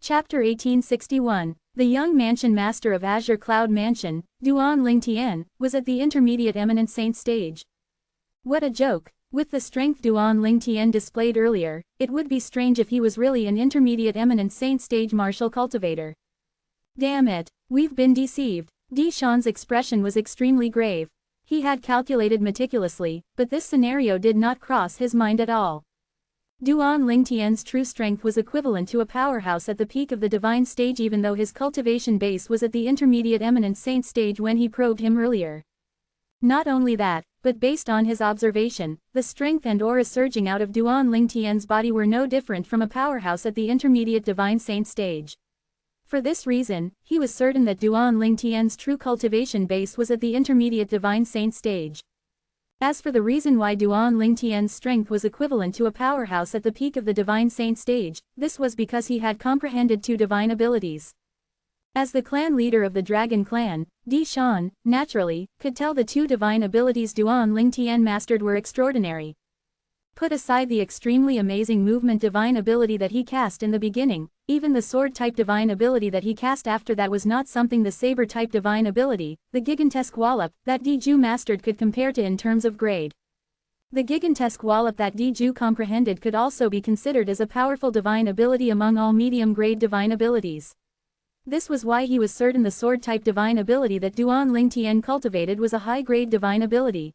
Chapter 1861. The young mansion master of Azure Cloud Mansion, Duan Ling Tian, was at the intermediate eminent saint stage. What a joke! With the strength Duan Ling Tian displayed earlier, it would be strange if he was really an intermediate eminent saint stage martial cultivator. Damn it, we've been deceived. Di Shan's expression was extremely grave. He had calculated meticulously, but this scenario did not cross his mind at all. Duan Ling Tian's true strength was equivalent to a powerhouse at the peak of the divine stage, even though his cultivation base was at the intermediate eminent saint stage when he probed him earlier. Not only that, but based on his observation, the strength and aura surging out of Duan Ling Tian's body were no different from a powerhouse at the intermediate divine saint stage. For this reason, he was certain that Duan Ling Tian's true cultivation base was at the intermediate divine saint stage. As for the reason why Duan Ling Tian's strength was equivalent to a powerhouse at the peak of the divine saint stage, this was because he had comprehended two divine abilities. As the clan leader of the Dragon Clan, Di Shan, naturally, could tell the two divine abilities Duan Ling Tian mastered were extraordinary. Put aside the extremely amazing movement divine ability that he cast in the beginning, even the sword-type divine ability that he cast after that was not something the saber-type divine ability, the gigantesque wallop, that Di Ju mastered could compare to in terms of grade. The gigantesque wallop that Di Ju comprehended could also be considered as a powerful divine ability among all medium-grade divine abilities. This was why he was certain the sword-type divine ability that Duan Ling Tian cultivated was a high-grade divine ability.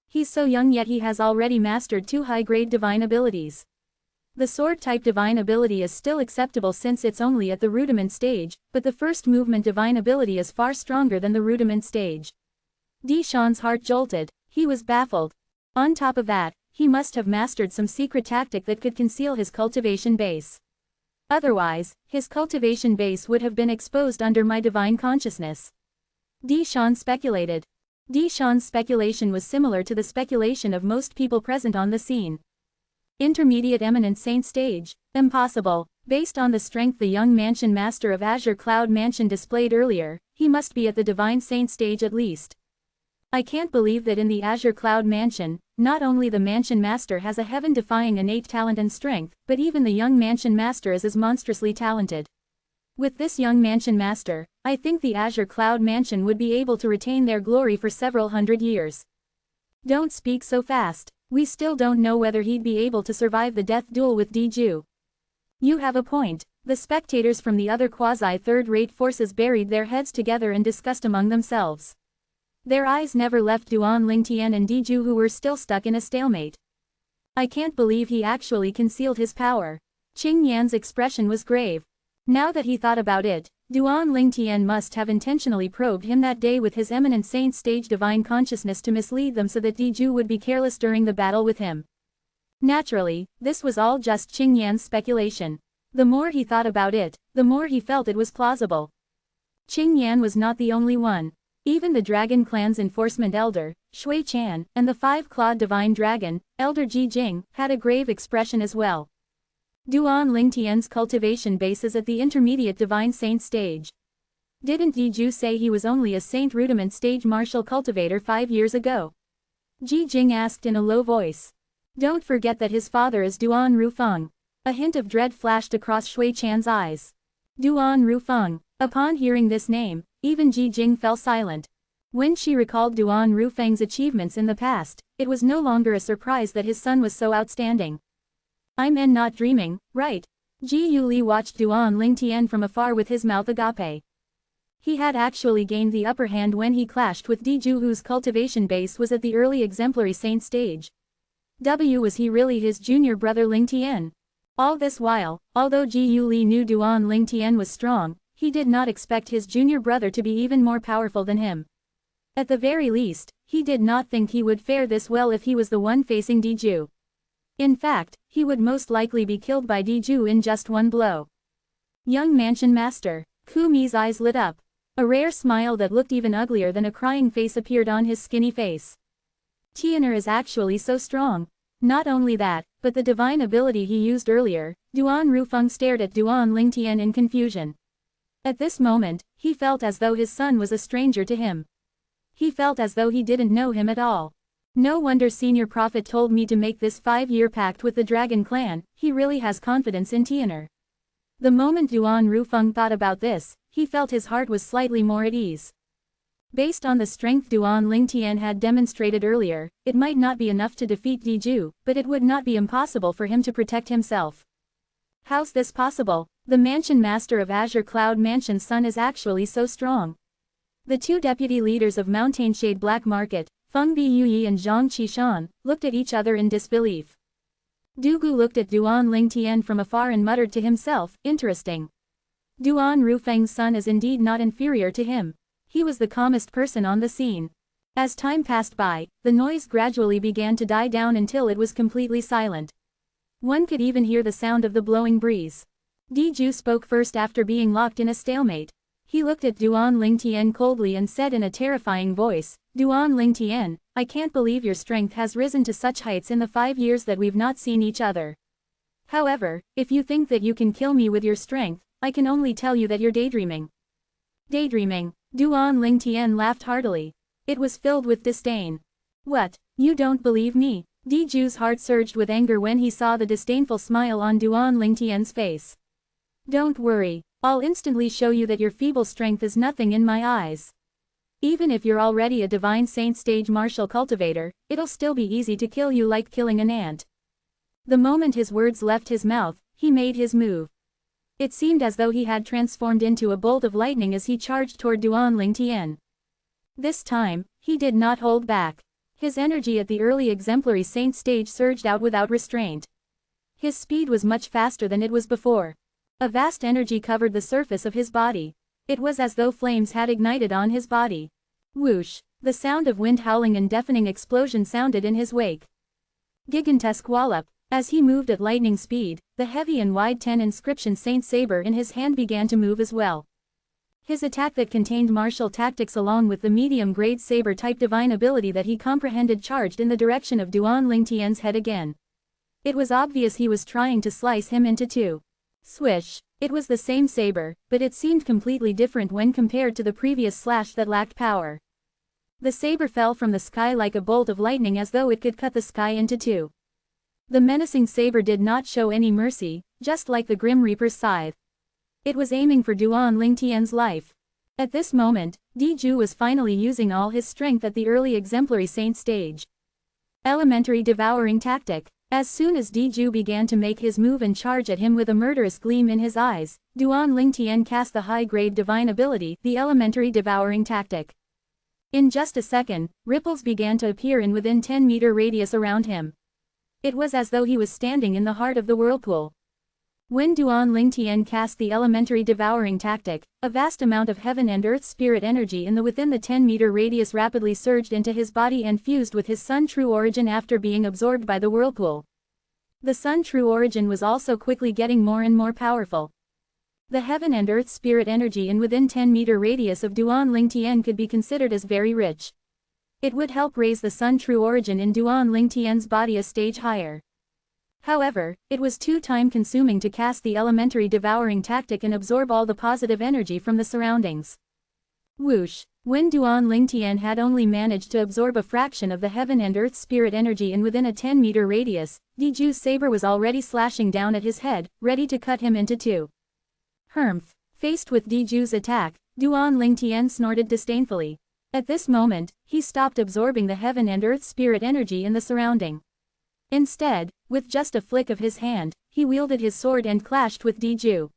He's so young yet he has already mastered two high-grade divine abilities. The sword-type divine ability is still acceptable since it's only at the rudiment stage, but the first movement divine ability is far stronger than the rudiment stage. Di Shan's heart jolted. He was baffled. On top of that, he must have mastered some secret tactic that could conceal his cultivation base. Otherwise, his cultivation base would have been exposed under my divine consciousness. Di Shan speculated. Di Shan's speculation was similar to the speculation of most people present on the scene. Intermediate eminent saint stage? Impossible. Based on the strength the young mansion master of Azure Cloud Mansion displayed earlier, he must be at the divine saint stage at least. I can't believe that in the Azure Cloud Mansion, not only the mansion master has a heaven-defying innate talent and strength, but even the young mansion master is as monstrously talented. With this young mansion master, I think the Azure Cloud Mansion would be able to retain their glory for several hundred years. Don't speak so fast. We still don't know whether he'd be able to survive the death duel with Di Ju. You have a point. The spectators from the other quasi-third-rate forces buried their heads together and discussed among themselves. Their eyes never left Duan Ling Tian and Di Ju, who were still stuck in a stalemate. I can't believe he actually concealed his power. Qing Yan's expression was grave. Now that he thought about it, Duan Ling Tian must have intentionally probed him that day with his eminent saint stage divine consciousness to mislead them so that Di Ju would be careless during the battle with him. Naturally, this was all just Qing Yan's speculation. The more he thought about it, the more he felt it was plausible. Qing Yan was not the only one. Even the Dragon Clan's enforcement elder, Shui Chan, and the five-clawed divine dragon, Elder Ji Jing, had a grave expression as well. Duan Ling Tian's cultivation base is at the intermediate divine saint stage. Didn't Di Ju say he was only a saint rudiment stage martial cultivator 5 years ago? Ji Jing asked in a low voice. Don't forget that his father is Duan Rufeng. A hint of dread flashed across Shui Chan's eyes. Duan Rufeng. Upon hearing this name, even Ji Jing fell silent. When she recalled Duan Rufeng's achievements in the past, it was no longer a surprise that his son was so outstanding. I'm not dreaming, right? Ji Yuli watched Duan Ling Tian from afar with his mouth agape. He had actually gained the upper hand when he clashed with Di Ju, whose cultivation base was at the early exemplary saint stage. Was he really his junior brother Ling Tian? All this while, although Ji Yuli knew Duan Ling Tian was strong, he did not expect his junior brother to be even more powerful than him. At the very least, he did not think he would fare this well if he was the one facing Di Ju. In fact, he would most likely be killed by Di Ju in just one blow. Young mansion master. Ku Mi's eyes lit up. A rare smile that looked even uglier than a crying face appeared on his skinny face. Tianer is actually so strong. Not only that, but the divine ability he used earlier. Duan Rufeng stared at Duan Ling Tian in confusion. At this moment, he felt as though his son was a stranger to him. He felt as though he didn't know him at all. No wonder Senior Prophet told me to make this 5-year pact with the Dragon Clan. He really has confidence in Tianer. The moment Duan Rufeng thought about this, he felt his heart was slightly more at ease. Based on the strength Duan Lingtian had demonstrated earlier, it might not be enough to defeat Diju, but it would not be impossible for him to protect himself. How's this possible? The mansion master of Azure Cloud Mansion's son is actually so strong. The two deputy leaders of Mountainshade Black Market, Feng Biyuyi and Zhang Qishan, looked at each other in disbelief. Dugu looked at Duan Lingtian from afar and muttered to himself, interesting. Duan Rufeng's son is indeed not inferior to him. He was the calmest person on the scene. As time passed by, the noise gradually began to die down until it was completely silent. One could even hear the sound of the blowing breeze. Diju spoke first after being locked in a stalemate. He looked at Duan Lingtian coldly and said in a terrifying voice, Duan Lingtian, I can't believe your strength has risen to such heights in the 5 years that we've not seen each other. However, if you think that you can kill me with your strength, I can only tell you that you're daydreaming. Daydreaming. Duan Lingtian laughed heartily. It was filled with disdain. What, you don't believe me? Diju's heart surged with anger when he saw the disdainful smile on Duan Lingtian's face. Don't worry, I'll instantly show you that your feeble strength is nothing in my eyes. Even if you're already a divine saint stage martial cultivator, it'll still be easy to kill you like killing an ant. The moment his words left his mouth, he made his move. It seemed as though he had transformed into a bolt of lightning as he charged toward Duan Lingtian. This time, he did not hold back. His energy at the early exemplary saint stage surged out without restraint. His speed was much faster than it was before. A vast energy covered the surface of his body. It was as though flames had ignited on his body. Whoosh! The sound of wind howling and deafening explosion sounded in his wake. Gigantesque wallop. As he moved at lightning speed, the heavy and wide 10 inscription saint saber in his hand began to move as well. His attack that contained martial tactics along with the medium-grade saber-type divine ability that he comprehended charged in the direction of Duan Lingtian's head again. It was obvious he was trying to slice him into two. Swish! It was the same saber, but it seemed completely different when compared to the previous slash that lacked power. The saber fell from the sky like a bolt of lightning as though it could cut the sky into two. The menacing saber did not show any mercy, just like the Grim Reaper's scythe. It was aiming for Duan Lingtian's life. At this moment, Diju was finally using all his strength at the early exemplary saint stage. Elementary devouring tactic. As soon as Diju began to make his move and charge at him with a murderous gleam in his eyes, Duan Lingtian cast the high-grade divine ability, the elementary devouring tactic. In just a second, ripples began to appear in within 10-meter radius around him. It was as though he was standing in the heart of the whirlpool. When Duan Lingtian cast the elementary devouring tactic, a vast amount of heaven and earth spirit energy within the 10-meter radius rapidly surged into his body and fused with his sun true origin after being absorbed by the whirlpool. The sun true origin was also quickly getting more and more powerful. The heaven and earth spirit energy within 10-meter radius of Duan Lingtian could be considered as very rich. It would help raise the sun true origin in Duan Lingtian's body a stage higher. However, it was too time-consuming to cast the elementary devouring tactic and absorb all the positive energy from the surroundings. Whoosh! When Duan Lingtian had only managed to absorb a fraction of the heaven and earth spirit energy within a 10-meter radius, Diju's saber was already slashing down at his head, ready to cut him into two. Humph! Faced with Diju's attack, Duan Lingtian snorted disdainfully. At this moment, he stopped absorbing the heaven and earth spirit energy in the surrounding. Instead, with just a flick of his hand, he wielded his sword and clashed with Diju.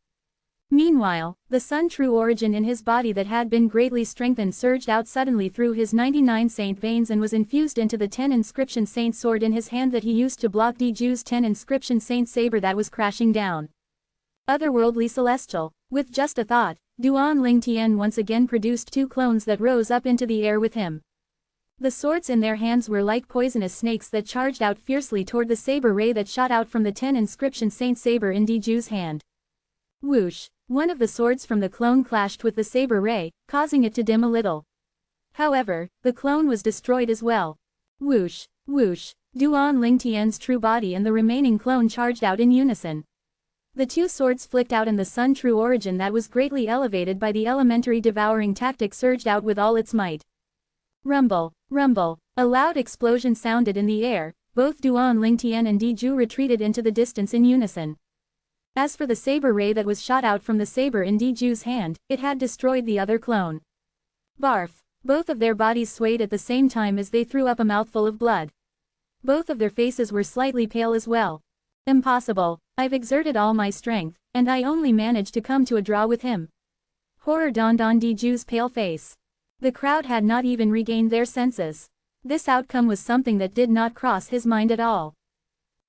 Meanwhile, the sun true origin in his body that had been greatly strengthened surged out suddenly through his 99 saint veins and was infused into the 10 inscription saint sword in his hand that he used to block Diju's 10 inscription saint saber that was crashing down. Otherworldly celestial. With just a thought, Duan Lingtian once again produced two clones that rose up into the air with him. The swords in their hands were like poisonous snakes that charged out fiercely toward the saber ray that shot out from the 10 inscription saint saber in Diju's hand. Whoosh! One of the swords from the clone clashed with the saber ray, causing it to dim a little. However, the clone was destroyed as well. Whoosh! Whoosh! Duan Lingtian's true body and the remaining clone charged out in unison. The two swords flicked out and the sun true origin that was greatly elevated by the elementary devouring tactic surged out with all its might. Rumble! Rumble! A loud explosion sounded in the air, both Duan Lingtian and Diju retreated into the distance in unison. As for the saber ray that was shot out from the saber in Diju's hand, it had destroyed the other clone. Barf! Both of their bodies swayed at the same time as they threw up a mouthful of blood. Both of their faces were slightly pale as well. Impossible. I've exerted all my strength, and I only managed to come to a draw with him. Horror dawned on Diju's pale face. The crowd had not even regained their senses. This outcome was something that did not cross his mind at all.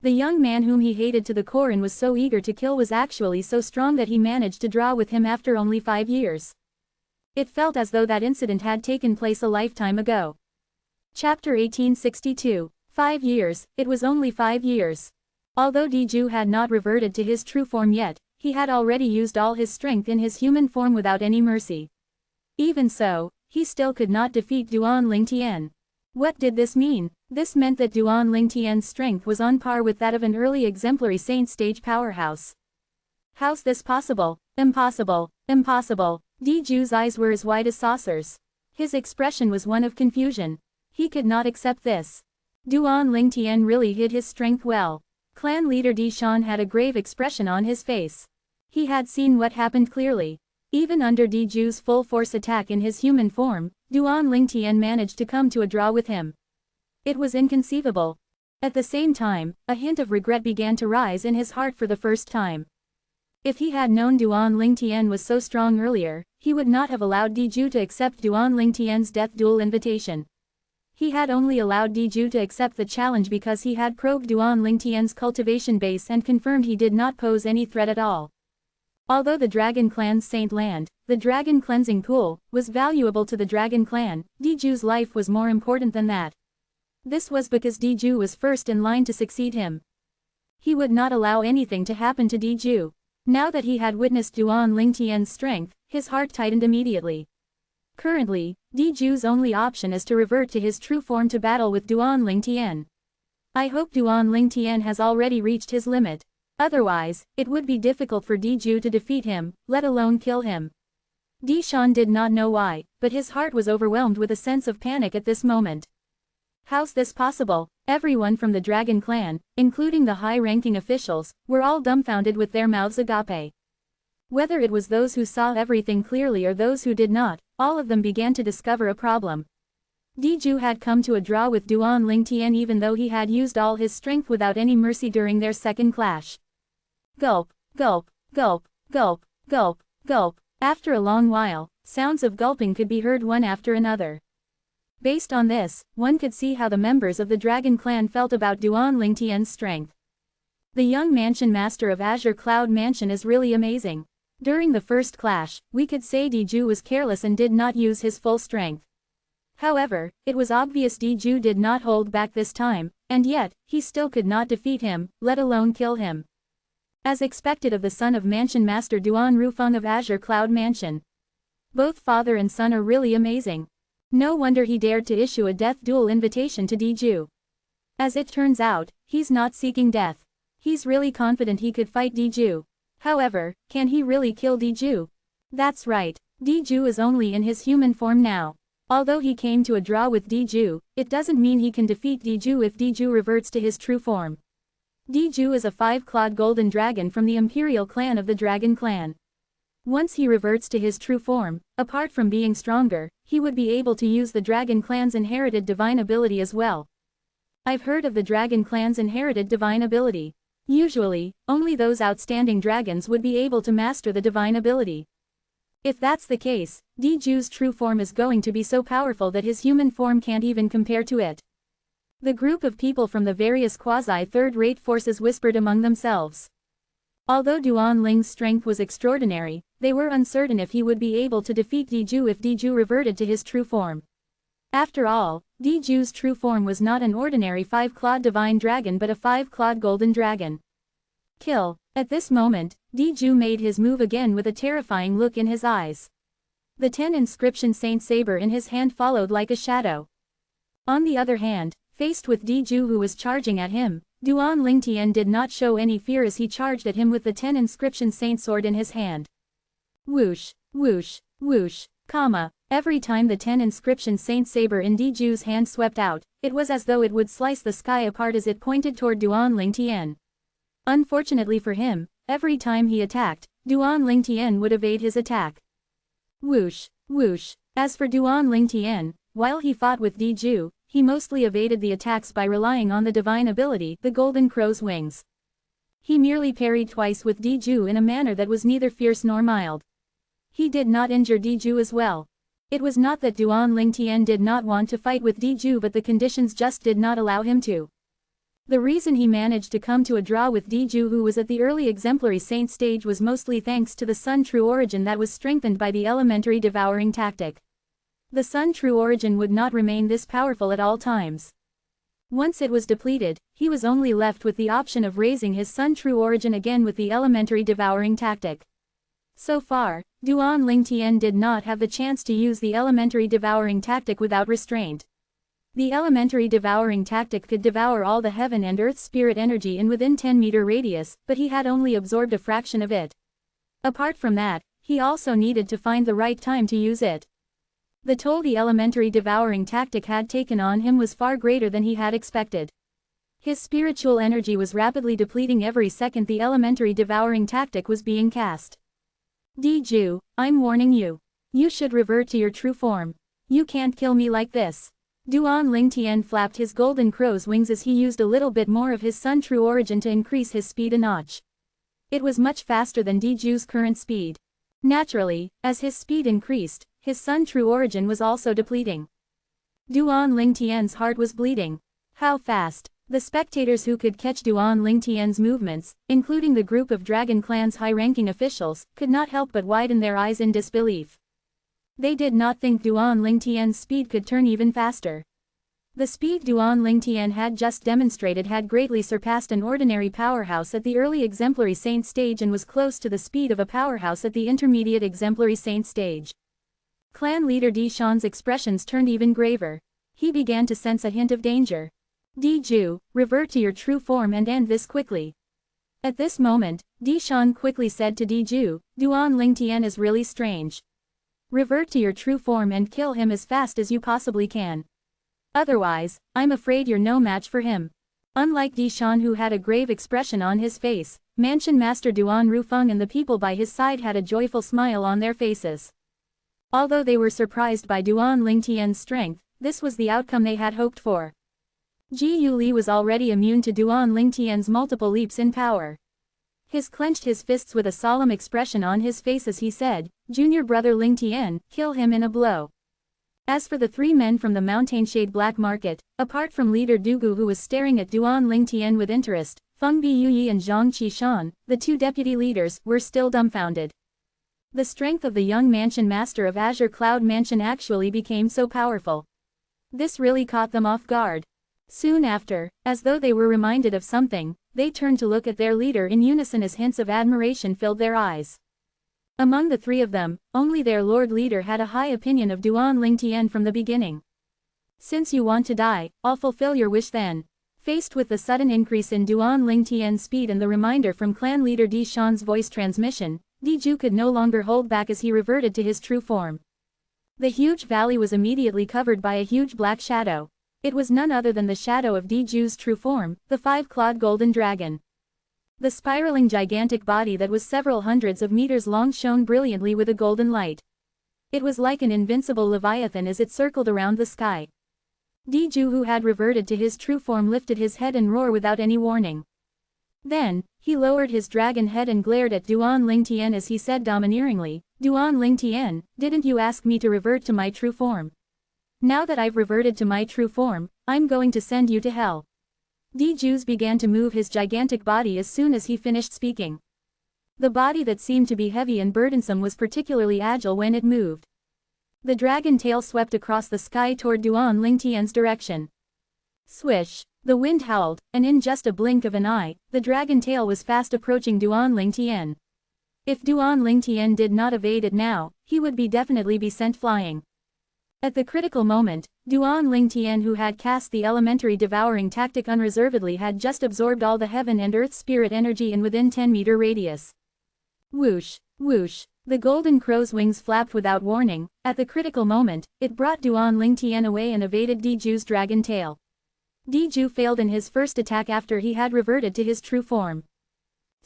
The young man whom he hated to the core and was so eager to kill was actually so strong that he managed to draw with him after only 5 years. It felt as though that incident had taken place a lifetime ago. Chapter 1862. 5 years, it was only 5 years. Although Diju had not reverted to his true form yet, he had already used all his strength in his human form without any mercy. Even so, he still could not defeat Duan Lingtian. What did this mean? This meant that Duan Lingtian's strength was on par with that of an early exemplary saint stage powerhouse. How's this possible? Impossible, impossible. Diju's eyes were as wide as saucers. His expression was one of confusion. He could not accept this. Duan Lingtian really hid his strength well. Clan leader Di Shan had a grave expression on his face. He had seen what happened clearly. Even under Diju's full force attack in his human form, Duan Lingtian managed to come to a draw with him. It was inconceivable. At the same time, a hint of regret began to rise in his heart for the first time. If he had known Duan Lingtian was so strong earlier, he would not have allowed Diju to accept Duan Lingtian's death duel invitation. He had only allowed Diju to accept the challenge because he had probed Duan Lingtian's cultivation base and confirmed he did not pose any threat at all. Although the Dragon Clan's Saint Land, the Dragon Cleansing Pool, was valuable to the Dragon Clan, Diju's life was more important than that. This was because Diju was first in line to succeed him. He would not allow anything to happen to Diju. Now that he had witnessed Duan Lingtian's strength, his heart tightened immediately. Currently, Diju's only option is to revert to his true form to battle with Duan Lingtian. I hope Duan Lingtian has already reached his limit. Otherwise, it would be difficult for Diju to defeat him, let alone kill him. Di Shan did not know why, but his heart was overwhelmed with a sense of panic at this moment. How's this possible? Everyone from the Dragon Clan, including the high-ranking officials, were all dumbfounded with their mouths agape. Whether it was those who saw everything clearly or those who did not, all of them began to discover a problem. Diju had come to a draw with Duan Lingtian even though he had used all his strength without any mercy during their second clash. Gulp, gulp, gulp, gulp, gulp, gulp. After a long while, sounds of gulping could be heard one after another. Based on this, one could see how the members of the Dragon Clan felt about Duan Lingtian's strength. The young mansion master of Azure Cloud Mansion is really amazing. During the first clash, we could say Diju was careless and did not use his full strength. However, it was obvious Diju did not hold back this time, and yet, he still could not defeat him, let alone kill him. As expected of the son of Mansion Master Duan Rufeng of Azure Cloud Mansion. Both father and son are really amazing. No wonder he dared to issue a death duel invitation to Diju. As it turns out, he's not seeking death. He's really confident he could fight Diju. However, can he really kill Diju? That's right, Diju is only in his human form now. Although he came to a draw with Diju, it doesn't mean he can defeat Diju if Diju reverts to his true form. Diju is a 5-clawed golden dragon from the Imperial clan of the Dragon Clan. Once he reverts to his true form, apart from being stronger, he would be able to use the Dragon Clan's inherited divine ability as well. I've heard of the Dragon Clan's inherited divine ability. Usually, only those outstanding dragons would be able to master the divine ability. If that's the case, Diju's true form is going to be so powerful that his human form can't even compare to it. The group of people from the various quasi-third-rate forces whispered among themselves. Although Duan Ling's strength was extraordinary, they were uncertain if he would be able to defeat Diju if Diju reverted to his true form. After all, Diju's true form was not an ordinary 5-clawed divine dragon but a 5-clawed golden dragon. Kill. At this moment, Diju made his move again with a terrifying look in his eyes. The 10 inscription Saint Saber in his hand followed like a shadow. On the other hand, faced with Diju who was charging at him, Duan Lingtian did not show any fear as he charged at him with the 10 inscription Saint Sword in his hand. Whoosh, whoosh, whoosh, comma. Every time the 10 inscription Saint Saber in Diju's hand swept out, it was as though it would slice the sky apart as it pointed toward Duan Lingtian. Unfortunately for him, Every time he attacked, Duan Lingtian would evade his attack. Whoosh, whoosh. As for Duan Lingtian, while he fought with Diju, he mostly evaded the attacks by relying on the divine ability, the Golden Crow's wings. He merely parried twice with Diju in a manner that was neither fierce nor mild. He did not injure Diju as well. It was not that Duan Lingtian did not want to fight with Diju, but the conditions just did not allow him to. The reason he managed to come to a draw with Diju, who was at the early exemplary saint stage, was mostly thanks to the Sun True Origin that was strengthened by the elementary devouring tactic. The Sun True Origin would not remain this powerful at all times. Once it was depleted, he was only left with the option of raising his Sun True Origin again with the elementary devouring tactic. So far, Duan Lingtian did not have the chance to use the elementary devouring tactic without restraint. The elementary devouring tactic could devour all the heaven and earth spirit energy in within 10-meter radius, but he had only absorbed a fraction of it. Apart from that, he also needed to find the right time to use it. The toll the elementary devouring tactic had taken on him was far greater than he had expected. His spiritual energy was rapidly depleting every second the elementary devouring tactic was being cast. Diju, I'm warning you. You should revert to your true form. You can't kill me like this. Duan Lingtian flapped his golden crow's wings as he used a little bit more of his Sun True Origin to increase his speed a notch. It was much faster than Diju's current speed. Naturally, as his speed increased, his Sun True Origin was also depleting. Duan Lingtian's heart was bleeding. How fast? The spectators who could catch Duan Lingtian's movements, including the group of Dragon Clan's high-ranking officials, could not help but widen their eyes in disbelief. They did not think Duan Lingtian's speed could turn even faster. The speed Duan Lingtian had just demonstrated had greatly surpassed an ordinary powerhouse at the early exemplary saint stage and was close to the speed of a powerhouse at the intermediate exemplary saint stage. Clan leader Dishan's expressions turned even graver. He began to sense a hint of danger. Diju, revert to your true form and end this quickly. At this moment, Dishan quickly said to Diju, Duan Lingtian is really strange. Revert to your true form and kill him as fast as you possibly can. Otherwise, I'm afraid you're no match for him. Unlike Dishan, who had a grave expression on his face, Mansion Master Duan Rufeng and the people by his side had a joyful smile on their faces. Although they were surprised by Duan Lingtian's strength, this was the outcome they had hoped for. Ji Yuli was already immune to Duan Lingtian's multiple leaps in power. He clenched his fists with a solemn expression on his face as he said, Junior brother Lingtian, kill him in a blow. As for the three men from the Mountainshade Black Market, apart from leader Dugu, who was staring at Duan Lingtian with interest, Feng Biyuyi and Zhang Qishan, the two deputy leaders, were still dumbfounded. The strength of the young mansion master of Azure Cloud Mansion actually became so powerful. This really caught them off guard. Soon after, as though they were reminded of something, they turned to look at their leader in unison as hints of admiration filled their eyes. Among the three of them, only their lord leader had a high opinion of Duan Lingtian from the beginning. Since you want to die, I'll fulfill your wish then. Faced with the sudden increase in Duan Lingtian's speed and the reminder from clan leader Dishan's voice transmission, Diju could no longer hold back as he reverted to his true form. The huge valley was immediately covered by a huge black shadow. It was none other than the shadow of Diju's true form, the five-clawed golden dragon. The spiraling gigantic body that was several hundreds of meters long shone brilliantly with a golden light. It was like an invincible leviathan as it circled around the sky. Diju, who had reverted to his true form, lifted his head and roared without any warning. Then, he lowered his dragon head and glared at Duan Lingtian as he said domineeringly, Duan Lingtian, didn't you ask me to revert to my true form? Now that I've reverted to my true form, I'm going to send you to hell. Diju began to move his gigantic body as soon as he finished speaking. The body that seemed to be heavy and burdensome was particularly agile when it moved. The dragon tail swept across the sky toward Duan Lingtian's direction. Swish! The wind howled, and in just a blink of an eye, the dragon tail was fast approaching Duan Lingtian. If Duan Lingtian did not evade it now, he would definitely be sent flying. At the critical moment, Duan Lingtian, who had cast the elementary devouring tactic unreservedly, had just absorbed all the heaven and earth spirit energy in within 10-meter radius. Whoosh, whoosh, the golden crow's wings flapped without warning. At the critical moment, it brought Duan Lingtian away and evaded Diju's dragon tail. Diju failed in his first attack after he had reverted to his true form.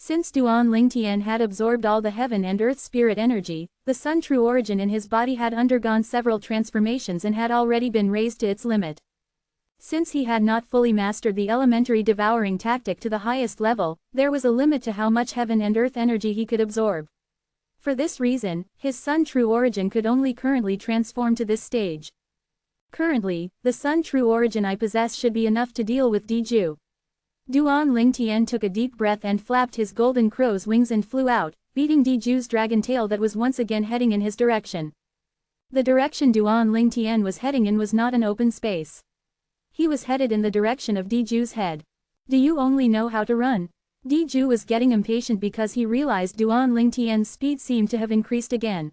Since Duan Lingtian had absorbed all the heaven and earth spirit energy, the sun true origin in his body had undergone several transformations and had already been raised to its limit. Since he had not fully mastered the elementary devouring tactic to the highest level, there was a limit to how much heaven and earth energy he could absorb. For this reason, his sun true origin could only currently transform to this stage. Currently, the sun true origin I possess should be enough to deal with Diju. Duan Lingtian took a deep breath and flapped his golden crow's wings and flew out, beating Diju's dragon tail that was once again heading in his direction. The direction Duan Lingtian was heading in was not an open space. He was headed in the direction of Diju's head. Do you only know how to run? Diju was getting impatient because he realized Duan Lingtian's speed seemed to have increased again.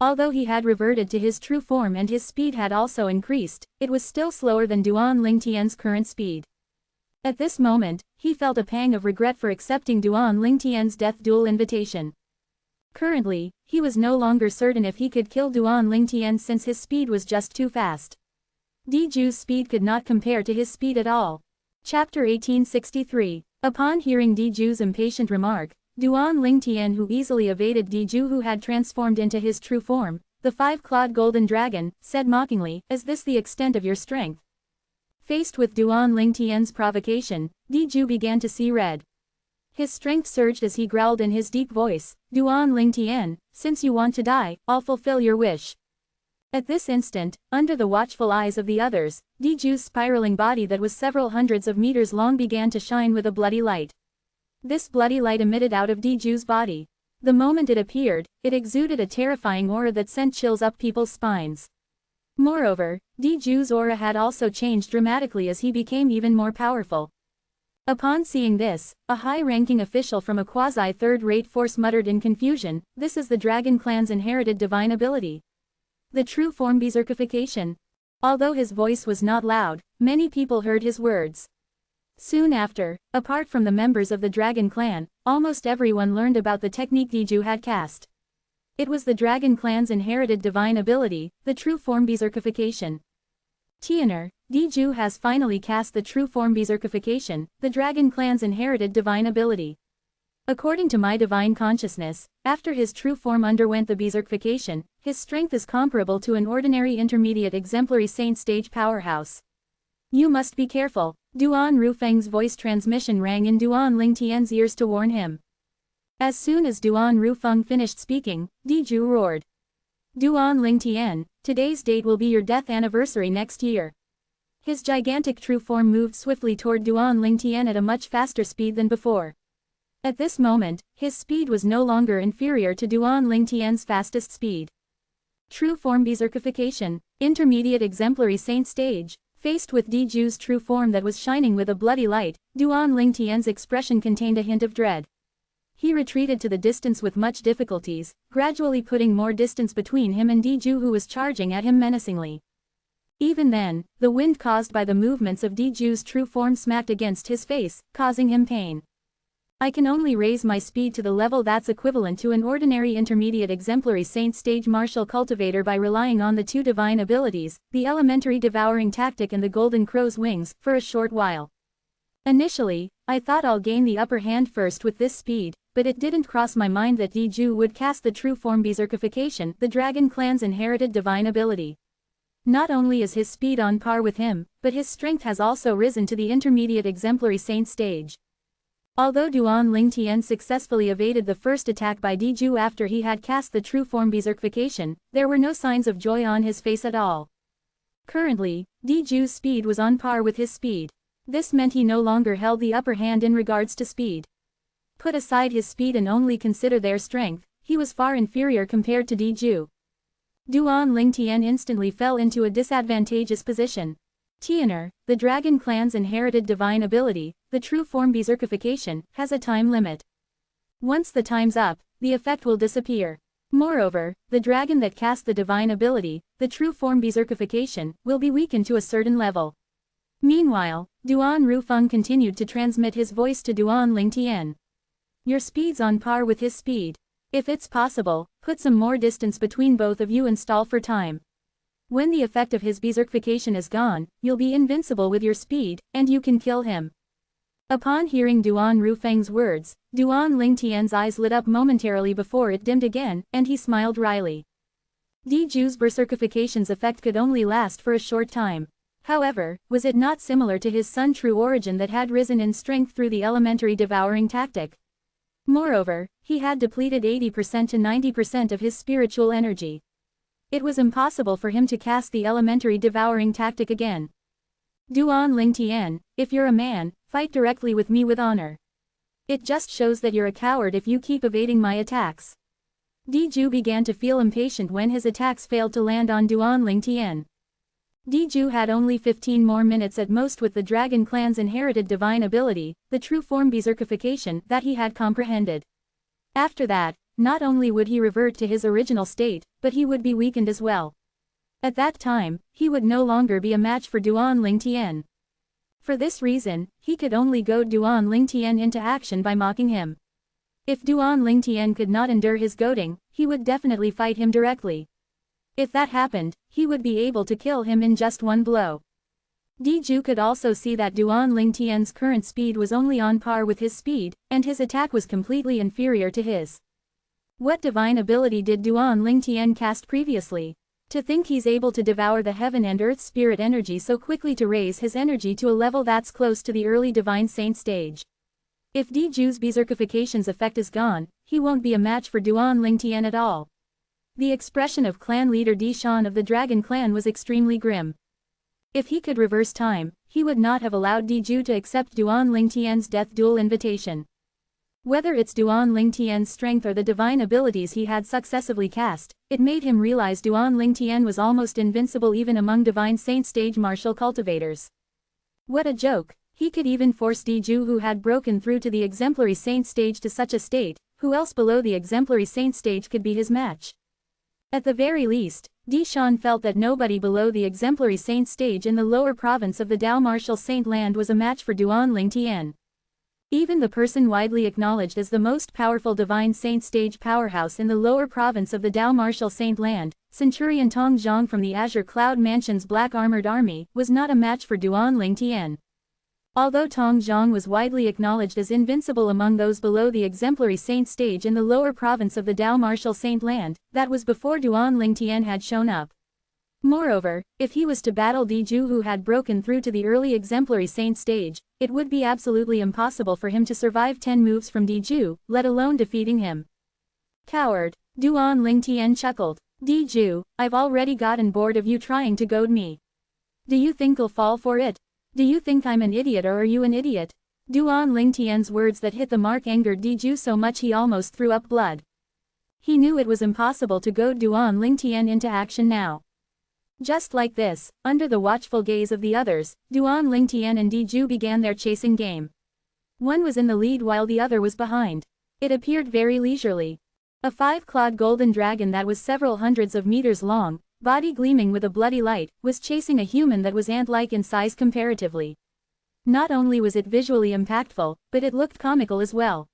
Although he had reverted to his true form and his speed had also increased, it was still slower than Duan Lingtian's current speed. At this moment, he felt a pang of regret for accepting Duan Lingtian's death duel invitation. Currently, he was no longer certain if he could kill Duan Lingtian since his speed was just too fast. Diju's speed could not compare to his speed at all. Chapter 1863. Upon hearing Diju's impatient remark, Duan Lingtian, who easily evaded Diju, who had transformed into his true form, the five-clawed golden dragon, said mockingly, "Is this the extent of your strength?" Faced with Duan Lingtian's provocation, Diju began to see red. His strength surged as he growled in his deep voice, "Duan Lingtian, since you want to die, I'll fulfill your wish." At this instant, under the watchful eyes of the others, Diju's spiraling body that was several hundreds of meters long began to shine with a bloody light. This bloody light emitted out of Diju's body. The moment it appeared, it exuded a terrifying aura that sent chills up people's spines. Moreover, Diju's aura had also changed dramatically as he became even more powerful. Upon seeing this, a high-ranking official from a quasi-third-rate force muttered in confusion, "This is the Dragon Clan's inherited divine ability. The true form berserkification." Although his voice was not loud, many people heard his words. Soon after, apart from the members of the Dragon Clan, almost everyone learned about the technique Diju had cast. It was the Dragon Clan's inherited divine ability, the true form berserkification. Tiener, Diju has finally cast the true form berserkification, the Dragon Clan's inherited divine ability. According to my divine consciousness, after his true form underwent the berserkification, his strength is comparable to an ordinary intermediate exemplary saint stage powerhouse. You must be careful. Duan Rufeng's voice transmission rang in Duan Lingtian's ears to warn him. As soon as Duan Rufeng finished speaking, Diju roared. "Duan Lingtian, today's date will be your death anniversary next year." His gigantic true form moved swiftly toward Duan Lingtian at a much faster speed than before. At this moment, his speed was no longer inferior to Duan Lingtian's fastest speed. True form berserkification, intermediate exemplary saint stage. Faced with Diju's true form that was shining with a bloody light, Duan Lingtian's expression contained a hint of dread. He retreated to the distance with much difficulties, gradually putting more distance between him and Diju, who was charging at him menacingly. Even then, the wind caused by the movements of Diju's true form smacked against his face, causing him pain. "I can only raise my speed to the level that's equivalent to an ordinary intermediate exemplary saint stage martial cultivator by relying on the two divine abilities, the elementary devouring tactic and the golden crow's wings, for a short while. Initially, I thought I'll gain the upper hand first with this speed, but it didn't cross my mind that Diju would cast the true form berserkification, the Dragon Clan's inherited divine ability. Not only is his speed on par with him, but his strength has also risen to the intermediate exemplary saint stage." Although Duan Lingtian successfully evaded the first attack by Diju after he had cast the true form berserkification, there were no signs of joy on his face at all. Currently, Diju's speed was on par with his speed. This meant he no longer held the upper hand in regards to speed. Put aside his speed and only consider their strength, he was far inferior compared to Diju. Duan Lingtian instantly fell into a disadvantageous position. Tiener, the Dragon Clan's inherited divine ability, the true form berserkification, has a time limit. Once the time's up, the effect will disappear. Moreover, the dragon that cast the divine ability, the true form berserkification, will be weakened to a certain level. Meanwhile, Duan Rufeng continued to transmit his voice to Duan Lingtian. "Your speed's on par with his speed. If it's possible, put some more distance between both of you and stall for time. When the effect of his berserkification is gone, you'll be invincible with your speed, and you can kill him." Upon hearing Duan Rufeng's words, Duan Lingtian's eyes lit up momentarily before it dimmed again, and he smiled wryly. Diju's berserkification's effect could only last for a short time. However, was it not similar to his Sun True origin that had risen in strength through the elementary devouring tactic? Moreover, he had depleted 80% to 90% of his spiritual energy. It was impossible for him to cast the elementary devouring tactic again. Duan Lingtian, if you're a man, fight directly with me with honor. It just shows that you're a coward if you keep evading my attacks. Diju began to feel impatient when his attacks failed to land on Duan Lingtian. Diju had only 15 more minutes at most with the Dragon Clan's inherited divine ability, the true form berserkification, that he had comprehended. After that, not only would he revert to his original state, but he would be weakened as well. At that time, he would no longer be a match for Duan Lingtian. For this reason, he could only goad Duan Lingtian into action by mocking him. If Duan Lingtian could not endure his goading, he would definitely fight him directly. If that happened, he would be able to kill him in just one blow. Diju could also see that Duan Lingtian's current speed was only on par with his speed, and his attack was completely inferior to his. What divine ability did Duan Lingtian cast previously? To think he's able to devour the heaven and earth spirit energy so quickly to raise his energy to a level that's close to the early divine saint stage. If Diju's berserkification's effect is gone, he won't be a match for Duan Lingtian at all. The expression of clan leader Di Shan of the Dragon Clan was extremely grim. If he could reverse time, he would not have allowed Diju to accept Duan Lingtian's death duel invitation. Whether it's Duan Lingtian's strength or the divine abilities he had successively cast, it made him realize Duan Lingtian was almost invincible even among divine saint stage martial cultivators. What a joke! He could even force Diju, who had broken through to the exemplary saint stage, to such a state. Who else below the exemplary saint stage could be his match? At the very least, Di Shan felt that nobody below the exemplary saint stage in the lower province of the Dao martial saint land was a match for Duan Lingtian. Even the person widely acknowledged as the most powerful divine saint stage powerhouse in the lower province of the Dao martial saint land, Centurion Tong Zhang from the Azure Cloud Mansion's Black Armored Army, was not a match for Duan Lingtian. Although Tong Zhang was widely acknowledged as invincible among those below the exemplary saint stage in the lower province of the Dao martial saint land, that was before Duan Lingtian had shown up. Moreover, if he was to battle Diju, who had broken through to the early exemplary saint stage, it would be absolutely impossible for him to survive 10 moves from Diju, let alone defeating him. Coward! Duan Lingtian chuckled. Diju, I've already gotten bored of you trying to goad me. Do you think I'll fall for it? Do you think I'm an idiot, or are you an idiot? Duan Lingtian's words that hit the mark angered Diju so much he almost threw up blood. He knew it was impossible to goad Duan Lingtian into action now. Just like this, under the watchful gaze of the others, Duan Lingtian and Diju began their chasing game. One was in the lead while the other was behind. It appeared very leisurely. A 5-clawed golden dragon that was several hundreds of meters long, body gleaming with a bloody light, was chasing a human that was ant-like in size comparatively. Not only was it visually impactful, but it looked comical as well.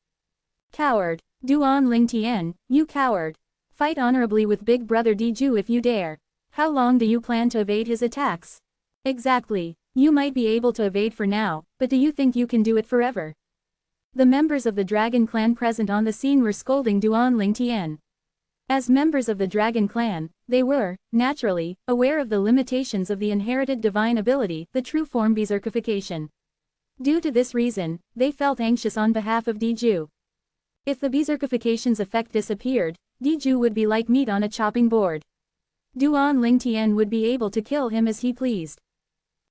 Coward! Duan Lingtian, you coward! Fight honorably with Big Brother Diju if you dare. How long do you plan to evade his attacks? Exactly. You might be able to evade for now, but do you think you can do it forever? The members of the Dragon Clan present on the scene were scolding Duan Lingtian. As members of the Dragon Clan, they were, naturally, aware of the limitations of the inherited divine ability, the true form berserkification. Due to this reason, they felt anxious on behalf of Diju. If the berserkification's effect disappeared, Diju would be like meat on a chopping board. Duan Lingtian would be able to kill him as he pleased.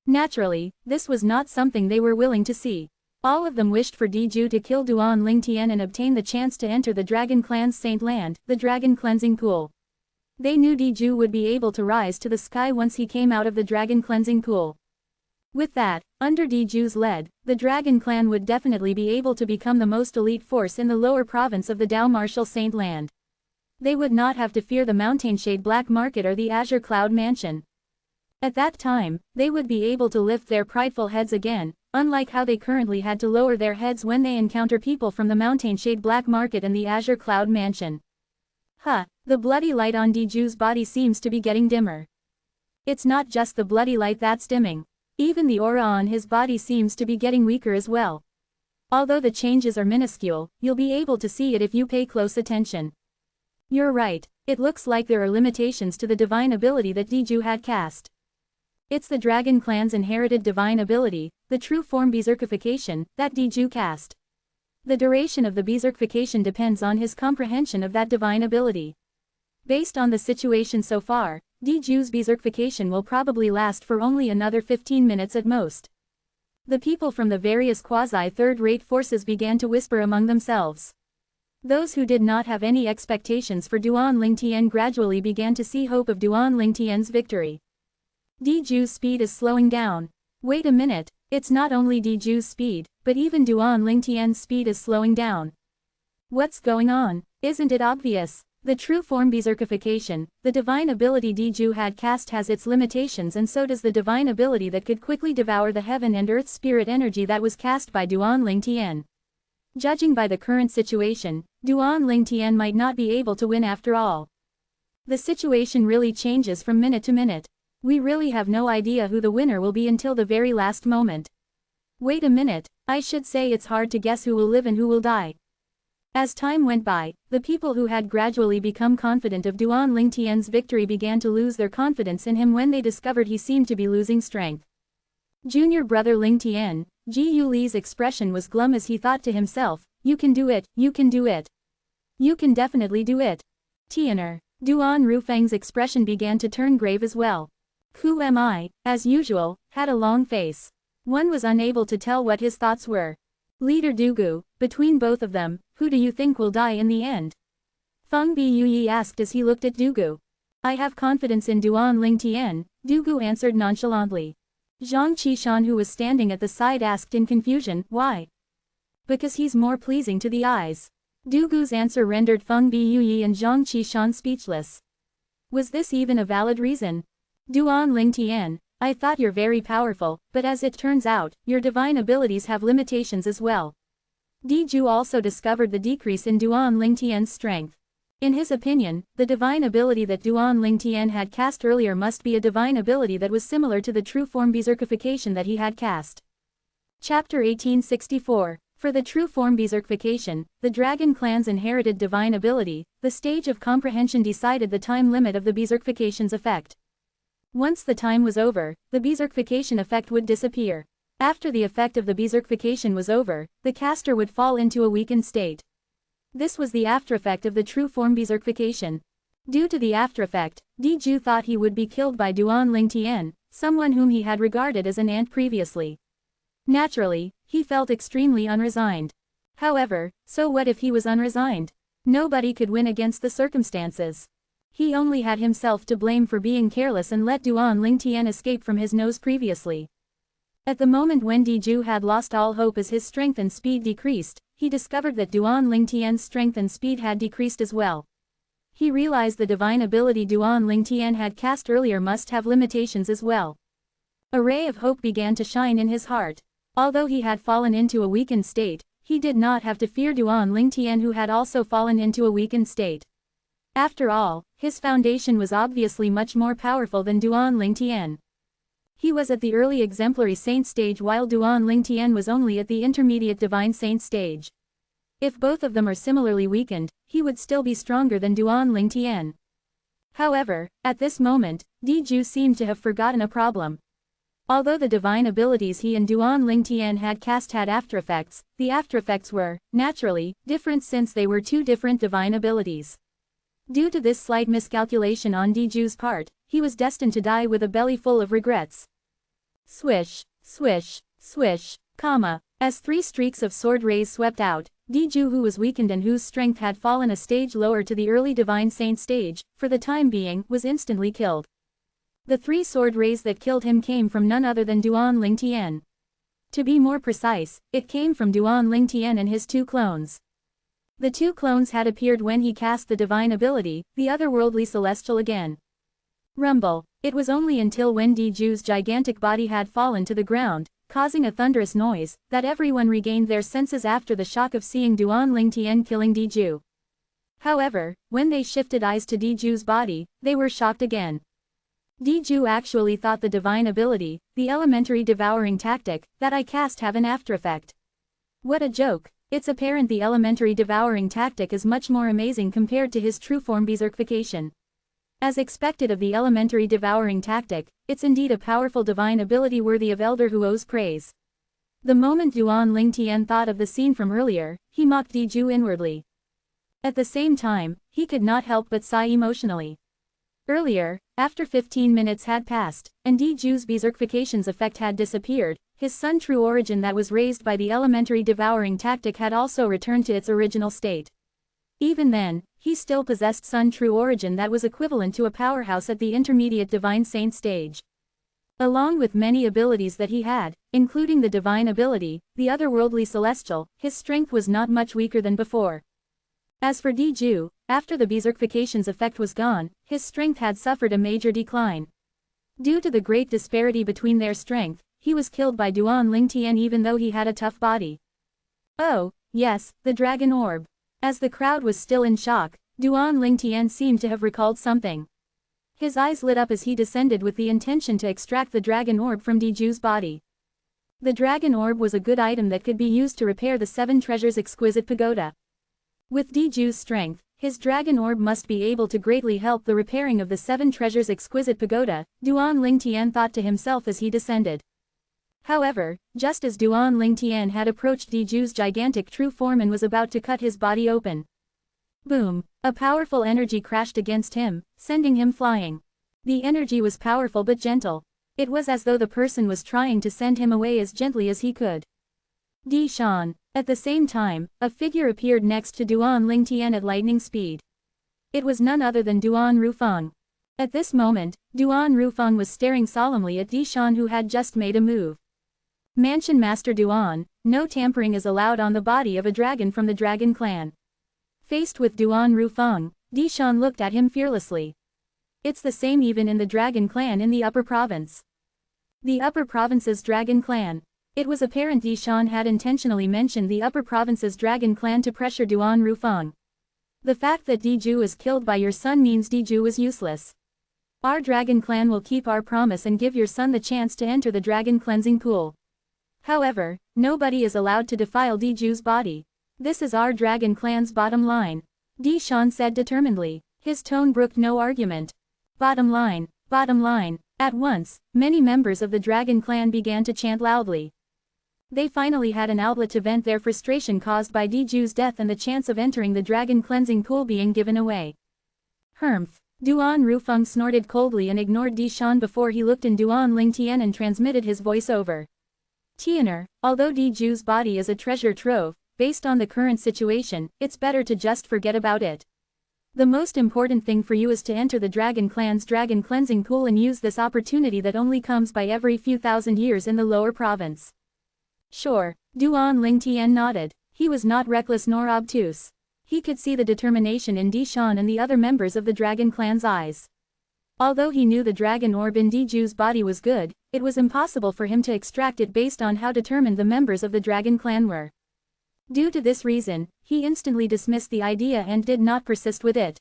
Naturally, this was not something they were willing to see. All of them wished for Diju to kill Duan Lingtian and obtain the chance to enter the Dragon Clan's Saint Land, the Dragon Cleansing Pool. They knew Diju would be able to rise to the sky once he came out of the Dragon Cleansing Pool. With that, under Diju's lead, the Dragon Clan would definitely be able to become the most elite force in the lower province of the Dao martial Saint Land. They would not have to fear the Mountainshade Black Market or the Azure Cloud Mansion. At that time, they would be able to lift their prideful heads again, unlike how they currently had to lower their heads when they encounter people from the Mountainshade Black Market and the Azure Cloud Mansion. The bloody light on Diju's body seems to be getting dimmer. It's not just the bloody light that's dimming. Even the aura on his body seems to be getting weaker as well. Although the changes are minuscule, you'll be able to see it if you pay close attention. You're right, it looks like there are limitations to the divine ability that Diju had cast. It's the Dragon Clan's inherited divine ability, the true form berserkification, that Diju cast. The duration of the berserkification depends on his comprehension of that divine ability. Based on the situation so far, Diju's berserkification will probably last for only another 15 minutes at most. The people from the various quasi-third-rate forces began to whisper among themselves. Those who did not have any expectations for Duan Lingtian gradually began to see hope of Duan Lingtian's victory. Diju's speed is slowing down. Wait a minute, it's not only Diju's speed, but even Duan Lingtian's speed is slowing down. What's going on? Isn't it obvious? The true form berserkification, the divine ability Diju had cast has its limitations, and so does the divine ability that could quickly devour the heaven and earth spirit energy that was cast by Duan Lingtian. Judging by the current situation, Duan Lingtian might not be able to win after all. The situation really changes from minute to minute. We really have no idea who the winner will be until the very last moment. Wait a minute, I should say it's hard to guess who will live and who will die. As time went by, the people who had gradually become confident of Duan Lingtian's victory began to lose their confidence in him when they discovered he seemed to be losing strength. Junior brother Lingtian, Ji Yuli's expression was glum as he thought to himself, "You can do it, you can do it. You can definitely do it." Tianer, Duan Rufeng's expression began to turn grave as well. Who am I, as usual, had a long face. One was unable to tell what his thoughts were. Leader Dugu, between both of them, who do you think will die in the end? Feng Biyuyi asked as he looked at Dugu. I have confidence in Duan Lingtian, Dugu answered nonchalantly. Zhang Qishan, who was standing at the side, asked in confusion, why? Because he's more pleasing to the eyes. Dugu's answer rendered Feng Biyuyi and Zhang Qishan speechless. Was this even a valid reason? Duan Lingtian, I thought you're very powerful, but as it turns out, your divine abilities have limitations as well. Diju also discovered the decrease in Duan Lingtian's strength. In his opinion, the divine ability that Duan Lingtian had cast earlier must be a divine ability that was similar to the true form berserkification that he had cast. Chapter 1864. For the true form berserkification, the Dragon Clan's inherited divine ability, the stage of comprehension decided the time limit of the berserkification's effect. Once the time was over, the berserkification effect would disappear. After the effect of the berserkification was over, the caster would fall into a weakened state. This was the aftereffect of the true form berserkification. Due to the aftereffect, Diju thought he would be killed by Duan Lingtian, someone whom he had regarded as an ant previously. Naturally, he felt extremely unresigned. However, so what if he was unresigned? Nobody could win against the circumstances. He only had himself to blame for being careless and let Duan Lingtian escape from his nose previously. At the moment when Diju had lost all hope as his strength and speed decreased, he discovered that Duan Lingtian's strength and speed had decreased as well. He realized the divine ability Duan Lingtian had cast earlier must have limitations as well. A ray of hope began to shine in his heart. Although he had fallen into a weakened state, he did not have to fear Duan Lingtian, who had also fallen into a weakened state. After all, his foundation was obviously much more powerful than Duan Lingtian. He was at the early exemplary saint stage while Duan Lingtian was only at the intermediate divine saint stage. If both of them are similarly weakened, he would still be stronger than Duan Lingtian. However, at this moment, Diju seemed to have forgotten a problem. Although the divine abilities he and Duan Lingtian had cast had aftereffects, the aftereffects were, naturally, different since they were two different divine abilities. Due to this slight miscalculation on Diju's part, he was destined to die with a belly full of regrets. Swish, swish, swish, as 3 streaks of sword rays swept out, Diju, who was weakened and whose strength had fallen a stage lower to the early divine saint stage, for the time being, was instantly killed. The 3 sword rays that killed him came from none other than Duan Lingtian. To be more precise, it came from Duan Lingtian and his 2 clones. The 2 clones had appeared when he cast the divine ability, the otherworldly celestial again. Rumble. It was only until when Diju's gigantic body had fallen to the ground, causing a thunderous noise, that everyone regained their senses after the shock of seeing Duan Lingtian killing Diju. However, when they shifted eyes to Diju's body, they were shocked again. Diju actually thought the divine ability, the elementary devouring tactic, that I cast have an aftereffect. What a joke! It's apparent the elementary devouring tactic is much more amazing compared to his true form berserkification. As expected of the elementary devouring tactic, it's indeed a powerful divine ability worthy of elder who owes praise. The moment Duan Lingtian thought of the scene from earlier, he mocked Diju inwardly. At the same time, he could not help but sigh emotionally. Earlier, after 15 minutes had passed, and Diju's berserkification's effect had disappeared, his Sun True Origin that was raised by the elementary devouring tactic had also returned to its original state. Even then, he still possessed Sun True Origin that was equivalent to a powerhouse at the intermediate Divine Saint stage. Along with many abilities that he had, including the divine ability, the otherworldly celestial, his strength was not much weaker than before. As for Diju, after the berserkification's effect was gone, his strength had suffered a major decline. Due to the great disparity between their strength, he was killed by Duan Lingtian even though he had a tough body. Oh, yes, the dragon orb. As the crowd was still in shock, Duan Lingtian seemed to have recalled something. His eyes lit up as he descended with the intention to extract the dragon orb from Diju's body. The dragon orb was a good item that could be used to repair the 7 treasures exquisite pagoda. With Diju's strength, his dragon orb must be able to greatly help the repairing of the 7 treasures exquisite pagoda, Duan Lingtian thought to himself as he descended. However, just as Duan Lingtian had approached Diju's gigantic true form and was about to cut his body open. Boom! A powerful energy crashed against him, sending him flying. The energy was powerful but gentle. It was as though the person was trying to send him away as gently as he could. Di Shan. At the same time, a figure appeared next to Duan Lingtian at lightning speed. It was none other than Duan Rufeng. At this moment, Duan Rufeng was staring solemnly at Di Shan who had just made a move. Mansion Master Duan, no tampering is allowed on the body of a dragon from the dragon clan. Faced with Duan Rufeng, Di Shan looked at him fearlessly. It's the same even in the dragon clan in the upper province. The upper province's dragon clan. It was apparent Di Shan had intentionally mentioned the upper province's dragon clan to pressure Duan Rufeng. The fact that Diju is killed by your son means Diju is useless. Our dragon clan will keep our promise and give your son the chance to enter the dragon cleansing pool. However, nobody is allowed to defile Diju's body. This is our dragon clan's bottom line. Di Shan said determinedly. His tone brooked no argument. Bottom line, bottom line. At once, many members of the dragon clan began to chant loudly. They finally had an outlet to vent their frustration caused by Diju's death and the chance of entering the dragon cleansing pool being given away. Humph. Duan Rufeng snorted coldly and ignored Di Shan before he looked in Duan Lingtian and transmitted his voice over. Tianer, although Diju's body is a treasure trove, based on the current situation, it's better to just forget about it. The most important thing for you is to enter the dragon clan's dragon cleansing pool and use this opportunity that only comes by every few thousand years in the lower province. Sure, Duan Lingtian nodded. He was not reckless nor obtuse. He could see the determination in Di Shan and the other members of the dragon clan's eyes. Although he knew the dragon orb in Diju's body was good, it was impossible for him to extract it based on how determined the members of the dragon clan were. Due to this reason, he instantly dismissed the idea and did not persist with it.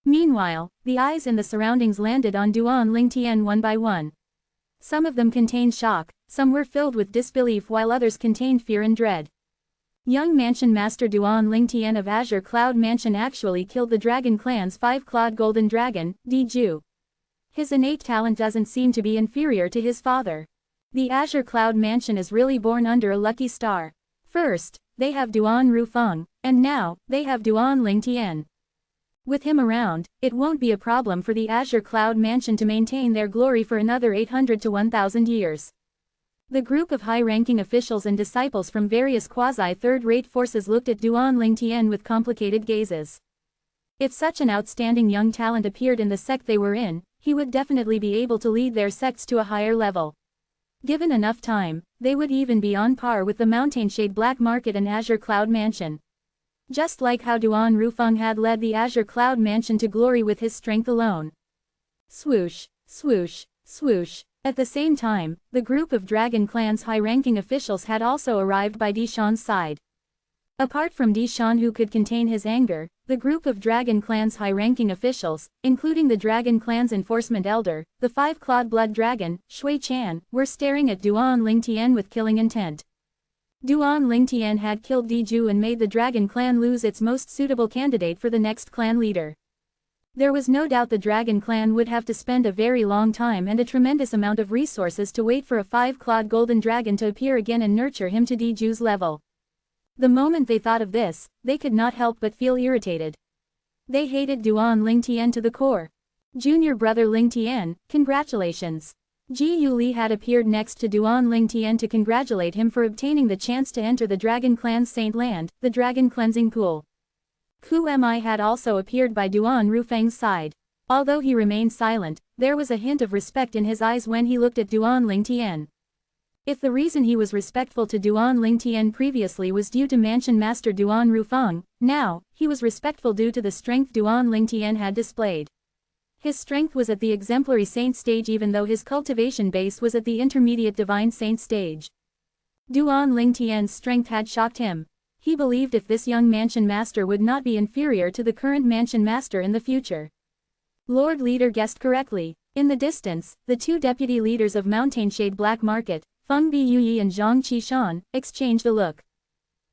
Meanwhile, the eyes in the surroundings landed on Duan Lingtian one by one. Some of them contained shock, some were filled with disbelief while others contained fear and dread. Young Mansion Master Duan Lingtian of Azure Cloud Mansion actually killed the Dragon Clan's 5-clawed golden dragon, Diju. His innate talent doesn't seem to be inferior to his father. The Azure Cloud Mansion is really born under a lucky star. First, they have Duan Rufeng, and now, they have Duan Lingtian. With him around, it won't be a problem for the Azure Cloud Mansion to maintain their glory for another 800 to 1000 years. The group of high-ranking officials and disciples from various quasi-third-rate forces looked at Duan Lingtian with complicated gazes. If such an outstanding young talent appeared in the sect they were in, he would definitely be able to lead their sects to a higher level. Given enough time, they would even be on par with the Mountainshade Black Market and Azure Cloud Mansion. Just like how Duan Rufeng had led the Azure Cloud Mansion to glory with his strength alone. Swoosh, swoosh, swoosh. At the same time, the group of Dragon Clan's high-ranking officials had also arrived by Di Shan's side. Apart from Di Shan who could contain his anger, the group of Dragon Clan's high-ranking officials, including the Dragon Clan's enforcement elder, the 5-clawed blood dragon, Shui Chan, were staring at Duan Lingtian with killing intent. Duan Lingtian had killed Diju and made the dragon clan lose its most suitable candidate for the next clan leader. There was no doubt the dragon clan would have to spend a very long time and a tremendous amount of resources to wait for a 5-clawed golden dragon to appear again and nurture him to Diju's level. The moment they thought of this, they could not help but feel irritated. They hated Duan Lingtian to the core. Junior brother Lingtian, congratulations. Ji Yuli had appeared next to Duan Lingtian to congratulate him for obtaining the chance to enter the Dragon Clan's Saint Land, the Dragon Cleansing Pool. Ku Mi had also appeared by Duan Rufeng's side. Although he remained silent, there was a hint of respect in his eyes when he looked at Duan Lingtian. If the reason he was respectful to Duan Lingtian previously was due to Mansion Master Duan Rufeng, now, he was respectful due to the strength Duan Lingtian had displayed. His strength was at the exemplary saint stage even though his cultivation base was at the intermediate divine saint stage. Duan Lingtian's strength had shocked him. He believed if this young mansion master would not be inferior to the current mansion master in the future. Lord Leader guessed correctly. In the distance, the two deputy leaders of Mountainshade Black Market, Feng Biyuyi and Zhang Qishan, exchanged a look.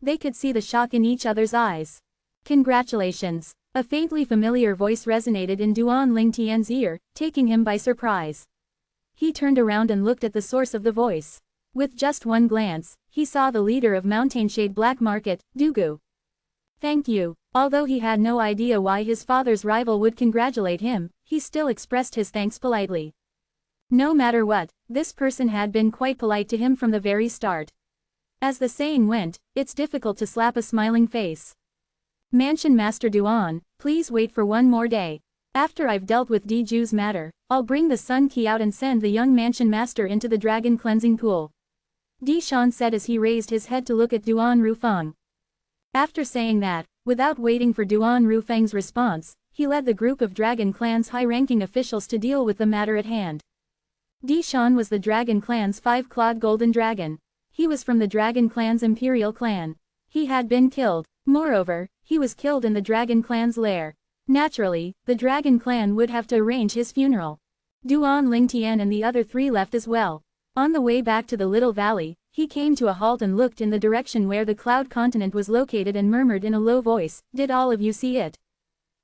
They could see the shock in each other's eyes. Congratulations. A faintly familiar voice resonated in Duan Lingtian's ear, taking him by surprise. He turned around and looked at the source of the voice. With just one glance, he saw the leader of Mountainshade Black Market, Dugu. Thank you. Although he had no idea why his father's rival would congratulate him, he still expressed his thanks politely. No matter what, this person had been quite polite to him from the very start. As the saying went, it's difficult to slap a smiling face. Mansion Master Duan, please wait for one more day. After I've dealt with Diju's matter, I'll bring the Sun Key out and send the young Mansion Master into the Dragon Cleansing Pool. Di Shan said as he raised his head to look at Duan Rufeng. After saying that, without waiting for Duan Rufeng's response, he led the group of Dragon Clan's high-ranking officials to deal with the matter at hand. Di Shan was the Dragon Clan's 5-clawed golden dragon. He was from the Dragon Clan's Imperial Clan. He had been killed. Moreover, he was killed in the Dragon Clan's lair. Naturally, the Dragon Clan would have to arrange his funeral. Duan Lingtian and the other three left as well. On the way back to the little valley, he came to a halt and looked in the direction where the Cloud Continent was located and murmured in a low voice, "Did all of you see it?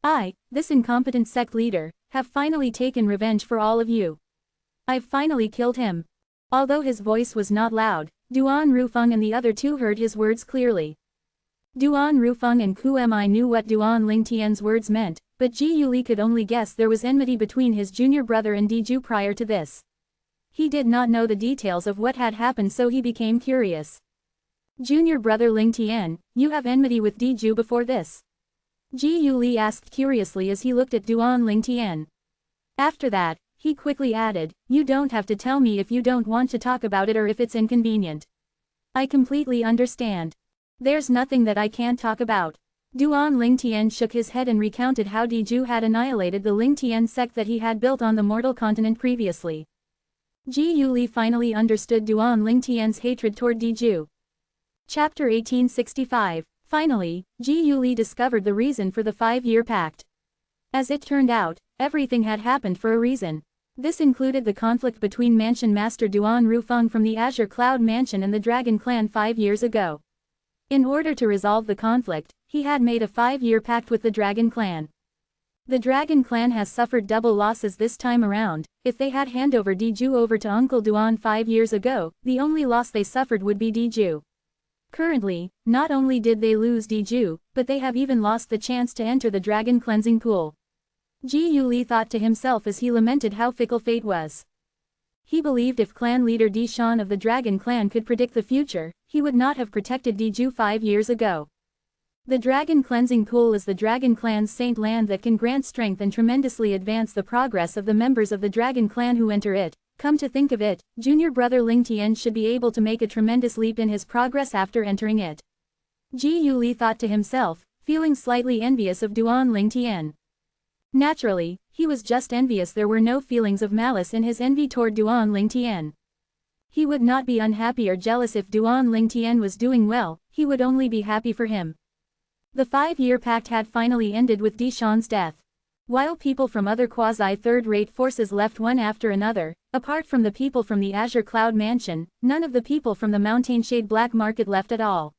I, this incompetent sect leader, have finally taken revenge for all of you. I've finally killed him." Although his voice was not loud, Duan Rufeng and the other two heard his words clearly. Duan Rufeng and Ku Mi knew what Duan Lingtian's words meant, but Ji Yuli could only guess there was enmity between his junior brother and Diju prior to this. He did not know the details of what had happened, so he became curious. "Junior brother Lingtian, you have enmity with Diju before this?" Ji Yuli asked curiously as he looked at Duan Lingtian. After that, he quickly added, "You don't have to tell me if you don't want to talk about it or if it's inconvenient. I completely understand. There's nothing that I can't talk about." Duan Lingtian shook his head and recounted how Diju had annihilated the Lingtian sect that he had built on the mortal continent previously. Ji Yuli finally understood Duan Lingtian's hatred toward Diju. Chapter 1865. Finally, Ji Yuli discovered the reason for the 5-year pact. As it turned out, everything had happened for a reason. This included the conflict between Mansion Master Duan Rufeng from the Azure Cloud Mansion and the Dragon Clan 5 years ago. In order to resolve the conflict, he had made a 5-year pact with the Dragon Clan. The Dragon Clan has suffered double losses this time around. If they had handed over Diju over to Uncle Duan 5 years ago, the only loss they suffered would be Diju. Currently, not only did they lose Diju, but they have even lost the chance to enter the Dragon Cleansing Pool. Ji Yuli thought to himself as he lamented how fickle fate was. He believed if clan leader Di Shan of the Dragon Clan could predict the future, he would not have protected Diju 5 years ago. The Dragon Cleansing Pool is the Dragon Clan's saint land that can grant strength and tremendously advance the progress of the members of the Dragon Clan who enter it. Come to think of it, junior brother Lingtian should be able to make a tremendous leap in his progress after entering it. Ji Yuli thought to himself, feeling slightly envious of Duan Lingtian. Naturally, he was just envious. There were no feelings of malice in his envy toward Duan Lingtian. He would not be unhappy or jealous if Duan Lingtian was doing well, he would only be happy for him. The 5-year pact had finally ended with Di Shan's death. While people from other quasi-third-rate forces left one after another, Apart from the people from the Azure Cloud Mansion, none of the people from the Mountainshade Black Market left at all.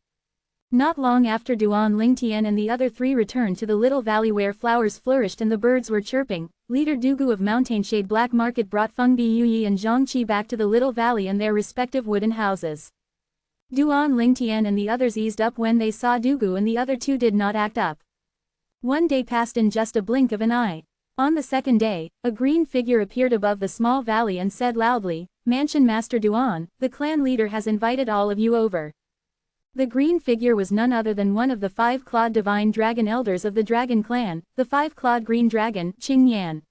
Not long after Duan Lingtian and the other three returned to the little valley where flowers flourished and the birds were chirping, leader Dugu of Mountainshade Black Market brought Feng Biyuyi and Zhangqi back to the little valley in their respective wooden houses. Duan Lingtian and the others eased up when they saw Dugu, and the other two did not act up. One day passed in just a blink of an eye. On the second day, a green figure appeared above the small valley and said loudly, "Mansion Master Duan, the clan leader has invited all of you over." The green figure was none other than one of the five-clawed divine dragon elders of the dragon clan, the five-clawed green dragon, Qing Yan.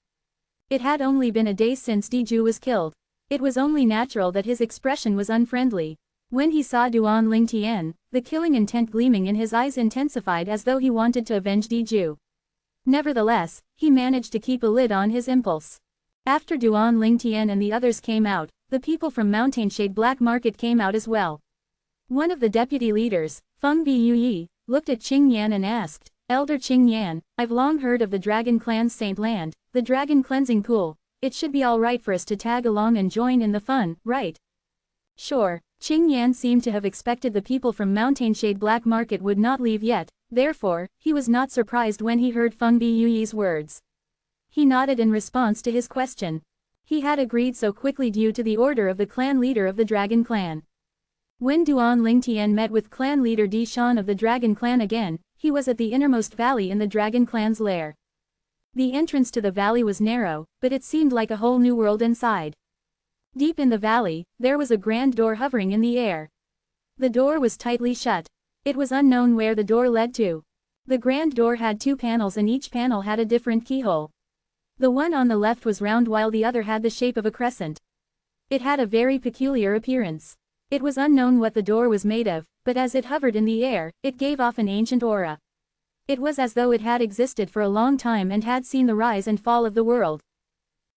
It had only been a day since Diju was killed. It was only natural that his expression was unfriendly. When he saw Duan Lingtian, the killing intent gleaming in his eyes intensified as though he wanted to avenge Diju. Nevertheless, he managed to keep a lid on his impulse. After Duan Lingtian and the others came out, the people from Mountainshade Black Market came out as well. One of the deputy leaders, Feng Biyuyi, looked at Qing Yan and asked, "Elder Qing Yan, I've long heard of the Dragon Clan's Saint Land, the Dragon Cleansing Pool. It should be alright for us to tag along and join in the fun, right?" Sure. Qing Yan seemed to have expected the people from Mountainshade Black Market would not leave yet, therefore, he was not surprised when he heard Feng Biyuyi's words. He nodded in response to his question. He had agreed so quickly due to the order of the clan leader of the Dragon Clan. When Duan Lingtian met with clan leader Di Shan of the Dragon Clan again, he was at the innermost valley in the Dragon Clan's lair. The entrance to the valley was narrow, but it seemed like a whole new world inside. Deep in the valley, there was a grand door hovering in the air. The door was tightly shut. It was unknown where the door led to. The grand door had two panels and each panel had a different keyhole. The one on the left was round while the other had the shape of a crescent. It had a very peculiar appearance. It was unknown what the door was made of, but as it hovered in the air, it gave off an ancient aura. It was as though it had existed for a long time and had seen the rise and fall of the world.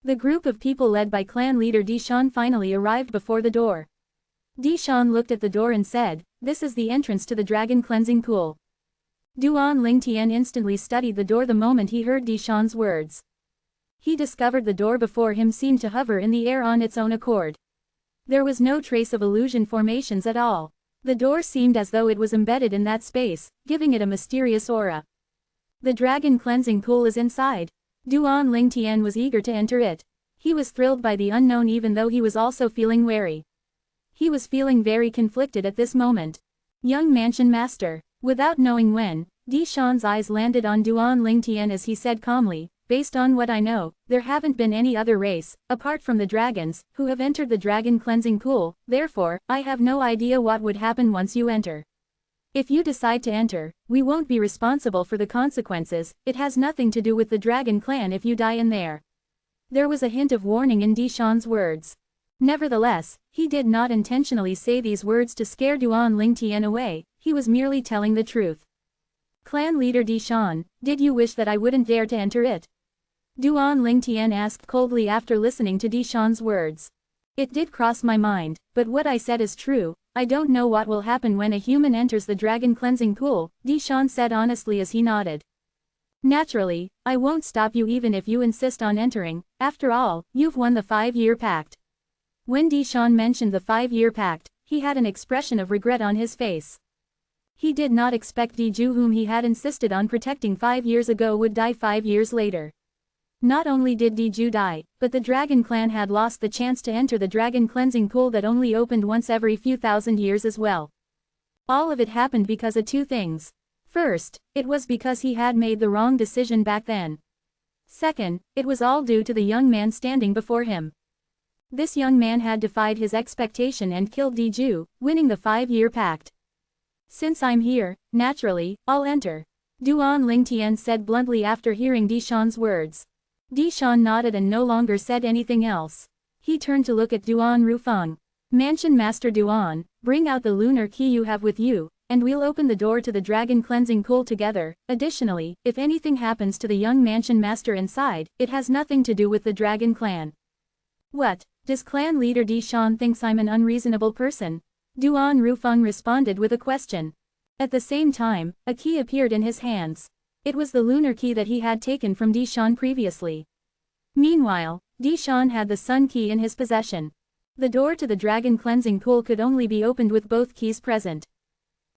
The group of people led by clan leader Di Shan finally arrived before the door. Di Shan looked at the door and said, "This is the entrance to the Dragon Cleansing Pool." Duan Lingtian instantly studied the door the moment he heard Di Shan's words. He discovered the door before him seemed to hover in the air on its own accord. There was no trace of illusion formations at all. The door seemed as though it was embedded in that space, giving it a mysterious aura. The Dragon Cleansing Pool is inside. Duan Lingtian was eager to enter it. He was thrilled by the unknown even though he was also feeling wary. He was feeling very conflicted at this moment. Young Mansion Master. Without knowing when, Di Shan's eyes landed on Duan Lingtian as he said calmly, "Based on what I know, there haven't been any other race, apart from the dragons, who have entered the Dragon Cleansing Pool, therefore, I have no idea what would happen once you enter. If you decide to enter, we won't be responsible for the consequences, it has nothing to do with the Dragon Clan if you die in there." There was a hint of warning in Di Shan's words. Nevertheless, he did not intentionally say these words to scare Duan Lingtian away, he was merely telling the truth. "Clan leader Di Shan, did you wish that I wouldn't dare to enter it?" Duan Lingtian asked coldly after listening to Di Shan's words. "It did cross my mind, but what I said is true. I don't know what will happen when a human enters the Dragon Cleansing Pool," Di Shan said honestly as he nodded. "Naturally, I won't stop you even if you insist on entering, after all, you've won the 5-year pact." When Di Shan mentioned the 5-year pact, he had an expression of regret on his face. He did not expect Diju, whom he had insisted on protecting 5 years ago, would die 5 years later. Not only did Diju die, but the Dragon Clan had lost the chance to enter the Dragon Cleansing Pool that only opened once every few thousand years as well. All of it happened because of two things. First, it was because he had made the wrong decision back then. Second, it was all due to the young man standing before him. This young man had defied his expectation and killed Diju, winning the 5-year pact. "Since I'm here, naturally, I'll enter," Duan Lingtian said bluntly after hearing Di Shan's words. Di Shan nodded and no longer said anything else. He turned to look at Duan Rufeng. "Mansion Master Duan, bring out the lunar key you have with you, and we'll open the door to the Dragon Cleansing Pool together. Additionally, if anything happens to the young Mansion Master inside, it has nothing to do with the Dragon Clan." "What, does clan leader Di Shan thinks I'm an unreasonable person?" Duan Rufeng responded with a question. At the same time, a key appeared in his hands. It was the lunar key that he had taken from Di Shan previously. Meanwhile, Dishan had the sun key in his possession. The door to the dragon cleansing pool could only be opened with both keys present.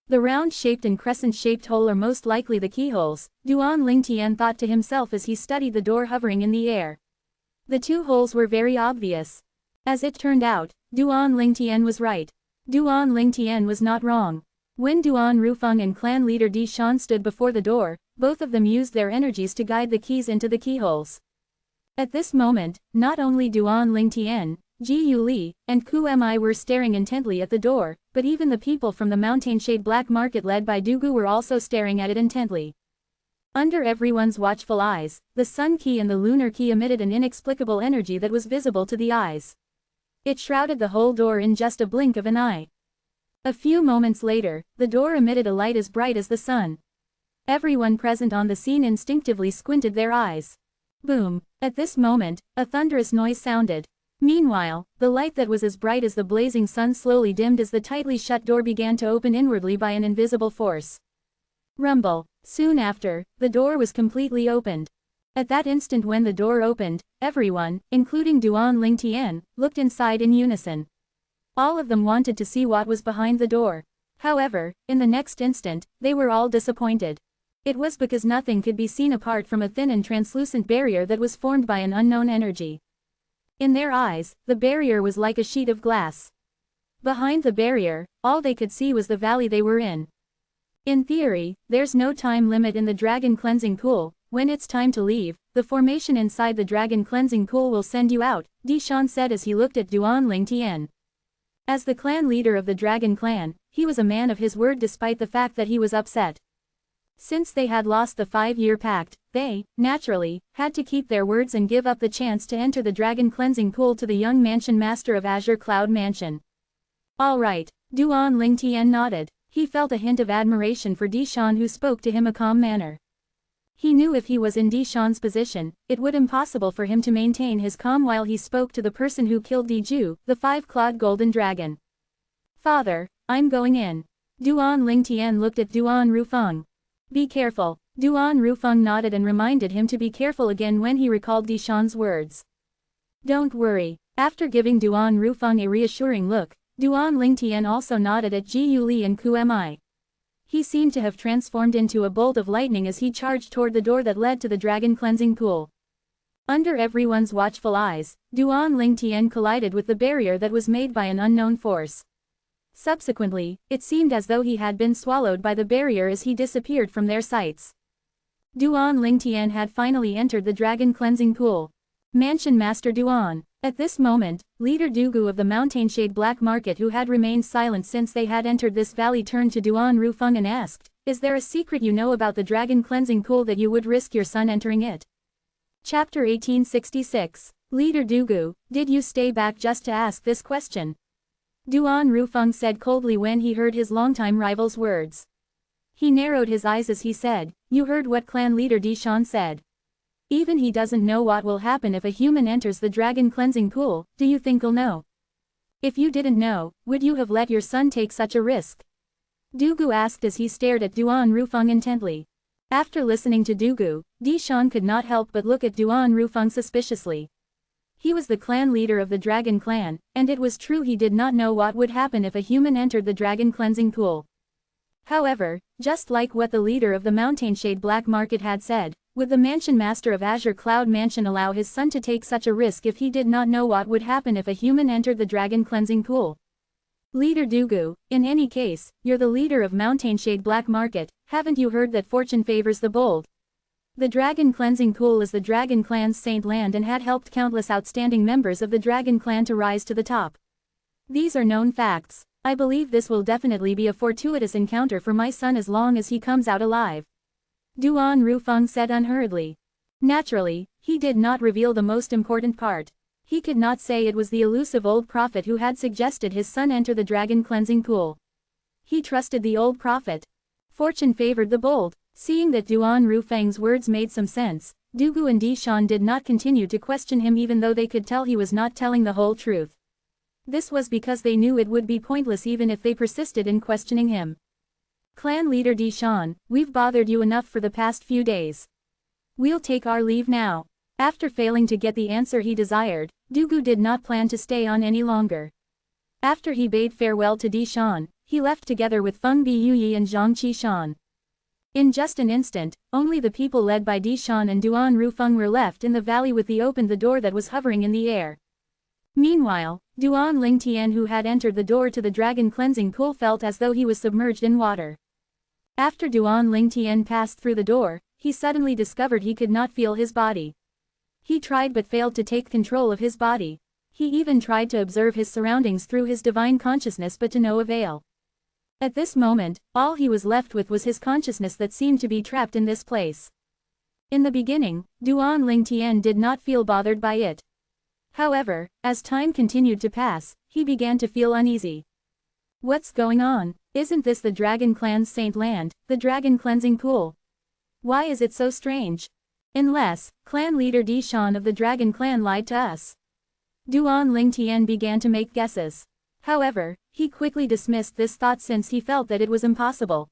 The round-shaped and crescent-shaped hole are most likely the keyholes, Duan Lingtian thought to himself as he studied the door hovering in the air. The two holes were very obvious. As it turned out, Duan Lingtian was right. Duan Lingtian was not wrong. When Duan Rufeng and clan leader Di Shan stood before the door, both of them used their energies to guide the keys into the keyholes. At this moment, not only Duan Lingtian, Ji Yuli, and Ku Mi were staring intently at the door, but even the people from the Mountainshade Black Market led by Dugu were also staring at it intently. Under everyone's watchful eyes, the sun key and the lunar key emitted an inexplicable energy that was visible to the eyes. It shrouded the whole door in just a blink of an eye. A few moments later, the door emitted a light as bright as the sun. Everyone present on the scene instinctively squinted their eyes. Boom! At this moment, a thunderous noise sounded. Meanwhile, the light that was as bright as the blazing sun slowly dimmed as the tightly shut door began to open inwardly by an invisible force. Rumble! Soon after, the door was completely opened. At that instant when the door opened, everyone, including Duan Lingtian, looked inside in unison. All of them wanted to see what was behind the door. However, in the next instant, they were all disappointed. It was because nothing could be seen apart from a thin and translucent barrier that was formed by an unknown energy. In their eyes, the barrier was like a sheet of glass. Behind the barrier, all they could see was the valley they were in. In theory, there's no time limit in the dragon cleansing pool. When it's time to leave, the formation inside the dragon cleansing pool will send you out, Di Shan said as he looked at Duan Lingtian. As the clan leader of the dragon clan, he was a man of his word despite the fact that he was upset. Since they had lost the 5-year pact, they, naturally, had to keep their words and give up the chance to enter the dragon cleansing pool to the young mansion master of Azure Cloud Mansion. All right, Duan Lingtian nodded. He felt a hint of admiration for Di Shan who spoke to him a calm manner. He knew if he was in Di Shan's position, it would be impossible for him to maintain his calm while he spoke to the person who killed Di Ju, the 5-clawed golden dragon. Father, I'm going in. Duan Lingtian looked at Duan Rufeng. Be careful. Duan Rufeng nodded and reminded him to be careful again when he recalled Di Shan's words. Don't worry. After giving Duan Rufeng a reassuring look, Duan Lingtian also nodded at Ji Yuli and Ku Mi. He seemed to have transformed into a bolt of lightning as he charged toward the door that led to the dragon cleansing pool. Under everyone's watchful eyes, Duan Lingtian collided with the barrier that was made by an unknown force. Subsequently, it seemed as though he had been swallowed by the barrier as he disappeared from their sights. Duan Lingtian had finally entered the dragon cleansing pool. Mansion Master Duan. At this moment, leader Dugu of the Mountainshade Black Market who had remained silent since they had entered this valley turned to Duan Rufeng and asked, Is there a secret you know about the dragon cleansing pool that you would risk your son entering it? Chapter 1866. Leader Dugu, did you stay back just to ask this question? Duan Rufeng said coldly when he heard his longtime rival's words. He narrowed his eyes as he said, You heard what clan leader Di Shan said. Even he doesn't know what will happen if a human enters the dragon cleansing pool, do you think he'll know? If you didn't know, would you have let your son take such a risk? Dugu asked as he stared at Duan Rufeng intently. After listening to Dugu, Di Shan could not help but look at Duan Rufeng suspiciously. He was the clan leader of the dragon clan, and it was true he did not know what would happen if a human entered the dragon cleansing pool. However, just like what the leader of the Mountainshade Black Market had said, would the mansion master of Azure Cloud Mansion allow his son to take such a risk if he did not know what would happen if a human entered the dragon cleansing pool? Leader Dugu, in any case, you're the leader of Mountainshade Black Market, haven't you heard that fortune favors the bold? The dragon cleansing pool is the dragon clan's saint land and had helped countless outstanding members of the dragon clan to rise to the top. These are known facts. I believe this will definitely be a fortuitous encounter for my son as long as he comes out alive. Duan Rufeng said unhurriedly. Naturally, he did not reveal the most important part. He could not say it was the elusive old prophet who had suggested his son enter the dragon cleansing pool. He trusted the old prophet. Fortune favored the bold. Seeing that Duan Rufeng's words made some sense, Dugu and Di Shan did not continue to question him even though they could tell he was not telling the whole truth. This was because they knew it would be pointless even if they persisted in questioning him. Clan leader Di Shan, we've bothered you enough for the past few days. We'll take our leave now. After failing to get the answer he desired, Dugu did not plan to stay on any longer. After he bade farewell to Di Shan, he left together with Feng Biuyi and Zhang Qishan. In just an instant, only the people led by Di Shan and Duan Rufeng were left in the valley with the door that was hovering in the air. Meanwhile, Duan Lingtian, who had entered the door to the dragon cleansing pool, felt as though he was submerged in water. After Duan Lingtian passed through the door, he suddenly discovered he could not feel his body. He tried but failed to take control of his body. He even tried to observe his surroundings through his divine consciousness, but to no avail. At this moment, all he was left with was his consciousness that seemed to be trapped in this place. In the beginning, Duan Lingtian did not feel bothered by it. However, as time continued to pass, he began to feel uneasy. What's going on? Isn't this the Dragon Clan's Saint Land, the Dragon Cleansing Pool? Why is it so strange? Unless, clan leader Di Shan of the Dragon Clan lied to us. Duan Lingtian began to make guesses. However, he quickly dismissed this thought since he felt that it was impossible.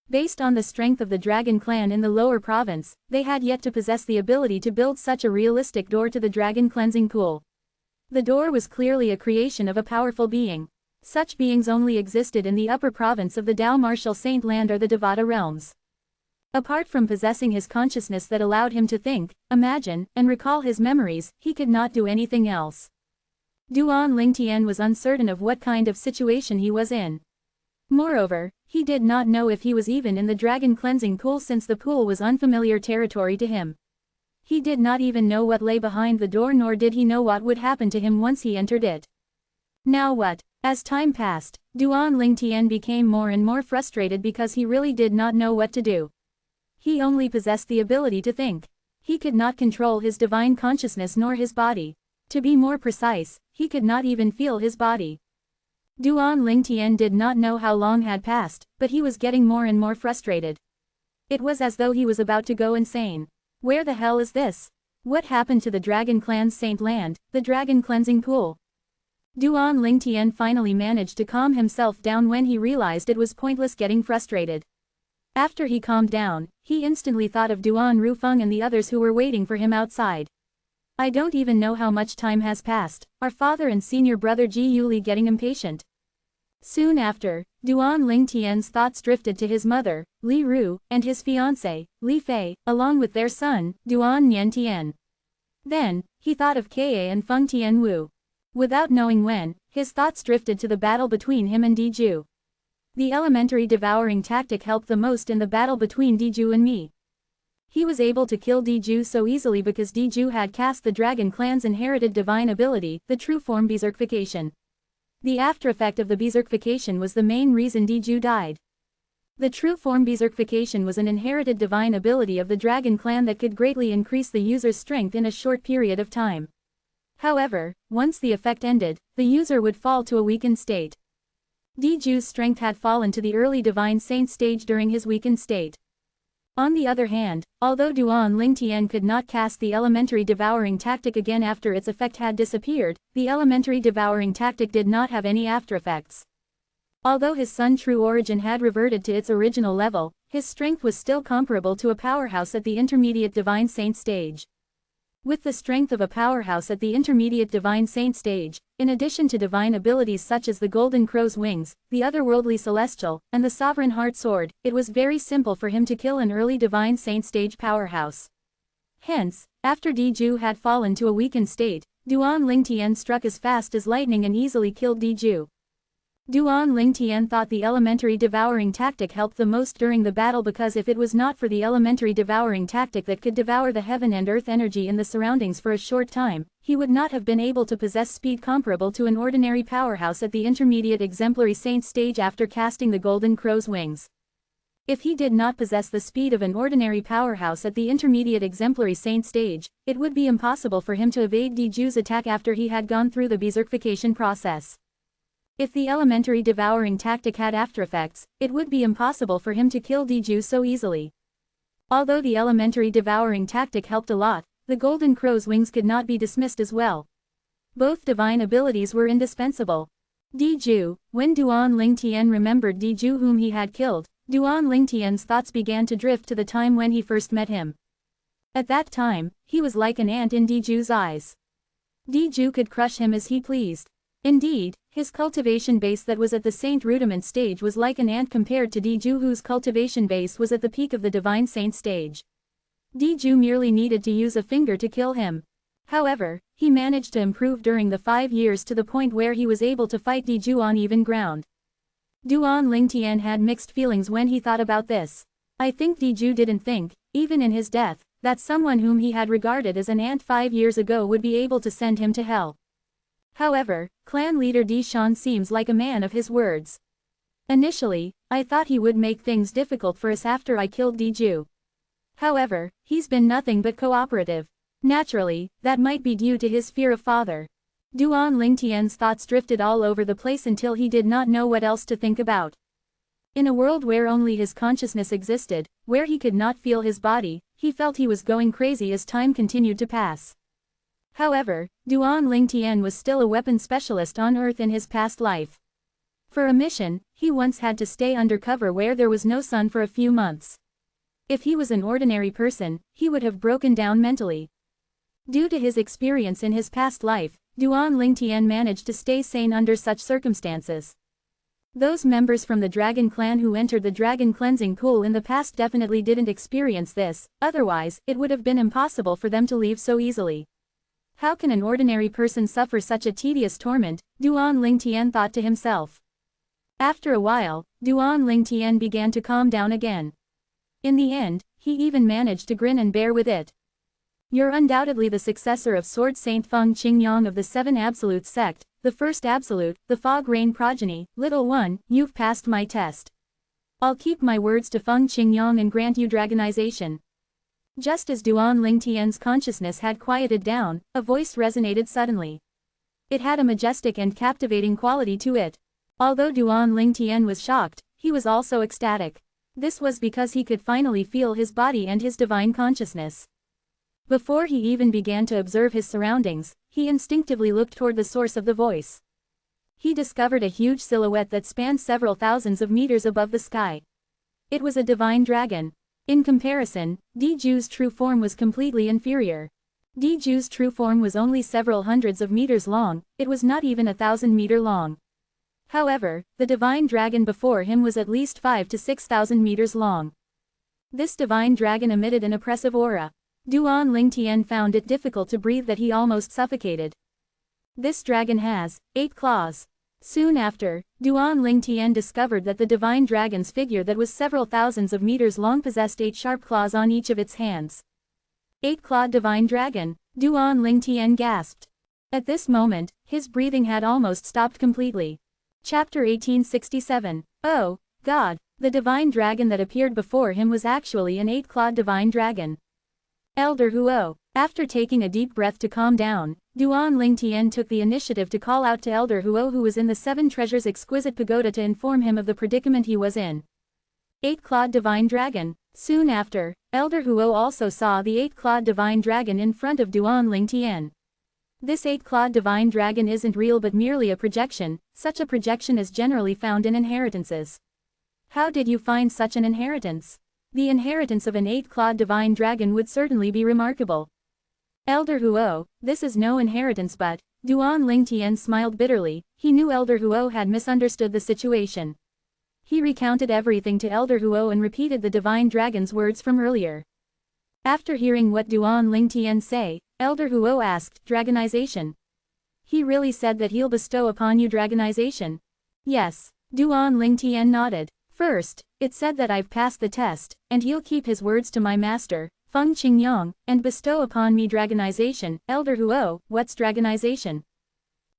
Based on the strength of the Dragon Clan in the lower province, they had yet to possess the ability to build such a realistic door to the Dragon Cleansing Pool. The door was clearly a creation of a powerful being. Such beings only existed in the upper province of the Dao Martial Saint Land or the Devata realms. Apart from possessing his consciousness that allowed him to think, imagine, and recall his memories, he could not do anything else. Duan Lingtian was uncertain of what kind of situation he was in. Moreover, he did not know if he was even in the Dragon Cleansing Pool, since the pool was unfamiliar territory to him. He did not even know what lay behind the door, nor did he know what would happen to him once he entered it. Now what? As time passed, Duan Lingtian became more and more frustrated because he really did not know what to do. He only possessed the ability to think. He could not control his divine consciousness nor his body. To be more precise, he could not even feel his body. Duan Lingtian did not know how long had passed, but he was getting more and more frustrated. It was as though he was about to go insane. Where the hell is this? What happened to the Dragon Clan's Saint Land, the Dragon Cleansing Pool? Duan Lingtian finally managed to calm himself down when he realized it was pointless getting frustrated. After he calmed down, he instantly thought of Duan Rufeng and the others who were waiting for him outside. I don't even know how much time has passed, our father and senior brother Ji Yuli getting impatient. Soon after, Duan Lingtian's thoughts drifted to his mother, Li Ru, and his fiancée, Li Fei, along with their son, Duan Niantian. Then, he thought of Ka and Feng Tianwu. Without knowing when, his thoughts drifted to the battle between him and Diju. The elementary devouring tactic helped the most in the battle between Diju and me. He was able to kill Diju so easily because Diju had cast the Dragon Clan's inherited divine ability, the true form berserkification. The after effect of the berserkification was the main reason Diju died. The true form berserkification was an inherited divine ability of the Dragon Clan that could greatly increase the user's strength in a short period of time. However, once the effect ended, the user would fall to a weakened state. Diju's strength had fallen to the early divine saint stage during his weakened state. On the other hand, although Duan Lingtian could not cast the elementary devouring tactic again after its effect had disappeared, the elementary devouring tactic did not have any after effects. Although his Sun True Origin had reverted to its original level, his strength was still comparable to a powerhouse at the intermediate divine saint stage. With the strength of a powerhouse at the intermediate divine saint stage, in addition to divine abilities such as the Golden Crow's Wings, the Otherworldly Celestial, and the Sovereign Heart Sword, it was very simple for him to kill an early divine saint stage powerhouse. Hence, after Diju had fallen to a weakened state, Duan Lingtian struck as fast as lightning and easily killed Diju. Duan Lingtian thought the elementary devouring tactic helped the most during the battle because if it was not for the elementary devouring tactic that could devour the heaven and earth energy in the surroundings for a short time, he would not have been able to possess speed comparable to an ordinary powerhouse at the intermediate exemplary saint stage after casting the Golden Crow's Wings. If he did not possess the speed of an ordinary powerhouse at the intermediate exemplary saint stage, it would be impossible for him to evade Diju's attack after he had gone through the berserkification process. If the elementary devouring tactic had aftereffects, it would be impossible for him to kill Diju so easily. Although the elementary devouring tactic helped a lot, the Golden Crow's Wings could not be dismissed as well. Both divine abilities were indispensable. Diju, when Duan Lingtian remembered Diju whom he had killed, Duan Lingtian's thoughts began to drift to the time when he first met him. At that time, he was like an ant in Diju's eyes. Diju could crush him as he pleased. Indeed, his cultivation base that was at the saint rudiment stage was like an ant compared to Diju, whose cultivation base was at the peak of the divine saint stage. Diju merely needed to use a finger to kill him. However, he managed to improve during the 5 years to the point where he was able to fight Diju on even ground. Duan Lingtian had mixed feelings when he thought about this. I think Diju didn't think, even in his death, that someone whom he had regarded as an ant 5 years ago would be able to send him to hell. However, clan leader Di Shan seems like a man of his words. Initially, I thought he would make things difficult for us after I killed Diju. However, he's been nothing but cooperative. Naturally, that might be due to his fear of father. Duan Lingtian's thoughts drifted all over the place until he did not know what else to think about. In a world where only his consciousness existed, where he could not feel his body, he felt he was going crazy as time continued to pass. However, Duan Lingtian was still a weapon specialist on Earth in his past life. For a mission, he once had to stay undercover where there was no sun for a few months. If he was an ordinary person, he would have broken down mentally. Due to his experience in his past life, Duan Lingtian managed to stay sane under such circumstances. Those members from the Dragon Clan who entered the Dragon Cleansing Pool in the past definitely didn't experience this, otherwise, it would have been impossible for them to leave so easily. How can an ordinary person suffer such a tedious torment, Duan Lingtian thought to himself. After a while, Duan Lingtian began to calm down again. In the end, he even managed to grin and bear with it. You're undoubtedly the successor of Sword Saint Feng Qingyang of the Seven Absolute sect, the first Absolute, the Fog Rain progeny. Little one, you've passed my test. I'll keep my words to Feng Qingyang and grant you dragonization. Just as Duan Lingtian's consciousness had quieted down, a voice resonated suddenly. It had a majestic and captivating quality to it. Although Duan Lingtian was shocked, he was also ecstatic. This was because he could finally feel his body and his divine consciousness. Before he even began to observe his surroundings, he instinctively looked toward the source of the voice. He discovered a huge silhouette that spanned several thousands of meters above the sky. It was a divine dragon. In comparison, Diju's true form was completely inferior. Diju's true form was only several hundreds of meters long, it was not even 1,000 meters long. However, the divine dragon before him was at least 5,000 to 6,000 meters long. This divine dragon emitted an oppressive aura. Duan Lingtian found it difficult to breathe that he almost suffocated. This dragon has 8 claws. Soon after, Duan Lingtian discovered that the divine dragon's figure that was several thousands of meters long possessed 8 sharp claws on each of its hands. 8-clawed divine dragon, Duan Lingtian gasped. At this moment, his breathing had almost stopped completely. Chapter 1867. Oh, God, the divine dragon that appeared before him was actually an 8-clawed divine dragon. Elder Huo. After taking a deep breath to calm down, Duan Lingtian took the initiative to call out to Elder Huo, who was in the 7 Treasures Exquisite Pagoda, to inform him of the predicament he was in. 8-clawed divine dragon. Soon after, Elder Huo also saw the 8-clawed divine dragon in front of Duan Lingtian. This 8-clawed divine dragon isn't real but merely a projection. Such a projection is generally found in inheritances. How did you find such an inheritance? The inheritance of an 8-clawed divine dragon would certainly be remarkable. Elder Huo, this is no inheritance but, Duan Lingtian smiled bitterly. He knew Elder Huo had misunderstood the situation. He recounted everything to Elder Huo and repeated the divine dragon's words from earlier. After hearing what Duan Lingtian say, Elder Huo asked, dragonization. He really said that he'll bestow upon you dragonization? Yes, Duan Lingtian nodded. First, it said that I've passed the test, and he'll keep his words to my master, Feng Qingyang, and bestow upon me dragonization. Elder Huo, what's dragonization?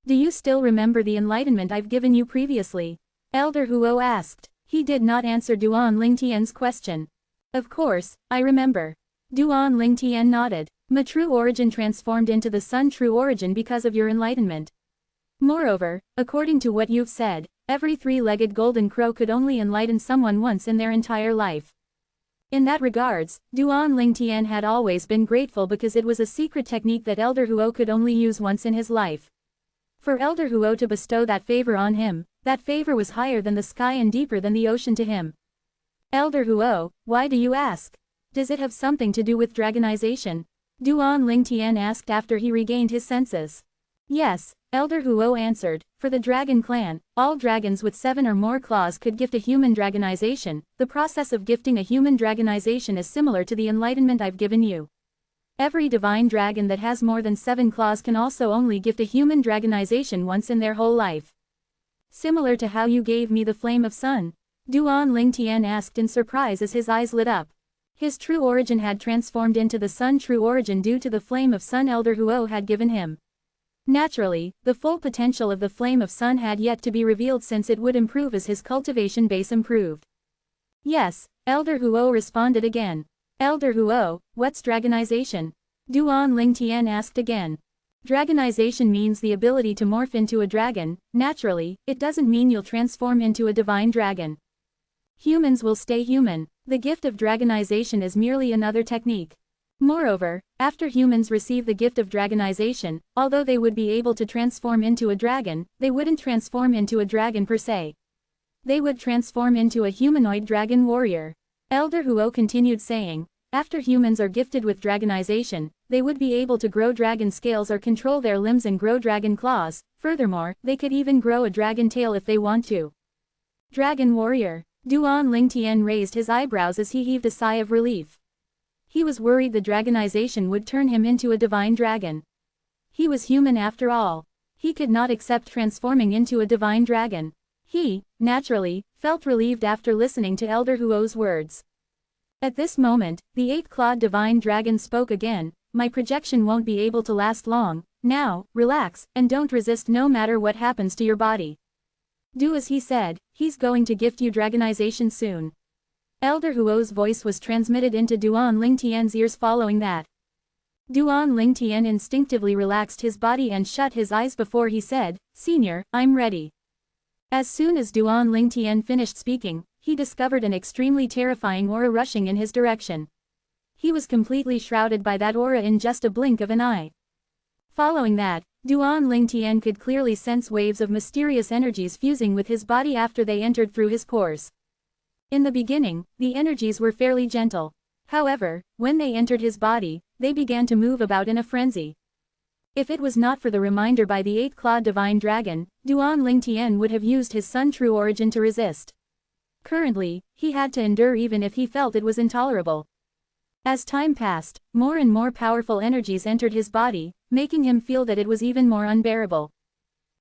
Do you still remember the enlightenment I've given you previously? Elder Huo asked. He did not answer Duan Lingtian's question. Of course, I remember. Duan Lingtian nodded. My true origin transformed into the sun true origin because of your enlightenment. Moreover, according to what you've said, every 3-legged golden crow could only enlighten someone once in their entire life. In that regards, Duan Lingtian had always been grateful because it was a secret technique that Elder Huo could only use once in his life. For Elder Huo to bestow that favor on him, that favor was higher than the sky and deeper than the ocean to him. Elder Huo, why do you ask? Does it have something to do with dragonization? Duan Lingtian asked after he regained his senses. Yes, Elder Huo answered. For the dragon clan, all dragons with 7 or more claws could gift a human dragonization. The process of gifting a human dragonization is similar to the enlightenment I've given you. Every divine dragon that has more than 7 claws can also only gift a human dragonization once in their whole life. Similar to how you gave me the flame of sun? Duan Lingtian asked in surprise as his eyes lit up. His true origin had transformed into the sun true origin due to the flame of sun Elder Huo had given him. Naturally, the full potential of the flame of sun had yet to be revealed since it would improve as his cultivation base improved. Yes, Elder Huo responded again. Elder Huo, what's dragonization? Duan Lingtian asked again. Dragonization means the ability to morph into a dragon. Naturally, it doesn't mean you'll transform into a divine dragon. Humans will stay human. The gift of dragonization is merely another technique. Moreover, after humans receive the gift of dragonization, although they would be able to transform into a dragon, they wouldn't transform into a dragon per se. They would transform into a humanoid dragon warrior. Elder Huo continued saying, after humans are gifted with dragonization, they would be able to grow dragon scales or control their limbs and grow dragon claws. Furthermore, they could even grow a dragon tail if they want to. Dragon warrior. Duan Lingtian raised his eyebrows as he heaved a sigh of relief. He was worried the dragonization would turn him into a divine dragon. He was human after all. He could not accept transforming into a divine dragon. He, naturally, felt relieved after listening to Elder Huo's words. At this moment, the 8-clawed divine dragon spoke again. My projection won't be able to last long. Now, relax, and don't resist no matter what happens to your body. Do as he said, he's going to gift you dragonization soon. Elder Huo's voice was transmitted into Duan Lingtian's ears following that. Duan Lingtian instinctively relaxed his body and shut his eyes before he said, Senior, I'm ready. As soon as Duan Lingtian finished speaking, he discovered an extremely terrifying aura rushing in his direction. He was completely shrouded by that aura in just a blink of an eye. Following that, Duan Lingtian could clearly sense waves of mysterious energies fusing with his body after they entered through his pores. In the beginning, the energies were fairly gentle. However, when they entered his body, they began to move about in a frenzy. If it was not for the reminder by the 8-clawed divine dragon, Duan Lingtian would have used his sun true origin to resist. Currently, he had to endure even if he felt it was intolerable. As time passed, more and more powerful energies entered his body, making him feel that it was even more unbearable.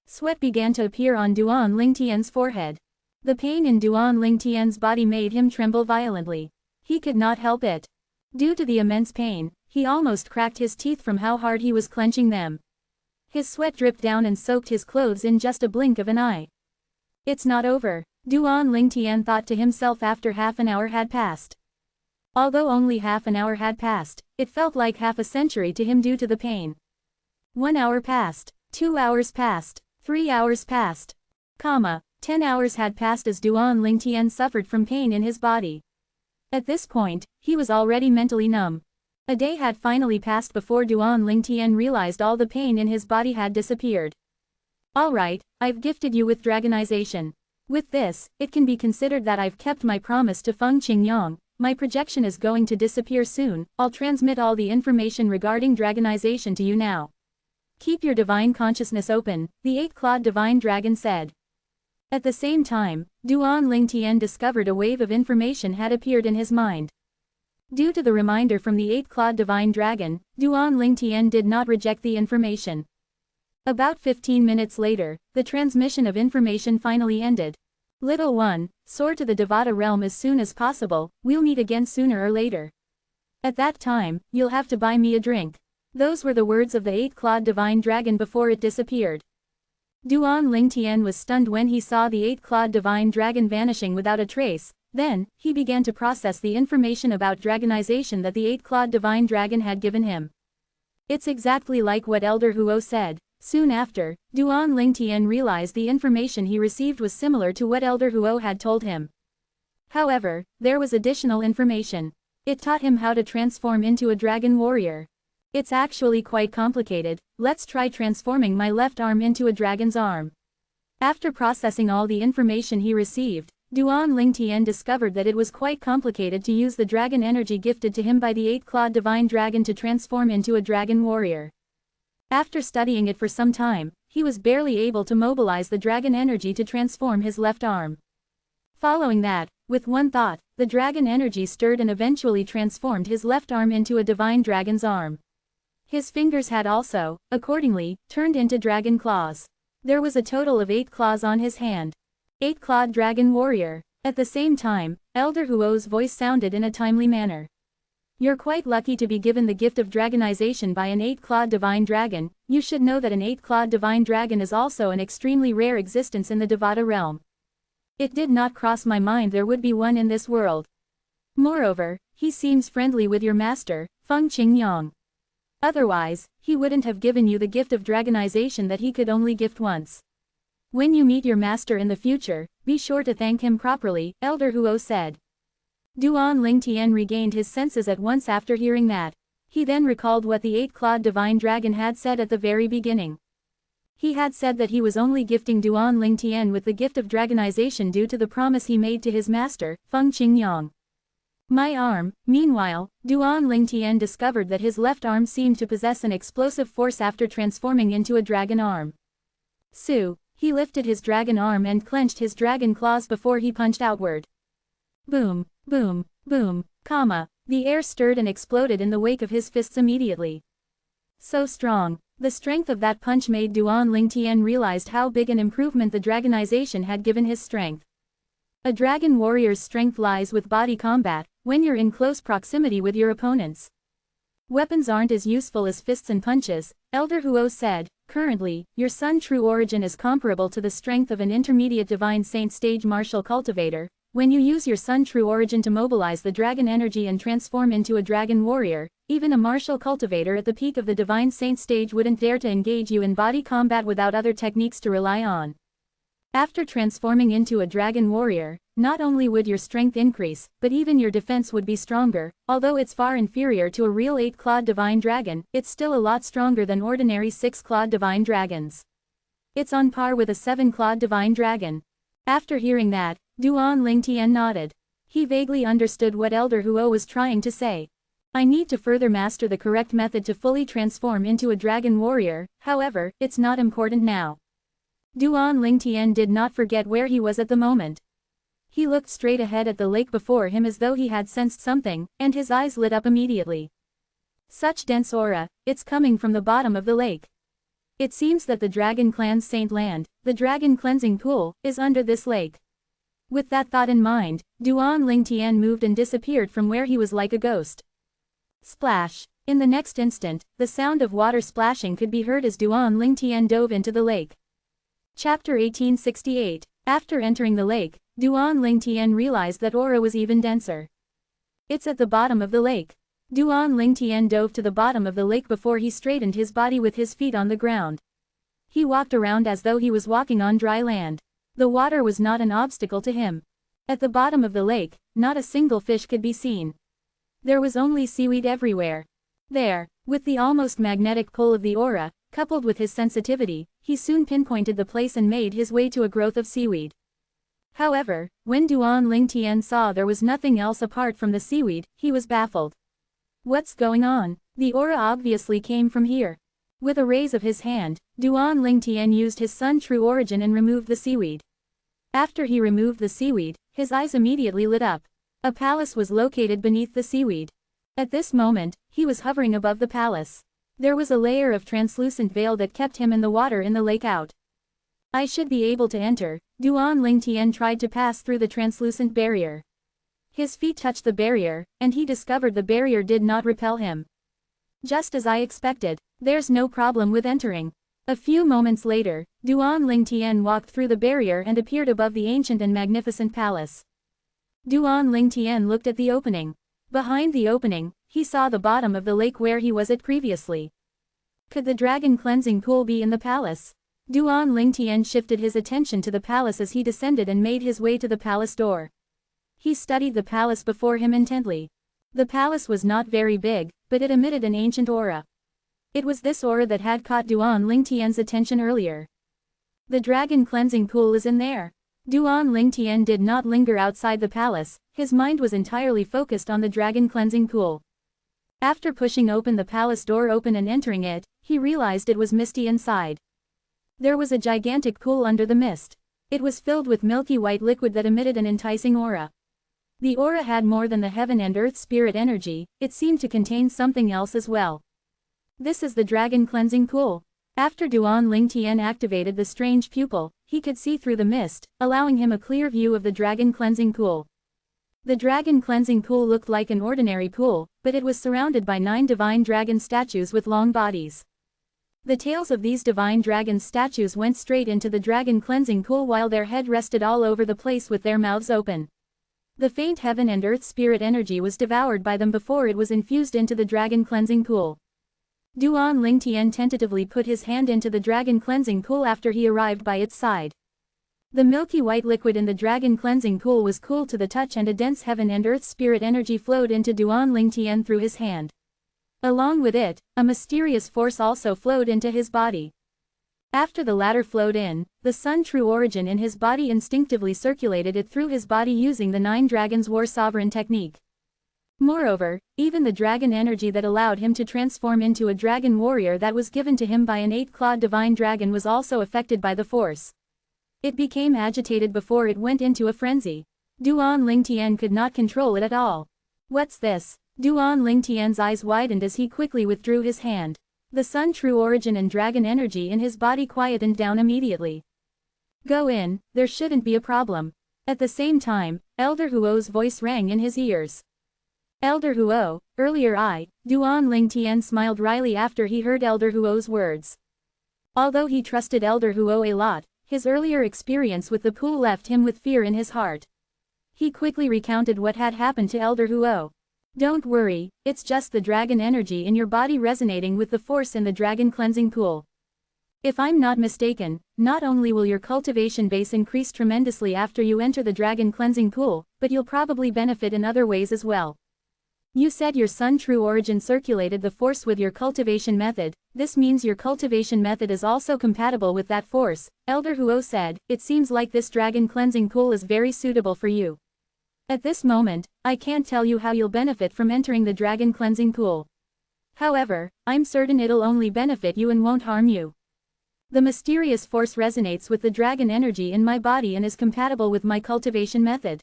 Sweat began to appear on Duan Lingtian's forehead. The pain in Duan Lingtian's body made him tremble violently. He could not help it. Due to the immense pain, he almost cracked his teeth from how hard he was clenching them. His sweat dripped down and soaked his clothes in just a blink of an eye. It's not over, Duan Lingtian thought to himself after half an hour had passed. Although only half an hour had passed, it felt like half a century to him due to the pain. 1 hour passed, 2 hours passed, 3 hours passed. 10 hours had passed as Duan Lingtian suffered from pain in his body. At this point, he was already mentally numb. A day had finally passed before Duan Lingtian realized all the pain in his body had disappeared. Alright, I've gifted you with dragonization. With this, it can be considered that I've kept my promise to Feng Qingyang. My projection is going to disappear soon. I'll transmit all the information regarding dragonization to you now. Keep your divine consciousness open, the 8-clawed divine dragon said. At the same time, Duan Lingtian discovered a wave of information had appeared in his mind. Due to the reminder from the 8-clawed divine dragon, Duan Lingtian did not reject the information. About 15 minutes later, the transmission of information finally ended. Little one, soar to the Devata realm as soon as possible, we'll meet again sooner or later. At that time, you'll have to buy me a drink. Those were the words of the 8-clawed divine dragon before it disappeared. Duan Lingtian was stunned when he saw the 8-clawed divine dragon vanishing without a trace. Then, he began to process the information about dragonization that the 8-clawed divine dragon had given him. It's exactly like what Elder Huo said. Soon after, Duan Lingtian realized the information he received was similar to what Elder Huo had told him. However, there was additional information. It taught him how to transform into a dragon warrior. It's actually quite complicated. Let's try transforming my left arm into a dragon's arm. After processing all the information he received, Duan Lingtian discovered that it was quite complicated to use the dragon energy gifted to him by the 8-clawed divine dragon to transform into a dragon warrior. After studying it for some time, he was barely able to mobilize the dragon energy to transform his left arm. Following that, with one thought, the dragon energy stirred and eventually transformed his left arm into a divine dragon's arm. His fingers had also, accordingly, turned into dragon claws. There was a total of 8 claws on his hand. 8-clawed dragon warrior. At the same time, Elder Huo's voice sounded in a timely manner. You're quite lucky to be given the gift of dragonization by an 8-clawed divine dragon. You should know that an 8-clawed divine dragon is also an extremely rare existence in the Devata realm. It did not cross my mind there would be one in this world. Moreover, he seems friendly with your master, Feng Qingyang. Otherwise, he wouldn't have given you the gift of dragonization that he could only gift once. When you meet your master in the future, be sure to thank him properly, Elder Huo said. Duan Lingtian regained his senses at once after hearing that. He then recalled what the 8-clawed divine dragon had said at the very beginning. He had said that he was only gifting Duan Lingtian with the gift of dragonization due to the promise he made to his master, Feng Qingyang. My arm. Meanwhile, Duan Lingtian discovered that his left arm seemed to possess an explosive force after transforming into a dragon arm. He lifted his dragon arm and clenched his dragon claws before he punched outward. Boom, boom, boom, the air stirred and exploded in the wake of his fists immediately. So strong. The strength of that punch made Duan Lingtian realized how big an improvement the dragonization had given his strength. A dragon warrior's strength lies with body combat, when you're in close proximity with your opponents. Weapons aren't as useful as fists and punches, Elder Huo said. Currently, your Sun True Origin is comparable to the strength of an intermediate Divine Saint stage martial cultivator. When you use your Sun True Origin to mobilize the dragon energy and transform into a dragon warrior, even a martial cultivator at the peak of the Divine Saint stage wouldn't dare to engage you in body combat without other techniques to rely on. After transforming into a dragon warrior, not only would your strength increase, but even your defense would be stronger. Although it's far inferior to a real 8-clawed divine dragon, it's still a lot stronger than ordinary 6-clawed divine dragons. It's on par with a 7-clawed divine dragon. After hearing that, Duan Lingtian nodded. He vaguely understood what Elder Huo was trying to say. I need to further master the correct method to fully transform into a dragon warrior, however, it's not important now. Duan Lingtian did not forget where he was at the moment. He looked straight ahead at the lake before him as though he had sensed something, and his eyes lit up immediately. Such dense aura, it's coming from the bottom of the lake. It seems that the Dragon Clan's Saint Land, the Dragon Cleansing Pool, is under this lake. With that thought in mind, Duan Lingtian moved and disappeared from where he was like a ghost. Splash! In the next instant, the sound of water splashing could be heard as Duan Lingtian dove into the lake. Chapter 1868. After entering the lake, Duan Lingtian realized that aura was even denser. It's at the bottom of the lake. Duan Lingtian dove to the bottom of the lake before he straightened his body with his feet on the ground. He walked around as though he was walking on dry land. The water was not an obstacle to him. At the bottom of the lake, not a single fish could be seen. There was only seaweed everywhere. There, with the almost magnetic pull of the aura, coupled with his sensitivity, he soon pinpointed the place and made his way to a growth of seaweed. However, when Duan Lingtian saw there was nothing else apart from the seaweed, he was baffled. What's going on? The aura obviously came from here. With a raise of his hand, Duan Lingtian used his Sun True Origin and removed the seaweed. After he removed the seaweed, his eyes immediately lit up. A palace was located beneath the seaweed. At this moment, he was hovering above the palace. There was a layer of translucent veil that kept him and the water in the lake out. I should be able to enter. Duan Lingtian tried to pass through the translucent barrier. His feet touched the barrier, and he discovered the barrier did not repel him. Just as I expected, there's no problem with entering. A few moments later, Duan Lingtian walked through the barrier and appeared above the ancient and magnificent palace. Duan Lingtian looked at the opening. Behind the opening, he saw the bottom of the lake where he was at previously. Could the dragon cleansing pool be in the palace? Duan Lingtian shifted his attention to the palace as he descended and made his way to the palace door. He studied the palace before him intently. The palace was not very big, but it emitted an ancient aura. It was this aura that had caught Duan Lingtian's attention earlier. The dragon cleansing pool is in there. Duan Lingtian did not linger outside the palace, his mind was entirely focused on the dragon cleansing pool. After pushing open the palace door and entering it, he realized it was misty inside. There was a gigantic pool under the mist. It was filled with milky white liquid that emitted an enticing aura. The aura had more than the heaven and earth spirit energy, it seemed to contain something else as well. This is the dragon cleansing pool. After Duan Lingtian activated the strange pupil, he could see through the mist, allowing him a clear view of the dragon cleansing pool. The dragon cleansing pool looked like an ordinary pool, but it was surrounded by 9 divine dragon statues with long bodies. The tails of these divine dragon statues went straight into the dragon cleansing pool while their head rested all over the place with their mouths open. The faint heaven and earth spirit energy was devoured by them before it was infused into the dragon cleansing pool. Duan Lingtian tentatively put his hand into the dragon cleansing pool after he arrived by its side. The milky white liquid in the dragon cleansing pool was cool to the touch and a dense heaven and earth spirit energy flowed into Duan Lingtian through his hand. Along with it, a mysterious force also flowed into his body. After the latter flowed in, the sun true origin in his body instinctively circulated it through his body using the 9 dragons war sovereign technique. Moreover, even the dragon energy that allowed him to transform into a dragon warrior that was given to him by an 8-clawed divine dragon was also affected by the force. It became agitated before it went into a frenzy. Duan Lingtian could not control it at all. What's this? Duan Lingtian's eyes widened as he quickly withdrew his hand. The sun true origin and dragon energy in his body quietened down immediately. Go in, there shouldn't be a problem. At the same time, Elder Huo's voice rang in his ears. Elder Huo, earlier Duan Lingtian smiled wryly after he heard Elder Huo's words. Although he trusted Elder Huo a lot, his earlier experience with the pool left him with fear in his heart. He quickly recounted what had happened to Elder Huo. Don't worry, it's just the dragon energy in your body resonating with the force in the dragon cleansing pool. If I'm not mistaken, not only will your cultivation base increase tremendously after you enter the dragon cleansing pool, but you'll probably benefit in other ways as well. You said your sun true origin circulated the force with your cultivation method, this means your cultivation method is also compatible with that force, Elder Huo said. It seems like this dragon cleansing pool is very suitable for you. At this moment, I can't tell you how you'll benefit from entering the dragon cleansing pool. However, I'm certain it'll only benefit you and won't harm you. The mysterious force resonates with the dragon energy in my body and is compatible with my cultivation method.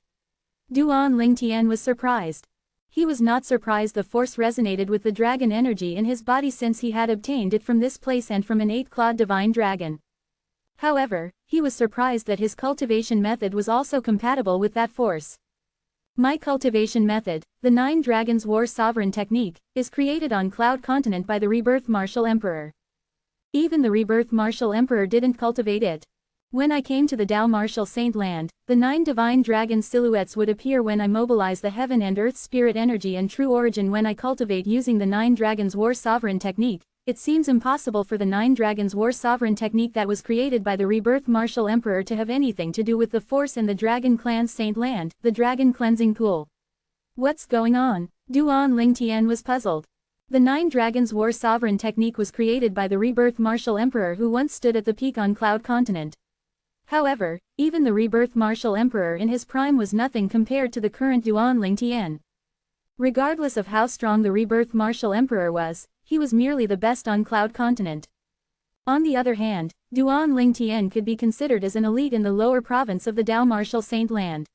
Duan Lingtian was surprised. He was not surprised the force resonated with the dragon energy in his body since he had obtained it from this place and from an 8-clawed divine dragon. However, he was surprised that his cultivation method was also compatible with that force. My cultivation method, the 9 Dragons War Sovereign Technique, is created on Cloud Continent by the Rebirth Martial Emperor. Even the Rebirth Martial Emperor didn't cultivate it. When I came to the Tao Martial Saint Land, the 9 divine dragon silhouettes would appear when I mobilize the heaven and earth spirit energy and true origin when I cultivate using the 9 Dragons War Sovereign Technique. It seems impossible for the 9 Dragons War Sovereign Technique that was created by the Rebirth Martial Emperor to have anything to do with the force in the Dragon Clan's Saint Land, the Dragon Cleansing Pool. What's going on? Duan Lingtian was puzzled. The 9 Dragons War Sovereign Technique was created by the Rebirth Martial Emperor who once stood at the peak on Cloud Continent. However, even the Rebirth Martial Emperor in his prime was nothing compared to the current Duan Lingtian. Regardless of how strong the Rebirth Martial Emperor was, he was merely the best on Cloud Continent. On the other hand, Duan Lingtian could be considered as an elite in the lower province of the Tao Martial Saint Land.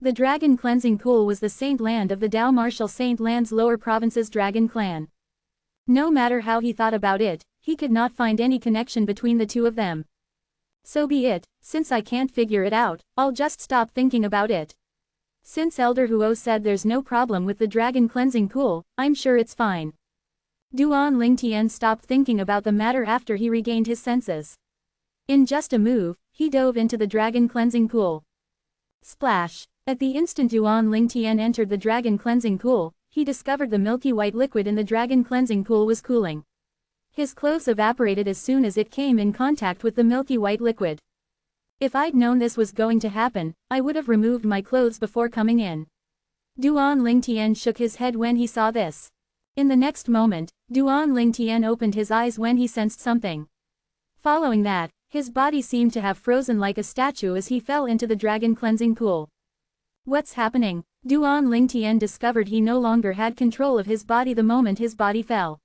The Dragon Cleansing Pool was the Saint Land of the Tao Martial Saint Land's lower province's Dragon Clan. No matter how he thought about it, he could not find any connection between the two of them. So be it, since I can't figure it out, I'll just stop thinking about it. Since Elder Huo said there's no problem with the Dragon Cleansing Pool, I'm sure it's fine. Duan Lingtian stopped thinking about the matter after he regained his senses. In just a move, he dove into the Dragon Cleansing Pool. Splash! At the instant Duan Lingtian entered the Dragon Cleansing Pool, he discovered the milky white liquid in the Dragon Cleansing Pool was cooling. His clothes evaporated as soon as it came in contact with the milky white liquid. If I'd known this was going to happen, I would have removed my clothes before coming in. Duan Lingtian shook his head when he saw this. In the next moment, Duan Lingtian opened his eyes when he sensed something. Following that, His body seemed to have frozen like a statue as he fell into the dragon cleansing pool. What's happening? Duan Lingtian discovered he no longer had control of his body the moment his body fell.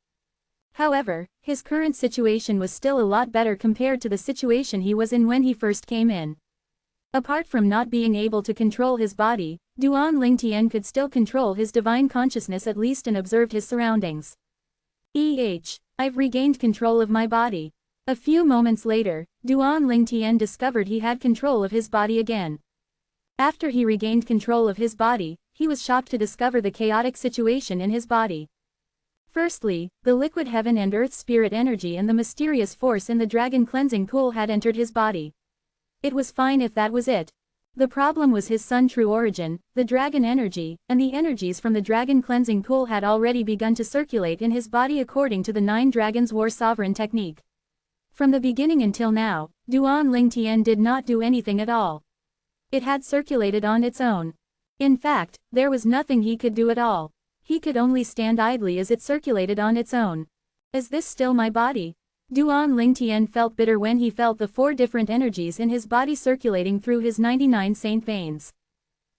However, his current situation was still a lot better compared to the situation he was in when he first came in. Apart from not being able to control his body, Duan Lingtian could still control his divine consciousness at least and observed his surroundings. I've regained control of my body. A few moments later, Duan Lingtian discovered he had control of his body again. After he regained control of his body, he was shocked to discover the chaotic situation in his body. Firstly, the liquid heaven and earth spirit energy and the mysterious force in the dragon cleansing pool had entered his body. It was fine if that was it. The problem was his sun true origin, the dragon energy, and the energies from the dragon cleansing pool had already begun to circulate in his body according to the 9 Dragons War Sovereign technique. From the beginning until now, Duan Lingtian did not do anything at all. It had circulated on its own. In fact, there was nothing he could do at all. He could only stand idly as it circulated on its own. Is this still my body? Duan Lingtian felt bitter when he felt the 4 different energies in his body circulating through his 99 saint veins.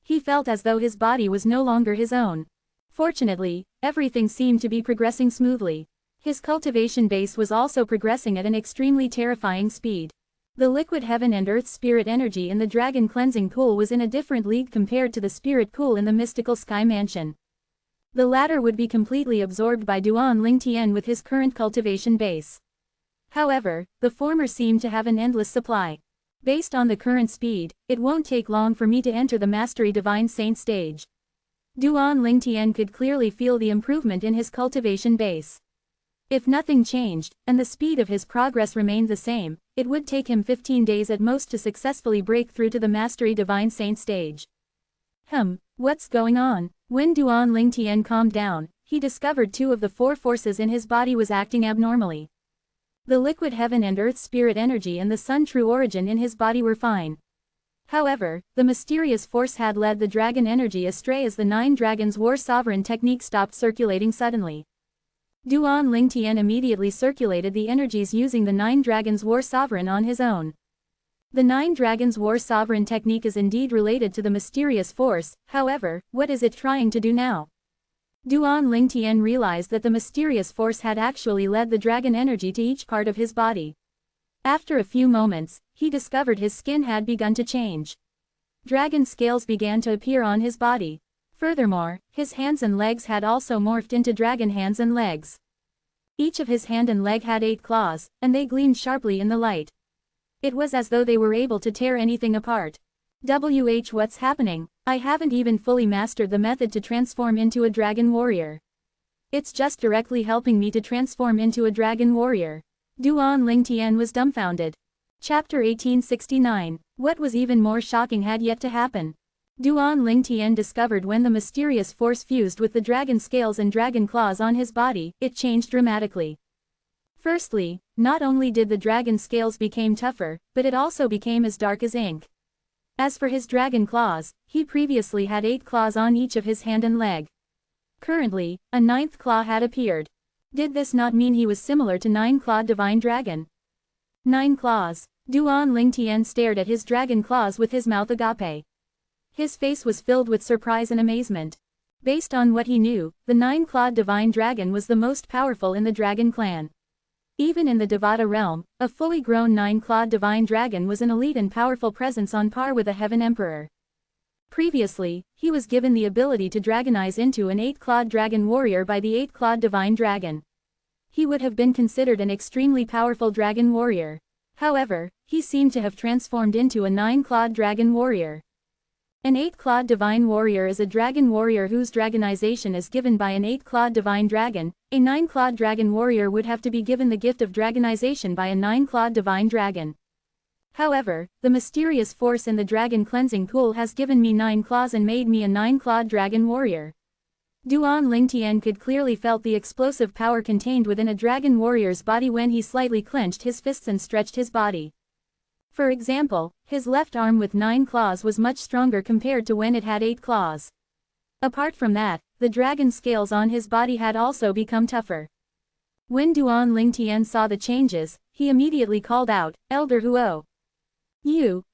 He felt as though his body was no longer his own. Fortunately, everything seemed to be progressing smoothly. His cultivation base was also progressing at an extremely terrifying speed. The liquid heaven and earth spirit energy in the dragon cleansing pool was in a different league compared to the spirit pool in the mystical sky mansion. The latter would be completely absorbed by Duan Lingtian with his current cultivation base. However, the former seemed to have an endless supply. Based on the current speed, it won't take long for me to enter the Mastery Divine Saint stage. Duan Lingtian could clearly feel the improvement in his cultivation base. If nothing changed, and the speed of his progress remained the same, it would take him 15 days at most to successfully break through to the Mastery Divine Saint stage. What's going on? When Duan Lingtian calmed down, he discovered 2 of the 4 forces in his body was acting abnormally. The liquid heaven and earth spirit energy and the sun true origin in his body were fine. However, the mysterious force had led the dragon energy astray as the 9 Dragons War Sovereign technique stopped circulating suddenly. Duan Lingtian immediately circulated the energies using the 9 Dragons War Sovereign on his own. The 9 Dragons War Sovereign technique is indeed related to the mysterious force, however, what is it trying to do now? Duan Lingtian realized that the mysterious force had actually led the dragon energy to each part of his body. After a few moments, he discovered his skin had begun to change. Dragon scales began to appear on his body. Furthermore, his hands and legs had also morphed into dragon hands and legs. Each of his hand and leg had 8 claws, and they gleamed sharply in the light. It was as though they were able to tear anything apart. What's happening? I haven't even fully mastered the method to transform into a dragon warrior. It's just directly helping me to transform into a dragon warrior. Duan Lingtian was dumbfounded. Chapter 1869. What was even more shocking had yet to happen. Duan Lingtian discovered when the mysterious force fused with the dragon scales and dragon claws on his body, it changed dramatically. Firstly, not only did the dragon scales become tougher, but it also became as dark as ink. As for his dragon claws, he previously had 8 claws on each of his hand and leg. Currently, a 9th claw had appeared. Did this not mean he was similar to 9-clawed divine dragon? 9 claws. Duan Lingtian stared at his dragon claws with his mouth agape. His face was filled with surprise and amazement. Based on what he knew, the 9-clawed divine dragon was the most powerful in the dragon clan. Even in the Devata realm, a fully grown 9-clawed divine dragon was an elite and powerful presence on par with a heaven emperor. Previously, he was given the ability to dragonize into an 8-clawed dragon warrior by the 8-clawed divine dragon. He would have been considered an extremely powerful dragon warrior. However, he seemed to have transformed into a 9-clawed dragon warrior. An 8-clawed divine warrior is a dragon warrior whose dragonization is given by an 8-clawed divine dragon. A 9-clawed dragon warrior would have to be given the gift of dragonization by a 9-clawed divine dragon. However, the mysterious force in the dragon cleansing pool has given me 9 claws and made me a 9-clawed dragon warrior. Duan Lingtian could clearly felt the explosive power contained within a dragon warrior's body when he slightly clenched his fists and stretched his body. For example, his left arm with 9 claws was much stronger compared to when it had 8 claws. Apart from that, the dragon scales on his body had also become tougher. When Duan Lingtian saw the changes, he immediately called out, "Elder Huo!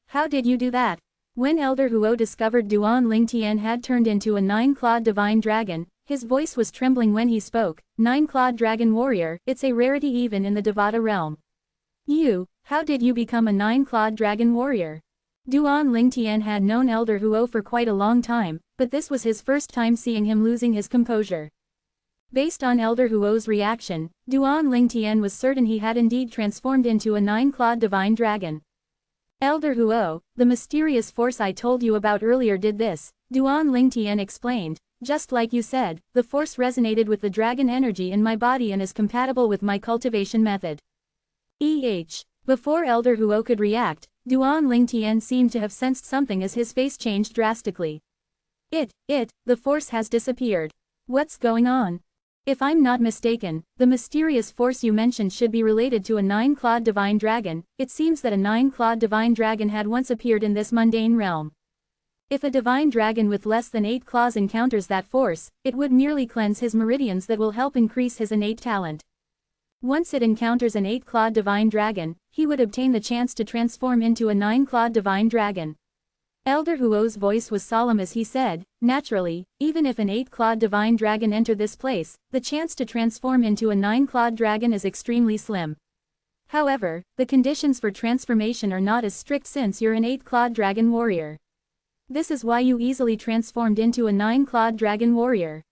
How did you do that?" When Elder Huo discovered Duan Lingtian had turned into a 9-clawed divine dragon, his voice was trembling when he spoke. 9-clawed dragon warrior, it's a rarity even in the Devata realm. How did you become a 9-clawed dragon warrior? Duan Lingtian had known Elder Huo for quite a long time, but this was his first time seeing him losing his composure. Based on Elder Huo's reaction, Duan Lingtian was certain he had indeed transformed into a 9-clawed divine dragon. "Elder Huo, the mysterious force I told you about earlier did this," Duan Lingtian explained. "Just like you said, the force resonated with the dragon energy in my body and is compatible with my cultivation method." Before Elder Huo could react, Duan Lingtian seemed to have sensed something as his face changed drastically. The force has disappeared. What's going on? If I'm not mistaken, the mysterious force you mentioned should be related to a 9-clawed divine dragon. It seems that a 9-clawed divine dragon had once appeared in this mundane realm. If a divine dragon with less than 8 claws encounters that force, it would merely cleanse his meridians that will help increase his innate talent. Once it encounters an 8-clawed divine dragon, he would obtain the chance to transform into a 9-clawed divine dragon. Elder Huo's voice was solemn as he said, "Naturally, even if an 8-clawed divine dragon entered this place, the chance to transform into a 9-clawed dragon is extremely slim. However, the conditions for transformation are not as strict since you're an 8-clawed dragon warrior. This is why you easily transformed into a 9-clawed dragon warrior.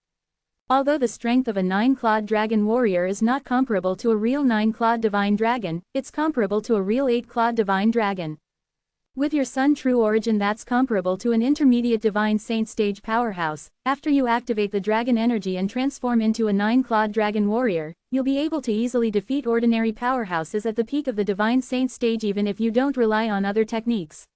Although the strength of a 9-clawed dragon warrior is not comparable to a real 9-clawed divine dragon, it's comparable to a real 8-clawed divine dragon. With your Sun True Origin that's comparable to an intermediate divine saint stage powerhouse. After you activate the dragon energy and transform into a 9-clawed dragon warrior, you'll be able to easily defeat ordinary powerhouses at the peak of the divine saint stage even if you don't rely on other techniques."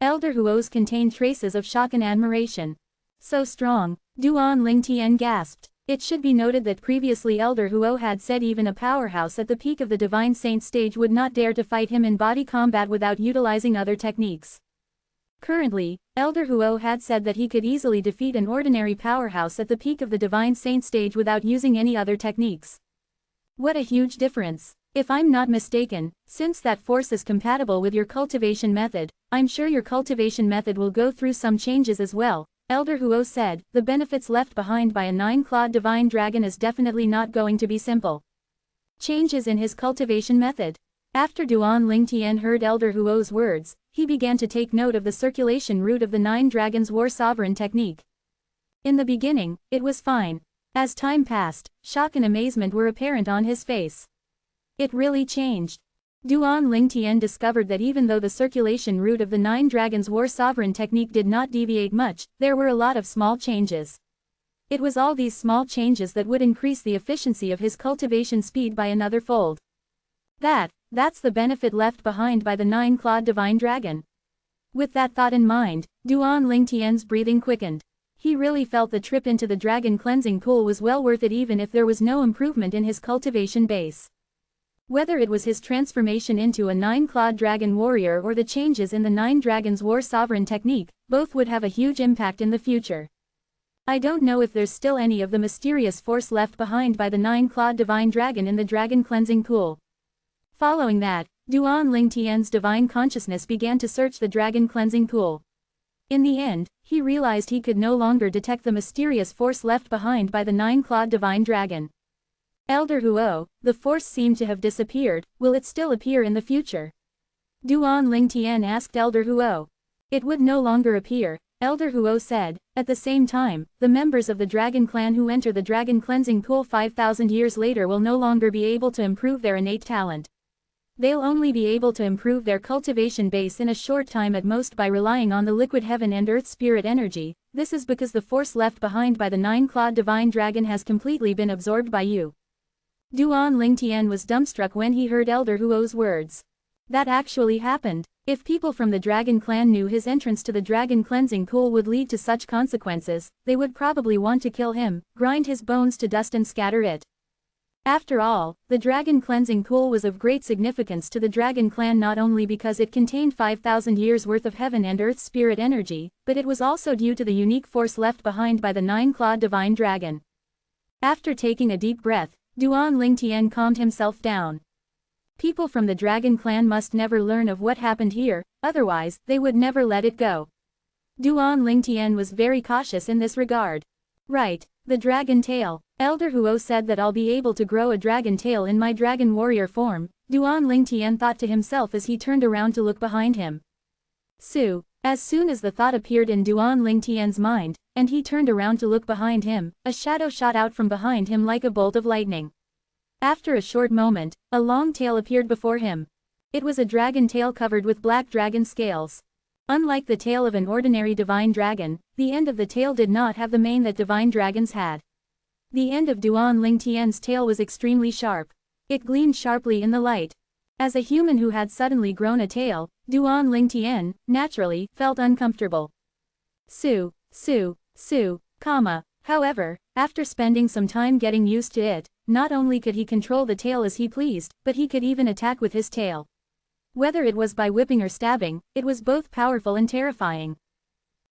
Elder Huo's contained traces of shock and admiration. "So strong," Duan Lingtian gasped. It should be noted that previously Elder Huo had said even a powerhouse at the peak of the divine saint stage would not dare to fight him in body combat without utilizing other techniques. Currently, Elder Huo had said that he could easily defeat an ordinary powerhouse at the peak of the divine saint stage without using any other techniques. What a huge difference. If I'm not mistaken, since that force is compatible with your cultivation method, I'm sure your cultivation method will go through some changes as well. Elder Huo said, "The benefits left behind by a 9-clawed divine dragon is definitely not going to be simple." Changes in his cultivation method. After Duan Lingtian heard Elder Huo's words, he began to take note of the circulation route of the 9 Dragons War Sovereign technique. In the beginning, it was fine. As time passed, shock and amazement were apparent on his face. It really changed. Duan Lingtian discovered that even though the circulation route of the 9 Dragons War Sovereign technique did not deviate much, there were a lot of small changes. It was all these small changes that would increase the efficiency of his cultivation speed by another fold. That's the benefit left behind by the 9-clawed divine dragon. With that thought in mind, Duan Lingtian's breathing quickened. He really felt the trip into the dragon cleansing pool was well worth it even if there was no improvement in his cultivation base. Whether it was his transformation into a 9-clawed dragon warrior or the changes in the 9 Dragons War Sovereign technique, both would have a huge impact in the future. I don't know if there's still any of the mysterious force left behind by the 9-clawed divine dragon in the dragon cleansing pool. Following that, Duan Lingtian's divine consciousness began to search the dragon cleansing pool. In the end, he realized he could no longer detect the mysterious force left behind by the 9-clawed divine dragon. "Elder Huo, the force seemed to have disappeared. Will it still appear in the future?" Duan Lingtian asked Elder Huo. "It would no longer appear," Elder Huo said. "At the same time, the members of the dragon clan who enter the dragon cleansing pool 5,000 years later will no longer be able to improve their innate talent. They'll only be able to improve their cultivation base in a short time at most by relying on the liquid heaven and earth spirit energy. This is because the force left behind by the 9-clawed divine dragon has completely been absorbed by you." Duan Lingtian was dumbstruck when he heard Elder Huo's words. That actually happened. If people from the dragon clan knew his entrance to the dragon cleansing pool would lead to such consequences, they would probably want to kill him, grind his bones to dust and scatter it. After all, the dragon cleansing pool was of great significance to the dragon clan not only because it contained 5,000 years worth of heaven and earth spirit energy, but it was also due to the unique force left behind by the 9-clawed divine dragon. After taking a deep breath, Duan Lingtian calmed himself down. People from the Dragon Clan must never learn of what happened here, otherwise, they would never let it go. Duan Lingtian was very cautious in this regard. Right, the dragon tail. Elder Huo said that I'll be able to grow a dragon tail in my dragon warrior form, Duan Lingtian thought to himself as he turned around to look behind him. As soon as the thought appeared in Duan Lingtian's mind, and he turned around to look behind him, a shadow shot out from behind him like a bolt of lightning. After a short moment, a long tail appeared before him. It was a dragon tail covered with black dragon scales. Unlike the tail of an ordinary divine dragon, the end of the tail did not have the mane that divine dragons had. The end of Duan Lingtian's tail was extremely sharp. It gleamed sharply in the light. As a human who had suddenly grown a tail, Duan Lingtian, naturally, felt uncomfortable. However, after spending some time getting used to it, not only could he control the tail as he pleased, but he could even attack with his tail. Whether it was by whipping or stabbing, it was both powerful and terrifying.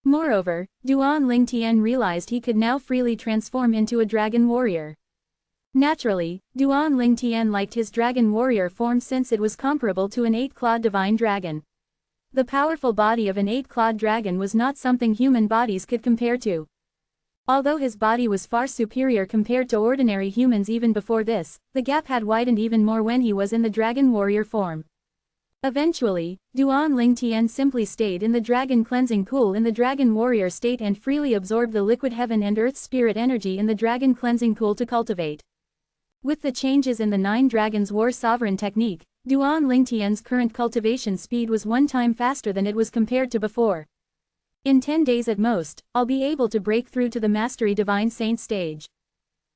Moreover, Duan Lingtian realized he could now freely transform into a dragon warrior. Naturally, Duan Lingtian liked his dragon warrior form since it was comparable to an 8-clawed divine dragon. The powerful body of an 8-clawed dragon was not something human bodies could compare to. Although his body was far superior compared to ordinary humans even before this, the gap had widened even more when he was in the dragon warrior form. Eventually, Duan Lingtian simply stayed in the dragon cleansing pool in the dragon warrior state and freely absorbed the liquid heaven and earth spirit energy in the dragon cleansing pool to cultivate. With the changes in the 9 Dragons War Sovereign technique, Duan Lingtian's current cultivation speed was 1 time faster than it was compared to before. In 10 days at most, I'll be able to break through to the Mastery Divine Saint stage.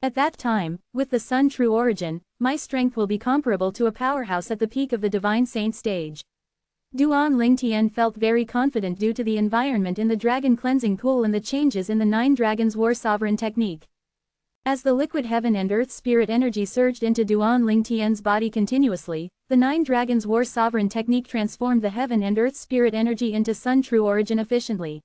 At that time, with the Sun True Origin, my strength will be comparable to a powerhouse at the peak of the Divine Saint stage. Duan Lingtian felt very confident due to the environment in the Dragon Cleansing Pool and the changes in the 9 Dragons War Sovereign technique. As the liquid heaven and earth spirit energy surged into Duan Lingtian's body continuously, the 9 Dragons War Sovereign technique transformed the heaven and earth spirit energy into Sun True Origin efficiently.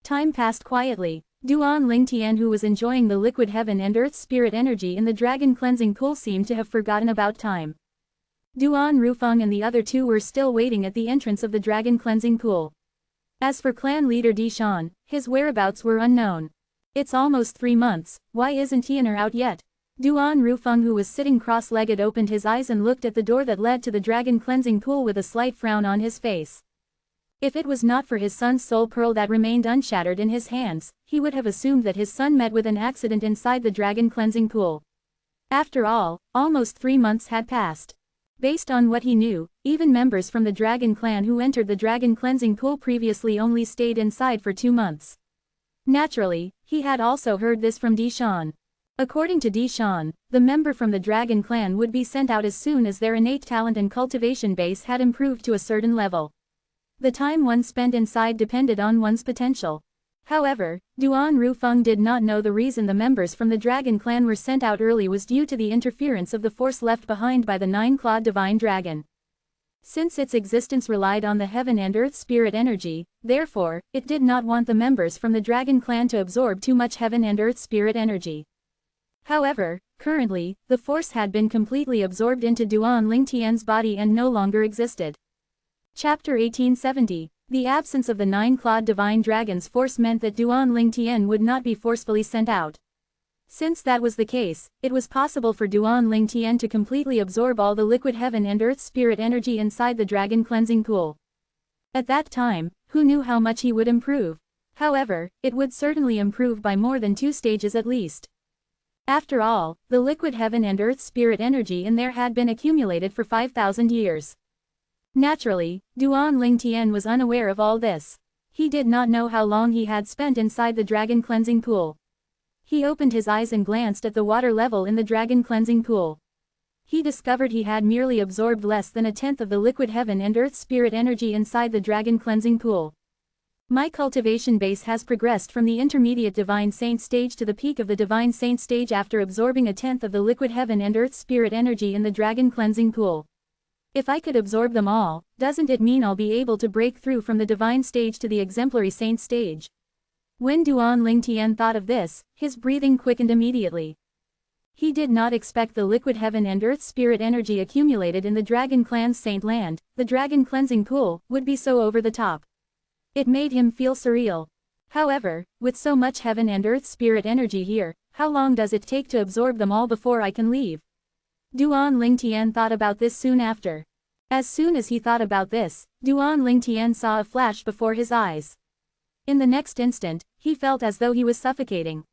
Time passed quietly. Duan Lingtian, who was enjoying the liquid heaven and earth spirit energy in the dragon cleansing pool, seemed to have forgotten about time. Duan Rufeng and the other 2 were still waiting at the entrance of the dragon cleansing pool. As for clan leader Dishan, his whereabouts were unknown. It's almost 3 months, why isn't he in or out yet? Duan Rufeng, who was sitting cross-legged, opened his eyes and looked at the door that led to the dragon cleansing pool with a slight frown on his face. If it was not for his son's soul pearl that remained unshattered in his hands, he would have assumed that his son met with an accident inside the dragon cleansing pool. After all, almost 3 months had passed. Based on what he knew, even members from the dragon clan who entered the dragon cleansing pool previously only stayed inside for 2 months. Naturally, he had also heard this from Dishan. According to Dishan, the member from the dragon clan would be sent out as soon as their innate talent and cultivation base had improved to a certain level. The time one spent inside depended on one's potential. However, Duan Rufeng did not know the reason the members from the Dragon Clan were sent out early was due to the interference of the force left behind by the 9-clawed divine dragon. Since its existence relied on the heaven and earth spirit energy, therefore, it did not want the members from the Dragon Clan to absorb too much heaven and earth spirit energy. However, currently, the force had been completely absorbed into Duan Lingtian's body and no longer existed. Chapter 1870. The absence of the 9-clawed divine dragon's force meant that Duan Lingtian would not be forcefully sent out. Since that was the case, it was possible for Duan Lingtian to completely absorb all the liquid heaven and earth spirit energy inside the dragon cleansing pool. At that time, who knew how much he would improve? However, it would certainly improve by more than 2 stages at least. After all, the liquid heaven and earth spirit energy in there had been accumulated for 5,000 years. Naturally, Duan Lingtian was unaware of all this. He did not know how long he had spent inside the dragon cleansing pool. He opened his eyes and glanced at the water level in the dragon cleansing pool. He discovered he had merely absorbed less than 1/10 of the liquid heaven and earth spirit energy inside the dragon cleansing pool. My cultivation base has progressed from the intermediate divine saint stage to the peak of the divine saint stage after absorbing 1/10 of the liquid heaven and earth spirit energy in the dragon cleansing pool. If I could absorb them all, doesn't it mean I'll be able to break through from the divine stage to the exemplary saint stage? When Duan Lingtian thought of this, his breathing quickened immediately. He did not expect the liquid heaven and earth spirit energy accumulated in the Dragon Clan's Saint Land, the Dragon Cleansing Pool, would be so over the top. It made him feel surreal. However, with so much heaven and earth spirit energy here, how long does it take to absorb them all before I can leave? Duan Lingtian thought about this soon after. As soon as he thought about this, Duan Lingtian saw a flash before his eyes. In the next instant, he felt as though he was suffocating.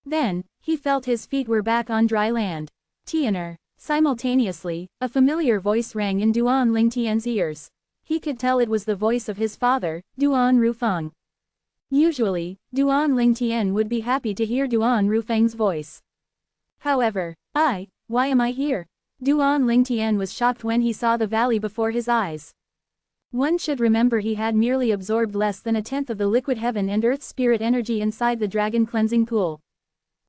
Then, he felt his feet were back on dry land. Tianer. Simultaneously, a familiar voice rang in Duan Lingtian's ears. He could tell it was the voice of his father, Duan Rufeng. Usually, Duan Lingtian would be happy to hear Duan Rufeng's voice. However, why am I here? Duan Lingtian was shocked when he saw the valley before his eyes. One should remember he had merely absorbed less than a tenth of the liquid heaven and earth spirit energy inside the Dragon Cleansing Pool.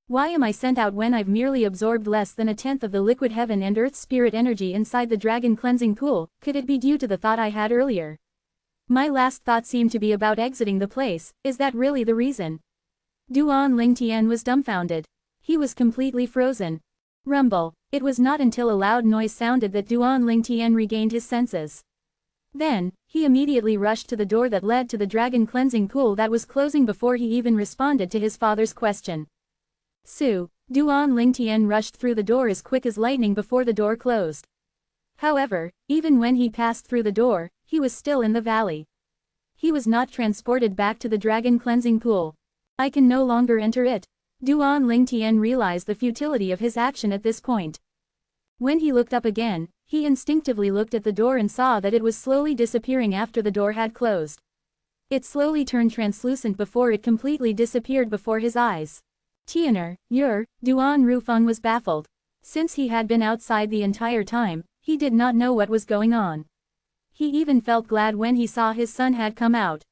Why am I sent out when I've merely absorbed less than a tenth of the liquid heaven and earth spirit energy inside the Dragon Cleansing Pool? Could it be due to the thought I had earlier? My last thought seemed to be about exiting the place. Is that really the reason? Duan Lingtian was dumbfounded. He was completely frozen. Rumble. It was not until a loud noise sounded that Duan Lingtian regained his senses. Then, he immediately rushed to the door that led to the Dragon Cleansing Pool that was closing before he even responded to his father's question. Duan Lingtian rushed through the door as quick as lightning before the door closed. However, even when he passed through the door, he was still in the valley. He was not transported back to the Dragon Cleansing Pool. I can no longer enter it. Duan Lingtian realized the futility of his action at this point. When he looked up again, he instinctively looked at the door and saw that it was slowly disappearing after the door had closed. It slowly turned translucent before it completely disappeared before his eyes. Tianer, Duan Rufeng was baffled. Since he had been outside the entire time, he did not know what was going on. He even felt glad when he saw his son had come out.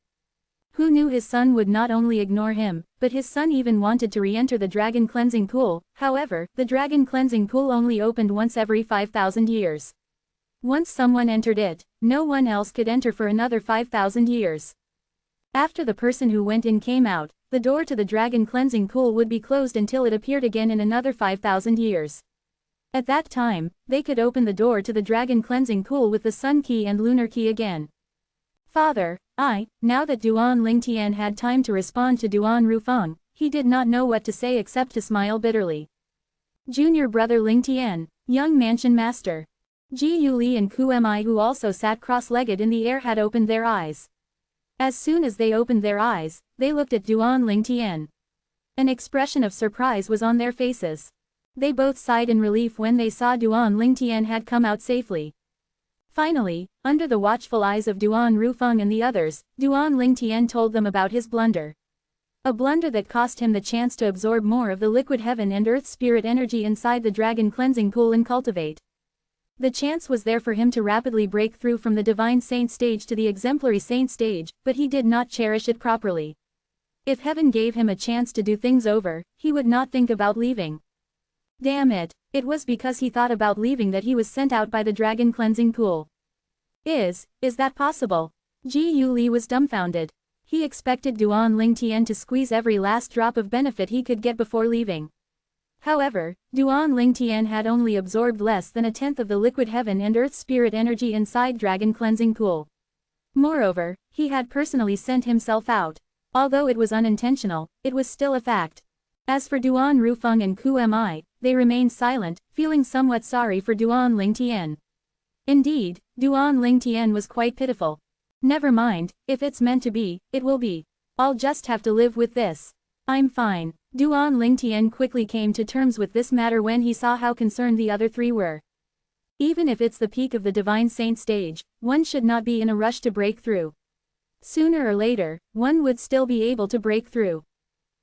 Who knew his son would not only ignore him, but his son even wanted to re-enter the Dragon Cleansing Pool. However, the Dragon Cleansing Pool only opened once every 5,000 years. Once someone entered it, no one else could enter for another 5,000 years. After the person who went in came out, the door to the Dragon Cleansing Pool would be closed until it appeared again in another 5,000 years. At that time, they could open the door to the Dragon Cleansing Pool with the Sun Key and Lunar Key again. Father, now that Duan Lingtian had time to respond to Duan Rufeng, he did not know what to say except to smile bitterly. Junior brother Lingtian, young mansion master. Ji Yuli and Ku Mi, who also sat cross-legged in the air, had opened their eyes. As soon as they opened their eyes, they looked at Duan Lingtian. An expression of surprise was on their faces. They both sighed in relief when they saw Duan Lingtian had come out safely. Finally, under the watchful eyes of Duan Rufeng and the others, Duan Lingtian told them about his blunder. A blunder that cost him the chance to absorb more of the liquid heaven and earth spirit energy inside the Dragon Cleansing Pool and cultivate. The chance was there for him to rapidly break through from the Divine Saint stage to the Exemplary Saint stage, but he did not cherish it properly. If heaven gave him a chance to do things over, he would not think about leaving. Damn it, it was because he thought about leaving that he was sent out by the Dragon Cleansing Pool. Is that possible? Ji Yuli was dumbfounded. He expected Duan Lingtian to squeeze every last drop of benefit he could get before leaving. However, Duan Lingtian had only absorbed less than a tenth of the liquid heaven and earth spirit energy inside Dragon Cleansing Pool. Moreover, he had personally sent himself out. Although it was unintentional, it was still a fact. As for Duan Rufeng and Ku Mi, they remained silent, feeling somewhat sorry for Duan Lingtian. Indeed, Duan Lingtian was quite pitiful. Never mind, if it's meant to be, it will be. I'll just have to live with this. I'm fine. Duan Lingtian quickly came to terms with this matter when he saw how concerned the other three were. Even if it's the peak of the Divine Saint stage, one should not be in a rush to break through. Sooner or later, one would still be able to break through.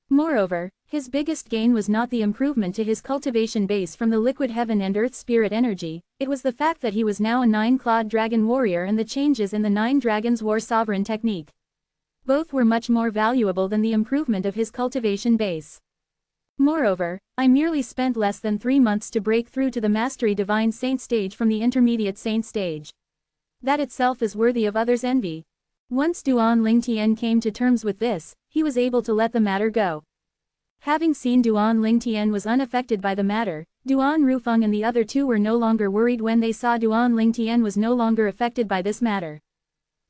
Moreover, his biggest gain was not the improvement to his cultivation base from the liquid heaven and earth spirit energy, it was the fact that he was now a 9-clawed dragon warrior and the changes in the 9 Dragons War Sovereign technique. Both were much more valuable than the improvement of his cultivation base. Moreover, I merely spent less than 3 months to break through to the Mastery Divine Saint stage from the Intermediate Saint stage. That itself is worthy of others' envy. Once Duan Lingtian came to terms with this, he was able to let the matter go. Having seen Duan Lingtian was unaffected by the matter, Duan Rufeng and the other two were no longer worried when they saw Duan Lingtian was no longer affected by this matter.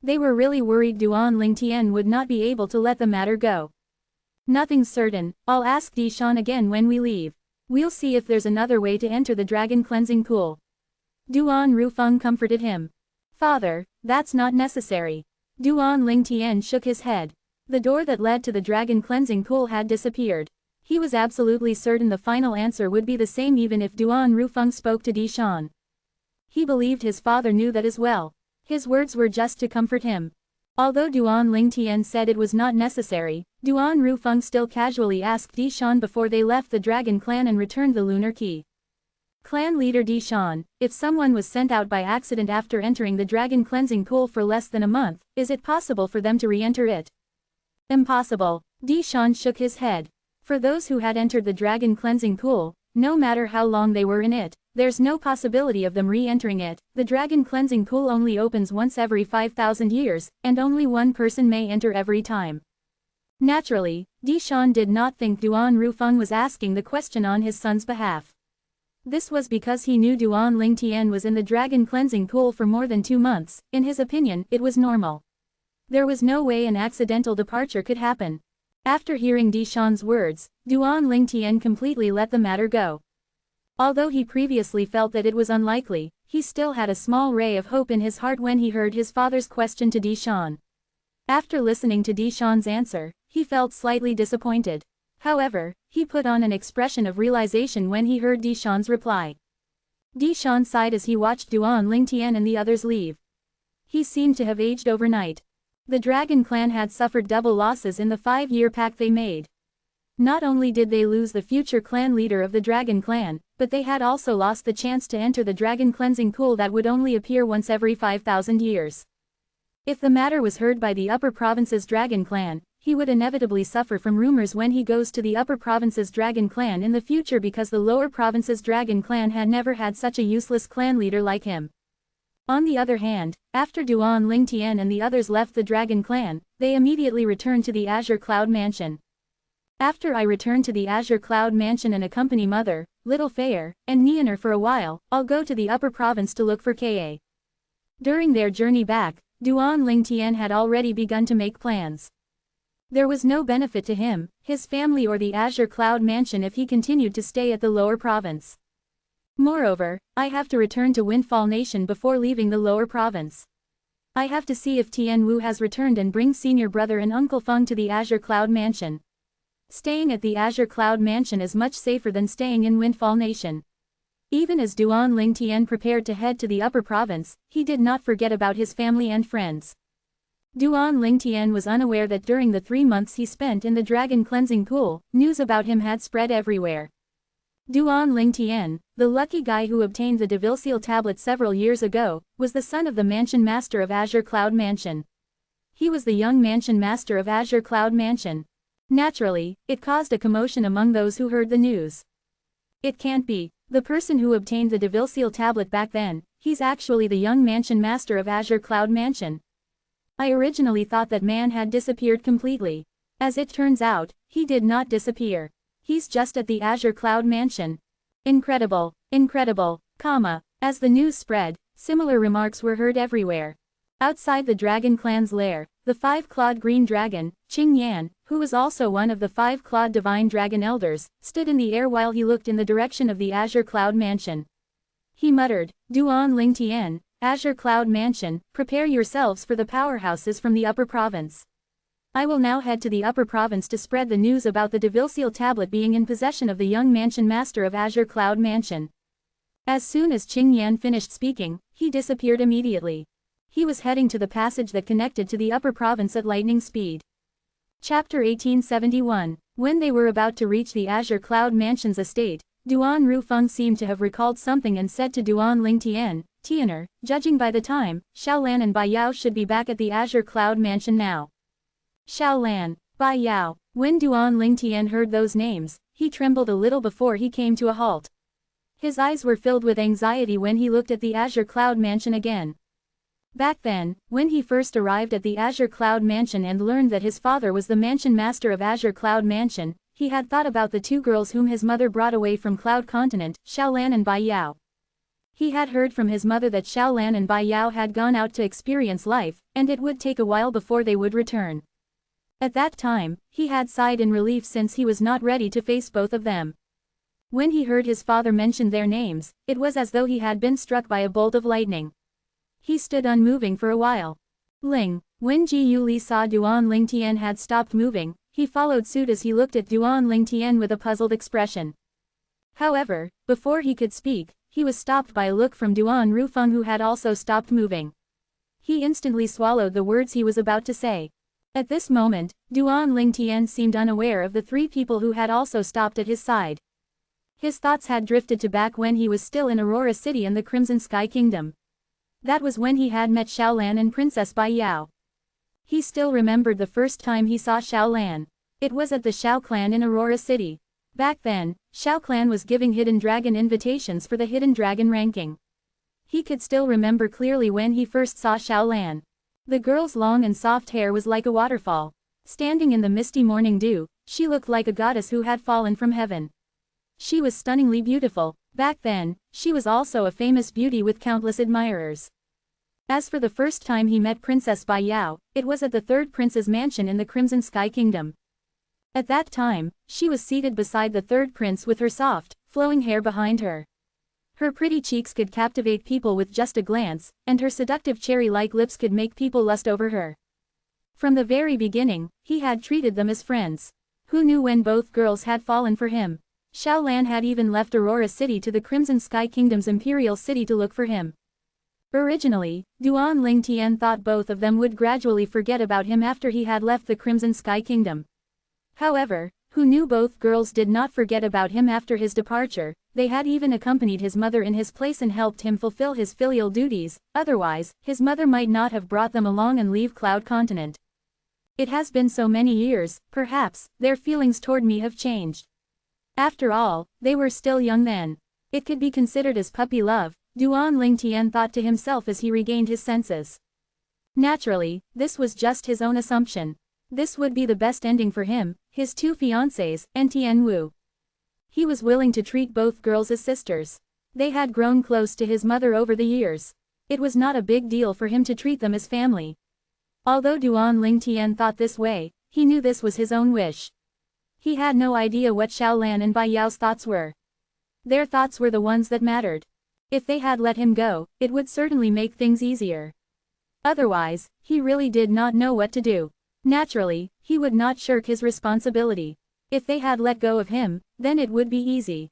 They were really worried Duan Lingtian would not be able to let the matter go. Nothing's certain, I'll ask Dishan again when we leave. We'll see if there's another way to enter the dragon cleansing pool. Duan Rufeng comforted him. Father, that's not necessary. Duan Lingtian shook his head. The door that led to the dragon cleansing pool had disappeared. He was absolutely certain the final answer would be the same even if Duan Rufeng spoke to Dishan. He believed his father knew that as well. His words were just to comfort him. Although Duan Lingtian said it was not necessary, Duan Rufeng still casually asked Dishan before they left the dragon clan and returned the lunar key. Clan leader Dishan, if someone was sent out by accident after entering the dragon cleansing pool for less than a month, is it possible for them to re-enter it? Impossible. Dishan shook his head. For those who had entered the dragon cleansing pool, no matter how long they were in it, there's no possibility of them re-entering it. The dragon cleansing pool only opens once every 5,000 years, and only one person may enter every time. Naturally, Dishan did not think Duan Rufeng was asking the question on his son's behalf. This was because he knew Duan Lingtian was in the dragon cleansing pool for more than 2 months. In his opinion, it was normal. There was no way an accidental departure could happen. After hearing Dishan's words, Duan Lingtian completely let the matter go. Although he previously felt that it was unlikely, he still had a small ray of hope in his heart when he heard his father's question to Dishan. After listening to Dishan's answer, he felt slightly disappointed. However, he put on an expression of realization when he heard Dishan's reply. Dishan sighed as he watched Duan Lingtian and the others leave. He seemed to have aged overnight. The Dragon Clan had suffered double losses in the 5-year pact they made. Not only did they lose the future clan leader of the Dragon Clan, but they had also lost the chance to enter the dragon cleansing pool that would only appear once every 5,000 years. If the matter was heard by the Upper Province's Dragon Clan, he would inevitably suffer from rumors when he goes to the Upper Province's Dragon Clan in the future because the Lower Province's Dragon Clan had never had such a useless clan leader like him. On the other hand, after Duan Lingtian and the others left the Dragon Clan, they immediately returned to the Azure Cloud Mansion. After I return to the Azure Cloud Mansion and accompany Mother, Little Fair, and Neoner for a while, I'll go to the Upper Province to look for Ka. During their journey back, Duan Lingtian had already begun to make plans. There was no benefit to him, his family or the Azure Cloud Mansion if he continued to stay at the Lower Province. Moreover, I have to return to Windfall Nation before leaving the Lower Province. I have to see if Tian Wu has returned and bring senior brother and Uncle Feng to the Azure Cloud Mansion. Staying at the Azure Cloud Mansion is much safer than staying in Windfall Nation. Even as Duan Lingtian prepared to head to the Upper Province, he did not forget about his family and friends. Duan Lingtian was unaware that during the 3 months he spent in the dragon cleansing pool, news about him had spread everywhere. Duan Lingtian, the lucky guy who obtained the Devilseal tablet several years ago, was the son of the Mansion Master of Azure Cloud Mansion. He was the young Mansion Master of Azure Cloud Mansion. Naturally, it caused a commotion among those who heard the news. It can't be. The person who obtained the Devilseal tablet back then, he's actually the young Mansion Master of Azure Cloud Mansion. I originally thought that man had disappeared completely. As it turns out, he did not disappear. He's just at the Azure Cloud Mansion. Incredible, incredible, comma. As the news spread, similar remarks were heard everywhere. Outside the Dragon Clan's lair, the 5-clawed green dragon, Qing Yan, who was also one of the 5-clawed divine dragon elders, stood in the air while he looked in the direction of the Azure Cloud Mansion. He muttered, Duan Lingtian, Azure Cloud Mansion, prepare yourselves for the powerhouses from the Upper Province. I will now head to the Upper Province to spread the news about the Devilseal tablet being in possession of the young Mansion Master of Azure Cloud Mansion. As soon as Qing Yan finished speaking, he disappeared immediately. He was heading to the passage that connected to the Upper Province at lightning speed. Chapter 1871. When they were about to reach the Azure Cloud Mansion's estate, Duan Rufeng seemed to have recalled something and said to Duan Lingtian, Tianer, judging by the time, Xiaolan and Bai Yao should be back at the Azure Cloud Mansion now. Xiaolan, Bai Yao. When Duan Lingtian heard those names, he trembled a little before he came to a halt. His eyes were filled with anxiety when he looked at the Azure Cloud Mansion again. Back then, when he first arrived at the Azure Cloud Mansion and learned that his father was the Mansion Master of Azure Cloud Mansion, he had thought about the two girls whom his mother brought away from Cloud Continent, Xiaolan and Bai Yao. He had heard from his mother that Xiaolan and Bai Yao had gone out to experience life, and it would take a while before they would return. At that time, he had sighed in relief since he was not ready to face both of them. When he heard his father mention their names, it was as though he had been struck by a bolt of lightning. He stood unmoving for a while. When Ji Yuli saw Duan Lingtian had stopped moving, he followed suit as he looked at Duan Lingtian with a puzzled expression. However, before he could speak, he was stopped by a look from Duan Rufeng, who had also stopped moving. He instantly swallowed the words he was about to say. At this moment, Duan Lingtian seemed unaware of the three people who had also stopped at his side. His thoughts had drifted to back when he was still in Aurora City and the Crimson Sky Kingdom. That was when he had met Xiaolan and Princess Bai Yao. He still remembered the first time he saw Xiaolan. It was at the Xiao clan in Aurora City. Back then, Xiao clan was giving Hidden Dragon invitations for the Hidden Dragon ranking. He could still remember clearly when he first saw Xiaolan. The girl's long and soft hair was like a waterfall. Standing in the misty morning dew, she looked like a goddess who had fallen from heaven. She was stunningly beautiful. Back then, she was also a famous beauty with countless admirers. As for the first time he met Princess Bai Yao, it was at the third prince's mansion in the Crimson Sky Kingdom. At that time, she was seated beside the third prince with her soft, flowing hair behind her. Her pretty cheeks could captivate people with just a glance, and her seductive cherry-like lips could make people lust over her. From the very beginning, he had treated them as friends. Who knew when both girls had fallen for him? Xiaolan had even left Aurora City to the Crimson Sky Kingdom's imperial city to look for him. Originally, Duan Lingtian thought both of them would gradually forget about him after he had left the Crimson Sky Kingdom. However, who knew both girls did not forget about him after his departure? They had even accompanied his mother in his place and helped him fulfill his filial duties, otherwise, his mother might not have brought them along and leave Cloud Continent. It has been so many years, perhaps, their feelings toward me have changed. After all, they were still young then. It could be considered as puppy love, Duan Lingtian thought to himself as he regained his senses. Naturally, this was just his own assumption. This would be the best ending for him, his two fiancées, and Tian Wu. He was willing to treat both girls as sisters. They had grown close to his mother over the years. It was not a big deal for him to treat them as family. Although Duan Lingtian thought this way, he knew this was his own wish. He had no idea what Xiaolan and Bai Yao's thoughts were. Their thoughts were the ones that mattered. If they had let him go, it would certainly make things easier. Otherwise, he really did not know what to do. Naturally, he would not shirk his responsibility. If they had let go of him, then it would be easy.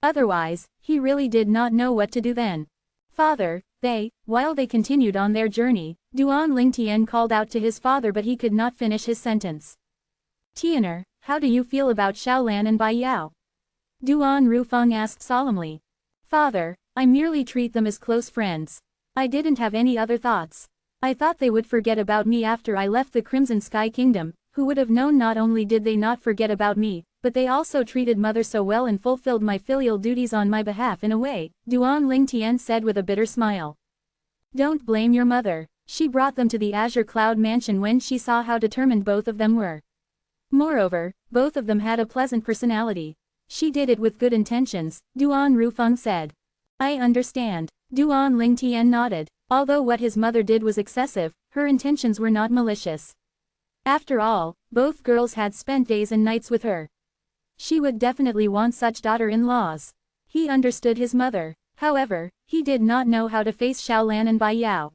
Otherwise, he really did not know what to do then. Father, while they continued on their journey, Duan Lingtian called out to his father, but he could not finish his sentence. Tianer, how do you feel about Xiaolan and Bai Yao? Duan Rufeng asked solemnly. Father, I merely treat them as close friends. I didn't have any other thoughts. I thought they would forget about me after I left the Crimson Sky Kingdom. Who would have known? Not only did they not forget about me, but they also treated mother so well and fulfilled my filial duties on my behalf in a way, Duan Lingtian said with a bitter smile. Don't blame your mother. She brought them to the Azure Cloud Mansion when she saw how determined both of them were. Moreover, both of them had a pleasant personality. She did it with good intentions, Duan Rufeng said. I understand. Duan Lingtian nodded. Although what his mother did was excessive, her intentions were not malicious. After all, both girls had spent days and nights with her. She would definitely want such daughter-in-laws. He understood his mother. However, he did not know how to face Xiaolan and Bai Yao.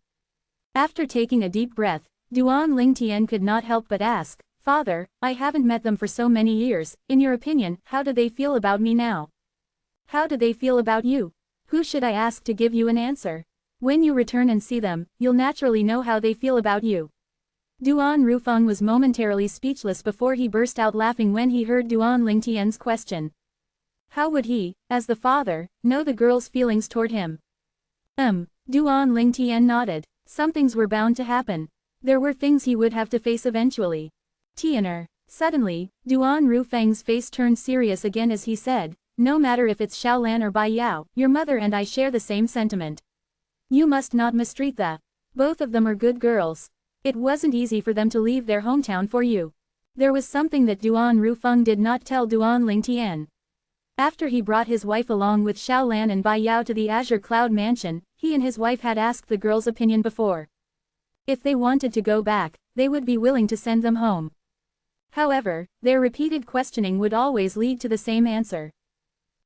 After taking a deep breath, Duan Lingtian could not help but ask, Father, I haven't met them for so many years. In your opinion, how do they feel about me now? How do they feel about you? Who should I ask to give you an answer? When you return and see them, you'll naturally know how they feel about you. Duan Rufeng was momentarily speechless before he burst out laughing when he heard Duan Lingtian's question. How would he, as the father, know the girl's feelings toward him? Duan Lingtian nodded. Some things were bound to happen. There were things he would have to face eventually. Tianer. Suddenly, Duan Rufeng's face turned serious again as he said, no matter if it's Xiaolan or Bai Yao, your mother and I share the same sentiment. You must not mistreat them. Both of them are good girls. It wasn't easy for them to leave their hometown for you. There was something that Duan Rufeng did not tell Duan Lingtian. After he brought his wife along with Xiao Lan and Bai Yao to the Azure Cloud Mansion, he and his wife had asked the girl's opinion before. If they wanted to go back, they would be willing to send them home. However, their repeated questioning would always lead to the same answer.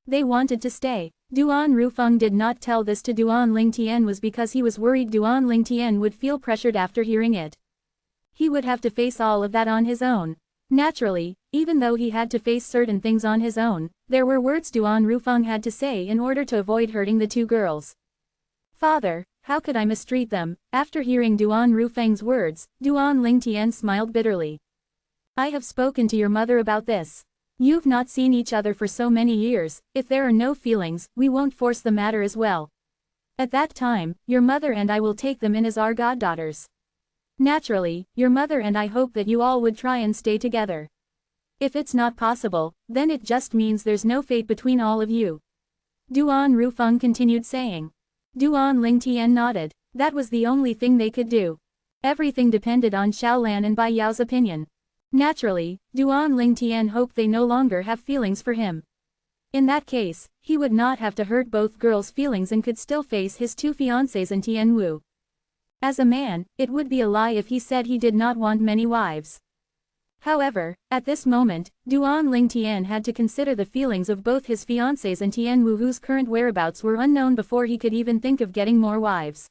They wanted to stay. Duan Rufeng did not tell this to Duan Lingtian was because he was worried Duan Lingtian would feel pressured after hearing it. He would have to face all of that on his own. Naturally, even though he had to face certain things on his own, there were words Duan Rufeng had to say in order to avoid hurting the two girls. Father, how could I mistreat them? After hearing Duan Rufeng's words, Duan Lingtian smiled bitterly. I have spoken to your mother about this. You've not seen each other for so many years, if there are no feelings, we won't force the matter as well. At that time, your mother and I will take them in as our goddaughters. Naturally, your mother and I hope that you all would try and stay together. If it's not possible, then it just means there's no fate between all of you. Duan Rufeng continued saying. Duan Lingtian nodded. That was the only thing they could do. Everything depended on Xiao Lan and Bai Yao's opinion. Naturally, Duan Lingtian hoped they no longer have feelings for him. In that case, he would not have to hurt both girls' feelings and could still face his two fiancés and Tian Wu. As a man, it would be a lie if he said he did not want many wives. However, at this moment, Duan Lingtian had to consider the feelings of both his fiancés and Tian Wu whose current whereabouts were unknown before he could even think of getting more wives.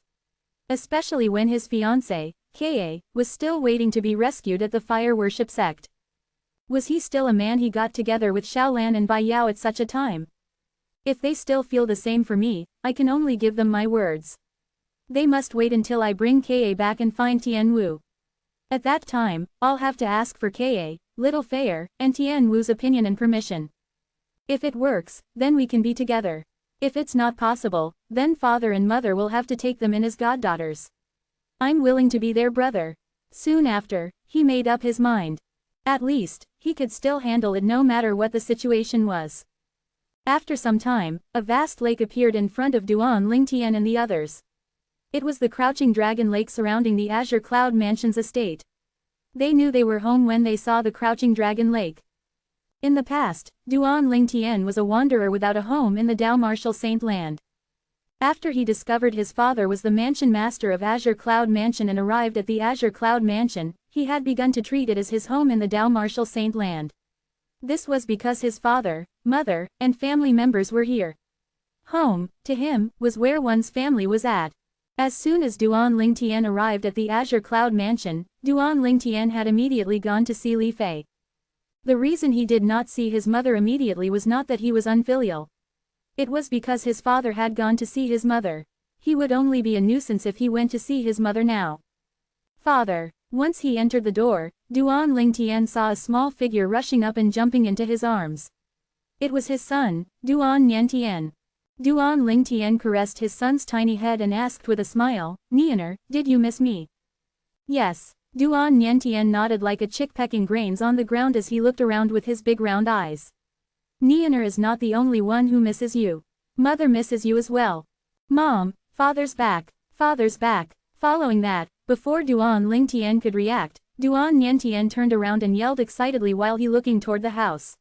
Especially when his fiancé, Ka, was still waiting to be rescued at the fire worship sect. Was he still a man he got together with Xiao Lan and Bai Yao at such a time? If they still feel the same for me, I can only give them my words. They must wait until I bring Ka back and find Tian Wu. At that time, I'll have to ask for Ka, Little Fair, and Tian Wu's opinion and permission. If it works, then we can be together. If it's not possible, then father and mother will have to take them in as goddaughters. I'm willing to be their brother. Soon after, he made up his mind. At least, he could still handle it no matter what the situation was. After some time, a vast lake appeared in front of Duan Lingtian and the others. It was the crouching dragon lake surrounding the Azure Cloud Mansion's estate. They knew they were home when they saw the crouching dragon lake. In the past, Duan Lingtian was a wanderer without a home in the Dao Martial Saint Land. After he discovered his father was the mansion master of Azure Cloud Mansion and arrived at the Azure Cloud Mansion, he had begun to treat it as his home in the Dao Martial Saint Land. This was because his father, mother, and family members were here. Home, to him, was where one's family was at. As soon as Duan Lingtian arrived at the Azure Cloud Mansion, Duan Lingtian had immediately gone to see Li Fei. The reason he did not see his mother immediately was not that he was unfilial. It was because his father had gone to see his mother. He would only be a nuisance if he went to see his mother now. Father. Once he entered the door, Duan Lingtian saw a small figure rushing up and jumping into his arms. It was his son, Duan Niantian. Duan Lingtian caressed his son's tiny head and asked with a smile, Nianer, did you miss me? Yes. Duan Niantian nodded like a chick pecking grains on the ground as he looked around with his big round eyes. Nianer is not the only one who misses you. Mother misses you as well. Mom, father's back. Father's back. Following that, before Duan Lingtian could react, Duan Niantian turned around and yelled excitedly while he looking toward the house.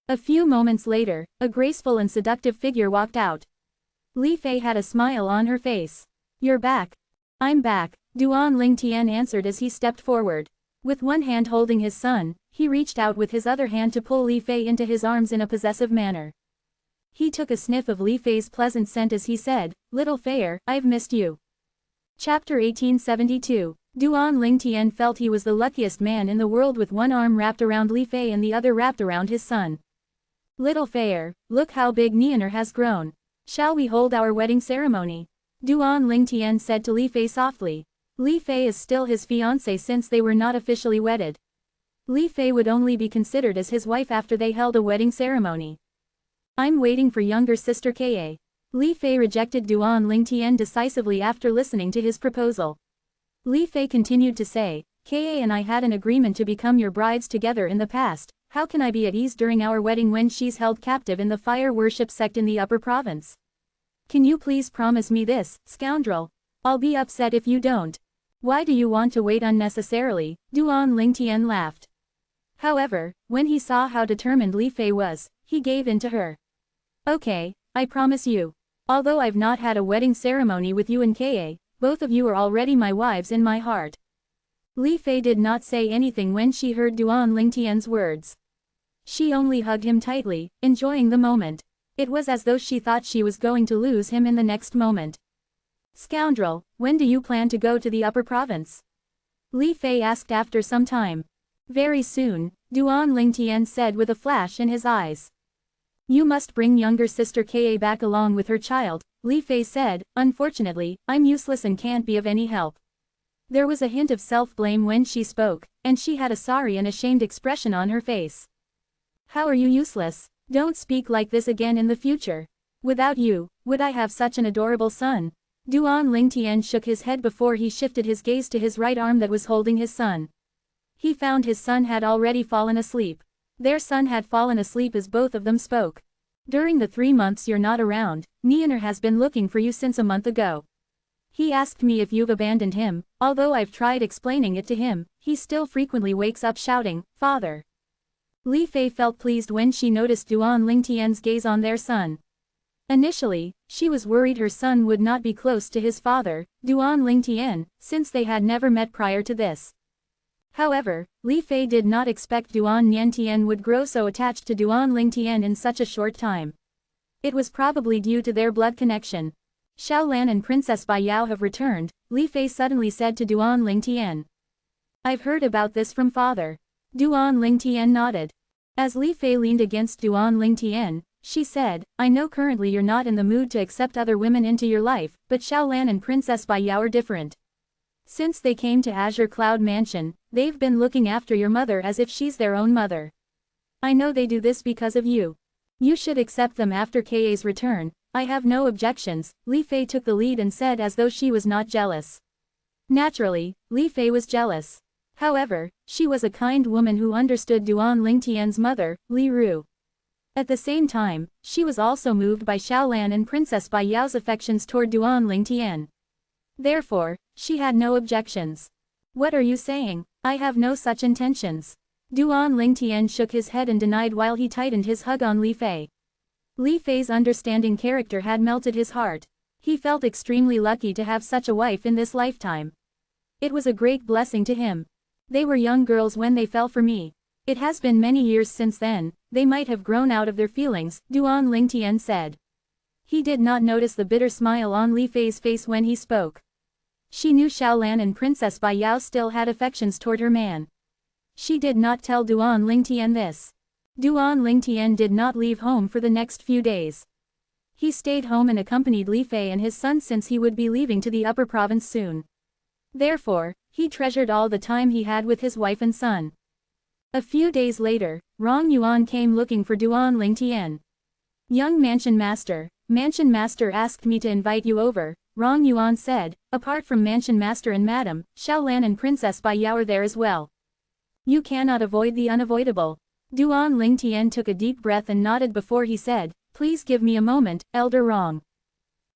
A few moments later, a graceful and seductive figure walked out. Li Fei had a smile on her face. You're back. I'm back, Duan Lingtian answered as he stepped forward. With one hand holding his son, he reached out with his other hand to pull Li Fei into his arms in a possessive manner. He took a sniff of Li Fei's pleasant scent as he said, Little Fair, I've missed you. Chapter 1872. Duan Lingtian felt he was the luckiest man in the world with one arm wrapped around Li Fei and the other wrapped around his son. Little Fair, look how big Nianer has grown. Shall we hold our wedding ceremony? Duan Lingtian said to Li Fei softly. Li Fei is still his fiancée since they were not officially wedded. Li Fei would only be considered as his wife after they held a wedding ceremony. I'm waiting for younger sister Ka. Li Fei rejected Duan Lingtian decisively after listening to his proposal. Li Fei continued to say, Ka and I had an agreement to become your brides together in the past. How can I be at ease during our wedding when she's held captive in the fire worship sect in the upper province? Can you please promise me this, scoundrel? I'll be upset if you don't. Why do you want to wait unnecessarily? Duan Lingtian laughed. However, when he saw how determined Li Fei was, he gave in to her. Okay, I promise you. Although I've not had a wedding ceremony with you and Ka, both of you are already my wives in my heart. Li Fei did not say anything when she heard Duan Lingtian's words. She only hugged him tightly, enjoying the moment. It was as though she thought she was going to lose him in the next moment. Scoundrel, when do you plan to go to the upper province? Li Fei asked after some time. Very soon, Duan Lingtian said with a flash in his eyes. You must bring younger sister Ka back along with her child, Li Fei said. Unfortunately, I'm useless and can't be of any help. There was a hint of self-blame when she spoke, and she had a sorry and ashamed expression on her face. How are you useless? Don't speak like this again in the future. Without you, would I have such an adorable son? Duan Lingtian shook his head before he shifted his gaze to his right arm that was holding his son. He found his son had already fallen asleep. Their son had fallen asleep as both of them spoke. During the 3 months you're not around, Nianer has been looking for you since a month ago. He asked me if you've abandoned him, although I've tried explaining it to him, he still frequently wakes up shouting, Father. Li Fei felt pleased when she noticed Duan Lingtian's gaze on their son. Initially, she was worried her son would not be close to his father, Duan Lingtian, since they had never met prior to this. However, Li Fei did not expect Duan Niantian would grow so attached to Duan Lingtian in such a short time. It was probably due to their blood connection. Xiaolan and Princess Bai Yao have returned, Li Fei suddenly said to Duan Lingtian. I've heard about this from father. Duan Lingtian nodded. As Li Fei leaned against Duan Lingtian, she said, I know currently you're not in the mood to accept other women into your life, but Xiaolan and Princess Bai Yao are different. Since they came to Azure Cloud Mansion, they've been looking after your mother as if she's their own mother. I know they do this because of you. You should accept them after Ka's return. I have no objections, Li Fei took the lead and said as though she was not jealous. Naturally, Li Fei was jealous. However, she was a kind woman who understood Duan Lingtian's mother, Li Ru. At the same time, she was also moved by Xiaolan and Princess Bai Yao's affections toward Duan Lingtian. Therefore, she had no objections. What are you saying? I have no such intentions. Duan Lingtian shook his head and denied while he tightened his hug on Li Fei. Li Fei's understanding character had melted his heart. He felt extremely lucky to have such a wife in this lifetime. It was a great blessing to him. They were young girls when they fell for me. It has been many years since then, they might have grown out of their feelings, Duan Lingtian said. He did not notice the bitter smile on Li Fei's face when he spoke. She knew Xiaolan and Princess Bai Yao still had affections toward her man. She did not tell Duan Lingtian this. Duan Lingtian did not leave home for the next few days. He stayed home and accompanied Li Fei and his son since he would be leaving to the upper province soon. Therefore, he treasured all the time he had with his wife and son. A few days later, Rong Yuan came looking for Duan Lingtian. Young Mansion Master asked me to invite you over, Rong Yuan said. Apart from Mansion Master and Madam, Xiaolan and Princess Bai Yao are there as well. You cannot avoid the unavoidable. Duan Lingtian took a deep breath and nodded before he said, Please give me a moment, Elder Rong.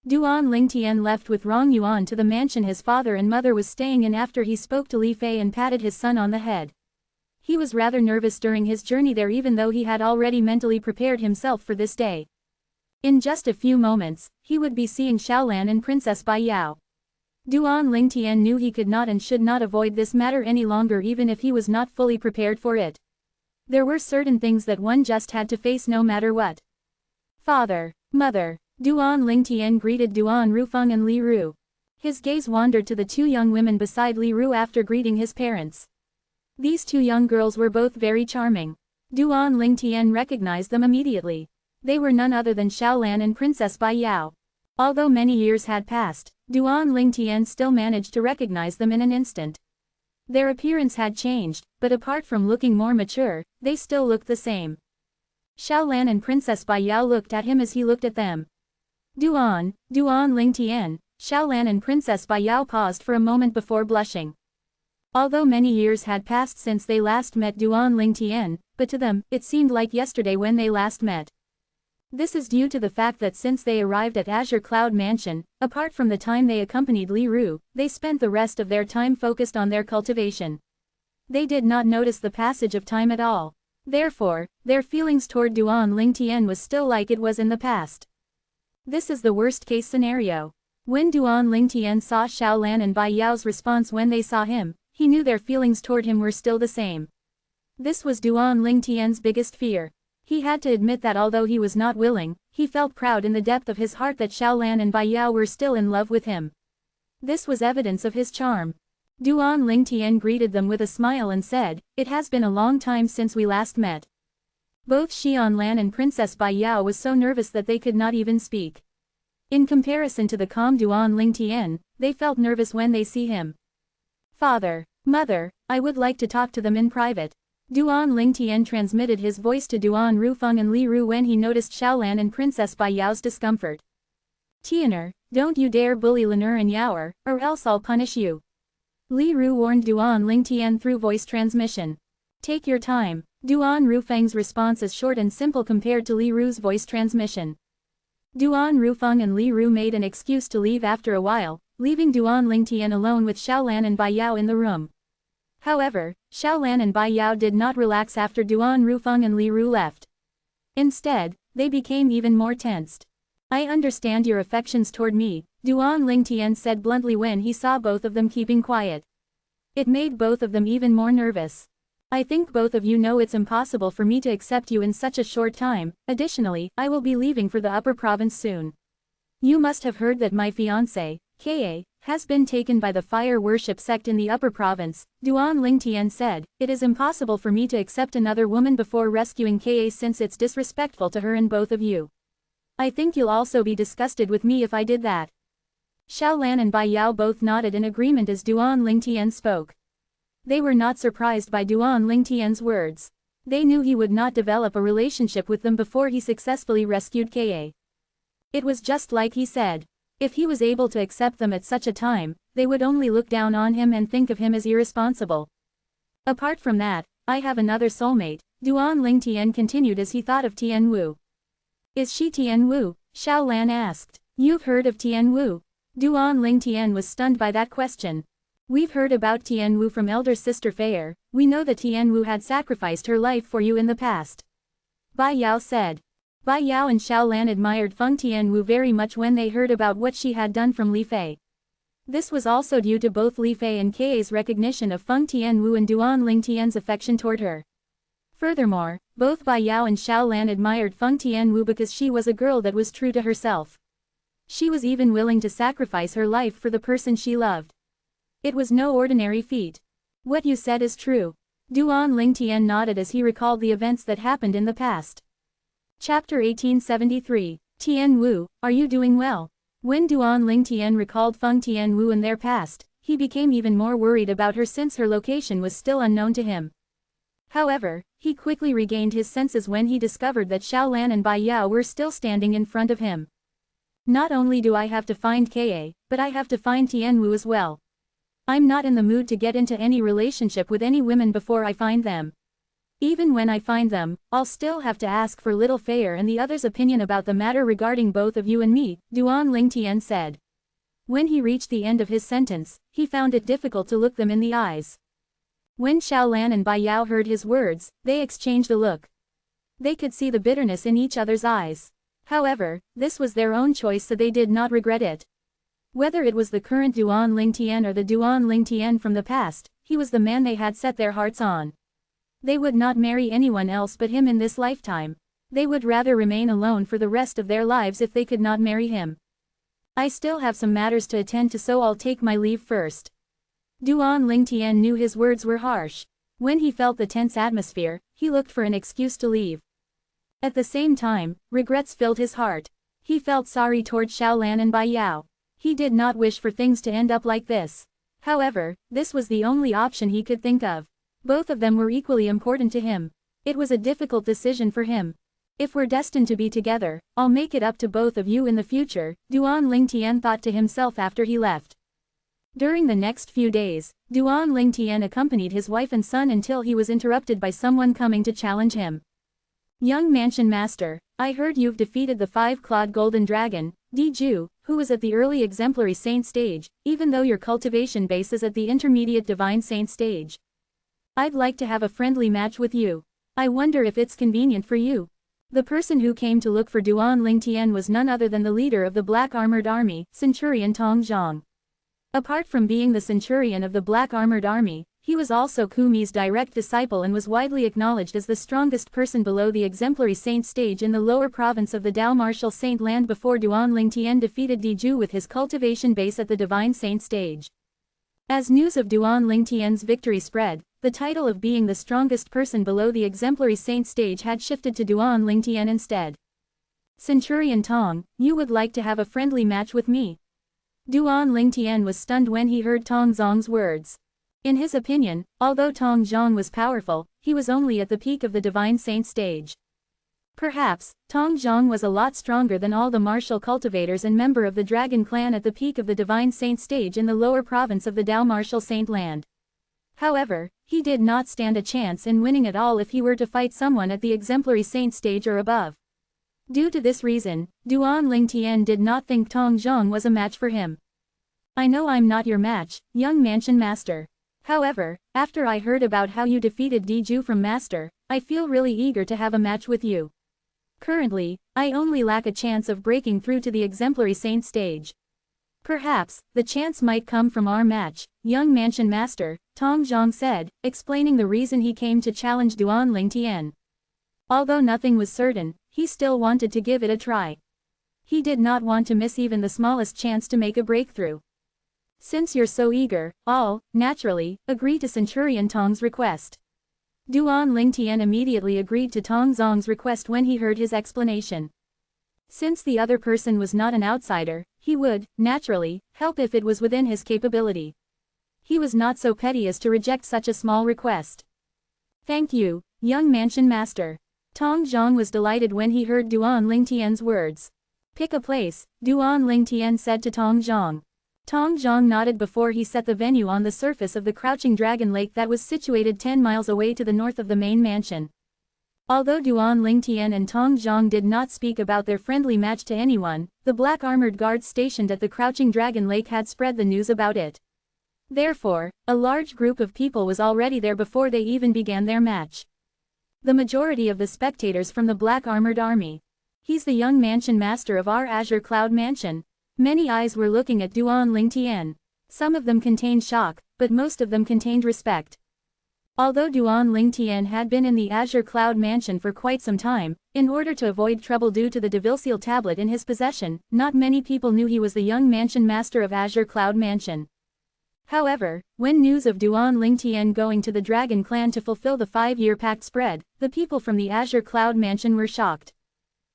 Duan Lingtian left with Rong Yuan to the mansion his father and mother was staying in after he spoke to Li Fei and patted his son on the head. He was rather nervous during his journey there even though he had already mentally prepared himself for this day. In just a few moments, he would be seeing Xiaolan and Princess Bai Yao. Duan Lingtian knew he could not and should not avoid this matter any longer even if he was not fully prepared for it. There were certain things that one just had to face no matter what. Father, Mother. Duan Lingtian greeted Duan Rufeng and Li Ru. His gaze wandered to the two young women beside Li Ru after greeting his parents. These two young girls were both very charming. Duan Lingtian recognized them immediately. They were none other than Xiaolan and Princess Bai Yao. Although many years had passed, Duan Lingtian still managed to recognize them in an instant. Their appearance had changed, but apart from looking more mature, they still looked the same. Xiaolan and Princess Bai Yao looked at him as he looked at them. Duan Lingtian, Xiaolan and Princess Bai Yao paused for a moment before blushing. Although many years had passed since they last met Duan Lingtian, but to them, it seemed like yesterday when they last met. This is due to the fact that since they arrived at Azure Cloud Mansion, apart from the time they accompanied Li Ru, they spent the rest of their time focused on their cultivation. They did not notice the passage of time at all. Therefore, their feelings toward Duan Lingtian was still like it was in the past. This is the worst-case scenario. When Duan Lingtian saw Xiaolan and Bai Yao's response when they saw him, he knew their feelings toward him were still the same. This was Duan Lingtian's biggest fear. He had to admit that although he was not willing, he felt proud in the depth of his heart that Xiaolan and Bai Yao were still in love with him. This was evidence of his charm. Duan Lingtian greeted them with a smile and said, "It has been a long time since we last met." Both Xianlan and Princess Bai Yao was so nervous that they could not even speak. In comparison to the calm Duan Lingtian, they felt nervous when they see him. "Father, Mother, I would like to talk to them in private." Duan Lingtian transmitted his voice to Duan Rufeng and Li Ru when he noticed Xiaolan and Princess Bai Yao's discomfort. "Tianer, don't you dare bully Lanur and Yaoer, or else I'll punish you." Li Ru warned Duan Lingtian through voice transmission. "Take your time." Duan Rufeng's response is short and simple compared to Li Ru's voice transmission. Duan Rufeng and Li Ru made an excuse to leave after a while, leaving Duan Lingtian alone with Xiaolan and Bai Yao in the room. However, Xiaolan and Bai Yao did not relax after Duan Rufeng and Li Ru left. Instead, they became even more tensed. "I understand your affections toward me," Duan Lingtian said bluntly when he saw both of them keeping quiet. It made both of them even more nervous. "I think both of you know it's impossible for me to accept you in such a short time. Additionally, I will be leaving for the upper province soon. You must have heard that my fiancé, Ka, has been taken by the fire worship sect in the upper province," Duan Lingtian said. "It is impossible for me to accept another woman before rescuing Ka since it's disrespectful to her and both of you. I think you'll also be disgusted with me if I did that." Xiaolan and Bai Yao both nodded in agreement as Duan Lingtian spoke. They were not surprised by Duan Lingtian's words. They knew he would not develop a relationship with them before he successfully rescued Ka. It was just like he said. If he was able to accept them at such a time, they would only look down on him and think of him as irresponsible. "Apart from that, I have another soulmate," Duan Lingtian continued as he thought of Tian Wu. "Is she Tian Wu?" Xiaolan asked. "You've heard of Tian Wu?" Duan Lingtian was stunned by that question. "We've heard about Tian Wu from elder sister Feier. We know that Tian Wu had sacrificed her life for you in the past," Bai Yao said. Bai Yao and Xiaolan admired Feng Tian Wu very much when they heard about what she had done from Li Fei. This was also due to both Li Fei and Ka's recognition of Feng Tian Wu and Duan Lingtian's affection toward her. Furthermore, both Bai Yao and Xiaolan admired Feng Tian Wu because she was a girl that was true to herself. She was even willing to sacrifice her life for the person she loved. It was no ordinary feat. "What you said is true." Duan Lingtian nodded as he recalled the events that happened in the past. Chapter 1873, Tian Wu, are you doing well? When Duan Lingtian recalled Feng Tian Wu and their past, he became even more worried about her since her location was still unknown to him. However, he quickly regained his senses when he discovered that Xiaolan and Bai Yao were still standing in front of him. "Not only do I have to find Ka, but I have to find Tian Wu as well. I'm not in the mood to get into any relationship with any women before I find them. Even when I find them, I'll still have to ask for little Feier and the others' opinion about the matter regarding both of you and me," Duan Lingtian said. When he reached the end of his sentence, he found it difficult to look them in the eyes. When Xiaolan and Bai Yao heard his words, they exchanged a look. They could see the bitterness in each other's eyes. However, this was their own choice, so they did not regret it. Whether it was the current Duan Lingtian or the Duan Lingtian from the past, he was the man they had set their hearts on. They would not marry anyone else but him in this lifetime. They would rather remain alone for the rest of their lives if they could not marry him. "I still have some matters to attend to, so I'll take my leave first." Duan Lingtian knew his words were harsh. When he felt the tense atmosphere, he looked for an excuse to leave. At the same time, regrets filled his heart. He felt sorry toward Xiaolan and Bai Yao. He did not wish for things to end up like this. However, this was the only option he could think of. Both of them were equally important to him. It was a difficult decision for him. "If we're destined to be together, I'll make it up to both of you in the future," Duan Lingtian thought to himself after he left. During the next few days, Duan Lingtian accompanied his wife and son until he was interrupted by someone coming to challenge him. "Young Mansion Master, I heard you've defeated the 5-clawed golden dragon, Di who was at the early exemplary saint stage, even though your cultivation base is at the intermediate divine saint stage. I'd like to have a friendly match with you. I wonder if it's convenient for you. The person who came to look for Duan Lingtian was none other than the leader of the Black Armored Army, Centurion Tong Zhang. Apart from being the centurion of the Black Armored Army, he was also Kumi's direct disciple and was widely acknowledged as the strongest person below the exemplary saint stage in the lower province of the Dao Martial Saint Land before Duan Lingtian defeated Diju with his cultivation base at the Divine Saint stage. As news of Duan Lingtian's victory spread, the title of being the strongest person below the exemplary saint stage had shifted to Duan Lingtian instead. Centurion Tong, you would like to have a friendly match with me? Duan Lingtian was stunned when he heard Tong Zhang's words. In his opinion, although Tong Zhang was powerful, he was only at the peak of the Divine Saint stage. Perhaps, Tong Zhang was a lot stronger than all the martial cultivators and member of the Dragon Clan at the peak of the Divine Saint stage in the lower province of the Dao Martial Saint Land. However, he did not stand a chance in winning at all if he were to fight someone at the exemplary saint stage or above. Due to this reason, Duan Lingtian did not think Tong Zhang was a match for him. I know I'm not your match, young Mansion Master. However, after I heard about how you defeated Diju from Master, I feel really eager to have a match with you. Currently, I only lack a chance of breaking through to the exemplary saint stage. Perhaps, the chance might come from our match, young Mansion Master, Tong Zhang said, explaining the reason he came to challenge Duan Lingtian. Although nothing was certain, he still wanted to give it a try. He did not want to miss even the smallest chance to make a breakthrough. Since you're so eager, I'll, naturally, agree to Centurion Tong's request. Duan Lingtian immediately agreed to Tong Zhang's request when he heard his explanation. Since the other person was not an outsider, he would, naturally, help if it was within his capability. He was not so petty as to reject such a small request. Thank you, young Mansion Master. Tong Zhang was delighted when he heard Duan Lingtian's words. Pick a place, Duan Lingtian said to Tong Zhang. Tong Zhang nodded before he set the venue on the surface of the crouching dragon lake that was situated 10 miles away to the north of the main mansion. Although Duan Lingtian and Tong Zhang did not speak about their friendly match to anyone, the black armored guards stationed at the crouching dragon lake had spread the news about it. Therefore, a large group of people was already there before they even began their match. The majority of the spectators from the Black Armored Army. He's the young Mansion Master of our Azure Cloud Mansion. Many eyes were looking at Duan Lingtian. Some of them contained shock, but most of them contained respect. Although Duan Lingtian had been in the Azure Cloud Mansion for quite some time, in order to avoid trouble due to the Devilseal tablet in his possession, not many people knew he was the young Mansion Master of Azure Cloud Mansion. However, when news of Duan Lingtian going to the Dragon Clan to fulfill the 5-year pact spread, the people from the Azure Cloud Mansion were shocked.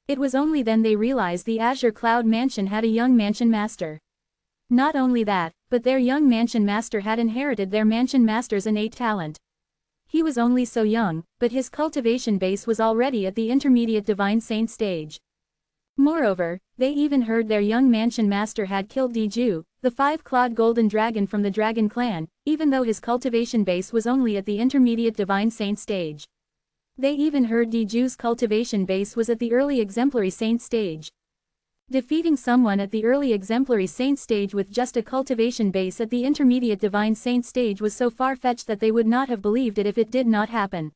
It was only then they realized the Azure Cloud Mansion had a young Mansion Master. Not only that, but their young Mansion Master had inherited their Mansion Master's innate talent. He was only so young, but his cultivation base was already at the intermediate Divine Saint stage. Moreover, they even heard their young Mansion Master had killed Diju, the 5-clawed golden dragon from the Dragon Clan, even though his cultivation base was only at the intermediate Divine Saint stage. They even heard Diju's cultivation base was at the early exemplary saint stage. Defeating someone at the early exemplary saint stage with just a cultivation base at the intermediate divine saint stage was so far-fetched that they would not have believed it if it did not happen.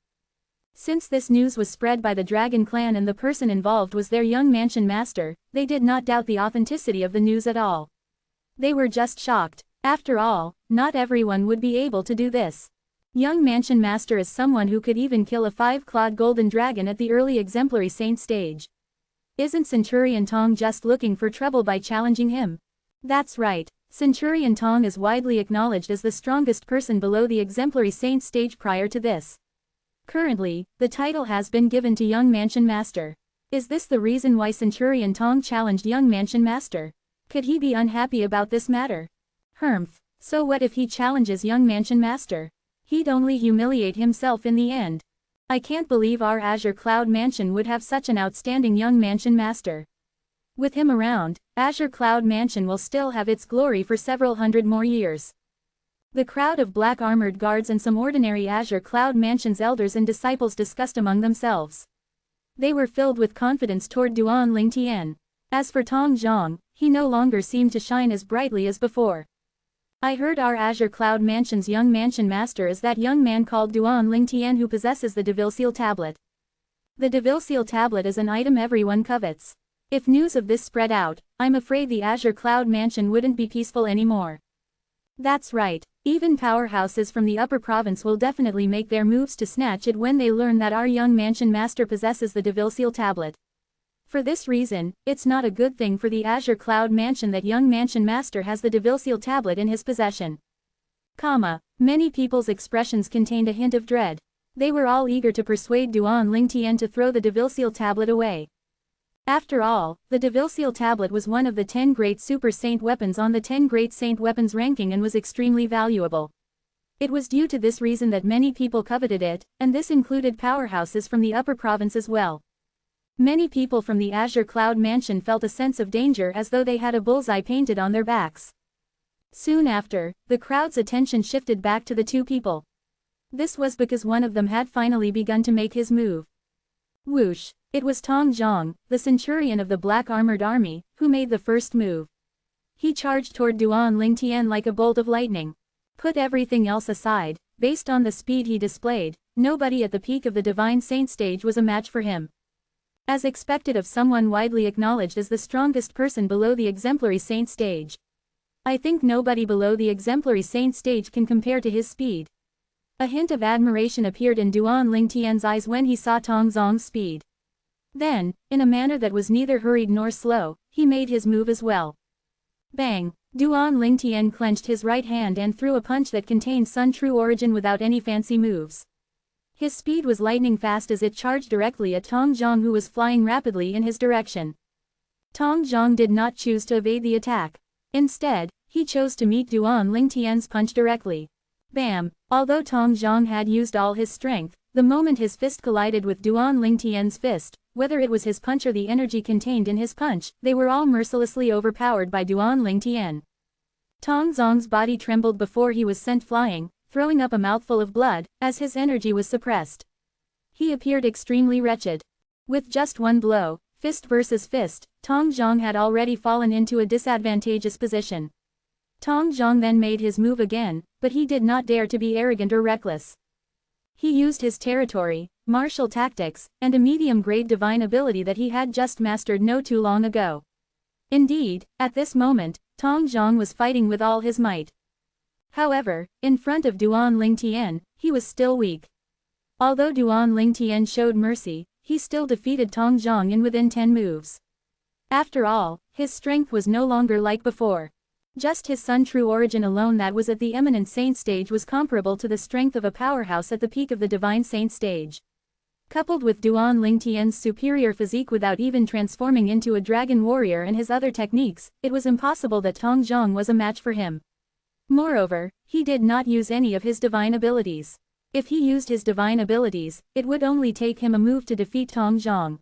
Since this news was spread by the Dragon Clan and the person involved was their young Mansion Master, they did not doubt the authenticity of the news at all. They were just shocked. After all, not everyone would be able to do this. Young Mansion Master is someone who could even kill a 5-clawed golden dragon at the early exemplary saint stage. Isn't Centurion Tong just looking for trouble by challenging him? That's right, Centurion Tong is widely acknowledged as the strongest person below the exemplary saint stage prior to this. Currently, the title has been given to young Mansion Master. Is this the reason why Centurion Tong challenged young Mansion Master? Could he be unhappy about this matter? Humph, so what if he challenges young Mansion Master? He'd only humiliate himself in the end. I can't believe our Azure Cloud Mansion would have such an outstanding young Mansion Master. With him around, Azure Cloud Mansion will still have its glory for several hundred more years. The crowd of black armored guards and some ordinary Azure Cloud Mansion's elders and disciples discussed among themselves. They were filled with confidence toward Duan Lingtian. As for Tong Zhang, he no longer seemed to shine as brightly as before. I heard our Azure Cloud Mansion's young mansion master is that young man called Duan Ling Tian who possesses the Devil Seal tablet. The Devil Seal tablet is an item everyone covets. If news of this spread out, I'm afraid the Azure Cloud Mansion wouldn't be peaceful anymore. That's right, even powerhouses from the upper province will definitely make their moves to snatch it when they learn that our young mansion master possesses the Devil Seal tablet. For this reason, it's not a good thing for the Azure Cloud Mansion that young mansion master has the Devil Seal tablet in his possession. Many people's expressions contained a hint of dread. They were all eager to persuade Duan Ling Tian to throw the Devil Seal tablet away. After all, the Devil Seal tablet was one of the 10 great super saint weapons on the 10 great saint weapons ranking and was extremely valuable. It was due to this reason that many people coveted it, and this included powerhouses from the upper province as well. Many people from the Azure Cloud Mansion felt a sense of danger as though they had a bullseye painted on their backs. Soon after, the crowd's attention shifted back to the two people. This was because one of them had finally begun to make his move. Whoosh! It was Tong Zhong, the centurion of the Black Armored Army, who made the first move. He charged toward Duan Ling Tian like a bolt of lightning. Put everything else aside, based on the speed he displayed, nobody at the peak of the Divine Saint stage was a match for him. As expected of someone widely acknowledged as the strongest person below the Exemplary Saint stage. I think nobody below the Exemplary Saint stage can compare to his speed. A hint of admiration appeared in Duan Ling Tian's eyes when he saw Tong Zhong's speed. Then, in a manner that was neither hurried nor slow, he made his move as well. Bang! Duan Ling Tian clenched his right hand and threw a punch that contained Sun True Origin without any fancy moves. His speed was lightning fast as it charged directly at Tong Zhong who was flying rapidly in his direction. Tong Zhong did not choose to evade the attack. Instead, he chose to meet Duan Ling Tian's punch directly. Bam! Although Tong Zhong had used all his strength, the moment his fist collided with Duan Ling Tian's fist, whether it was his punch or the energy contained in his punch, they were all mercilessly overpowered by Duan Ling Tian. Tong Zhong's body trembled before he was sent flying, throwing up a mouthful of blood, as his energy was suppressed. He appeared extremely wretched. With just one blow, fist versus fist, Tong Zhong had already fallen into a disadvantageous position. Tong Zhong then made his move again, but he did not dare to be arrogant or reckless. He used his territory, martial tactics, and a medium-grade divine ability that he had just mastered no too long ago. Indeed, at this moment, Tong Zhong was fighting with all his might. However, in front of Duan Ling Tian, he was still weak. Although Duan Ling Tian showed mercy, he still defeated Tong Zhong in within 10 moves. After all, his strength was no longer like before. Just his Sun True Origin alone that was at the Eminent Saint stage was comparable to the strength of a powerhouse at the peak of the Divine Saint stage. Coupled with Duan Ling Tian's superior physique without even transforming into a dragon warrior and his other techniques, it was impossible that Tong Zhong was a match for him. Moreover, he did not use any of his divine abilities. If he used his divine abilities, it would only take him a move to defeat Tong Zhong.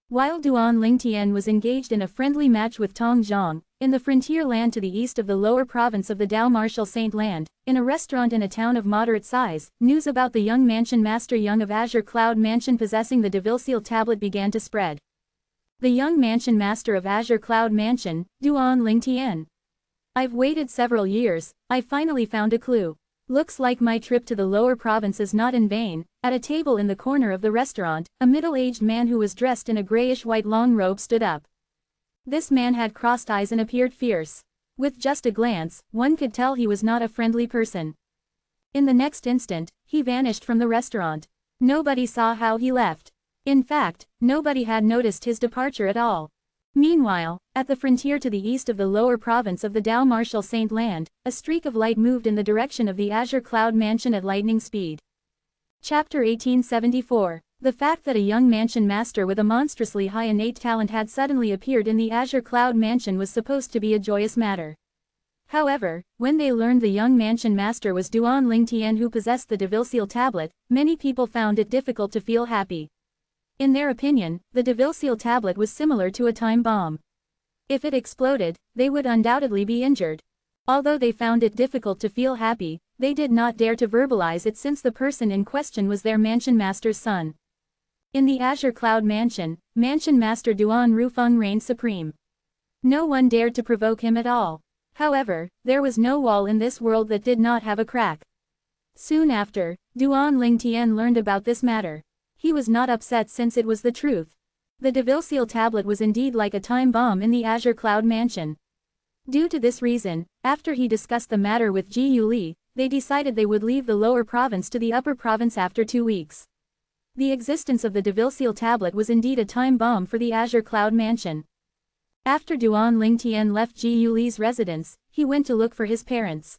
While Duan Ling Tian was engaged in a friendly match with Tong Zhong, in the frontier land to the east of the lower province of the Dao Martial Saint Land, in a restaurant in a town of moderate size, news about the young mansion master Young of Azure Cloud Mansion possessing the Devil Seal tablet began to spread. The young mansion master of Azure Cloud Mansion, Duan Ling Tian. I've waited several years, I finally found a clue. Looks like my trip to the lower province is not in vain. At a table in the corner of the restaurant, a middle-aged man who was dressed in a grayish-white long robe stood up. This man had crossed eyes and appeared fierce. With just a glance, one could tell he was not a friendly person. In the next instant, he vanished from the restaurant. Nobody saw how he left. In fact, nobody had noticed his departure at all. Meanwhile, at the frontier to the east of the lower province of the Dao Martial Saint Land, a streak of light moved in the direction of the Azure Cloud Mansion at lightning speed. Chapter 1874. The fact that a young mansion master with a monstrously high innate talent had suddenly appeared in the Azure Cloud Mansion was supposed to be a joyous matter. However, when they learned the young mansion master was Duan Ling Tian who possessed the Devil Seal tablet, many people found it difficult to feel happy. In their opinion, the Devil Seal tablet was similar to a time bomb. If it exploded, they would undoubtedly be injured. Although they found it difficult to feel happy, they did not dare to verbalize it since the person in question was their mansion master's son. In the Azure Cloud Mansion, Mansion Master Duan Rufeng reigned supreme. No one dared to provoke him at all. However, there was no wall in this world that did not have a crack. Soon after, Duan Lingtian learned about this matter. He was not upset since it was the truth. The Devilseal tablet was indeed like a time bomb in the Azure Cloud Mansion. Due to this reason, after he discussed the matter with Ji Yuli, they decided they would leave the lower province to the upper province after 2 weeks. The existence of the Devilseal tablet was indeed a time bomb for the Azure Cloud Mansion. After Duan Lingtian left Ji Yuli's residence, he went to look for his parents.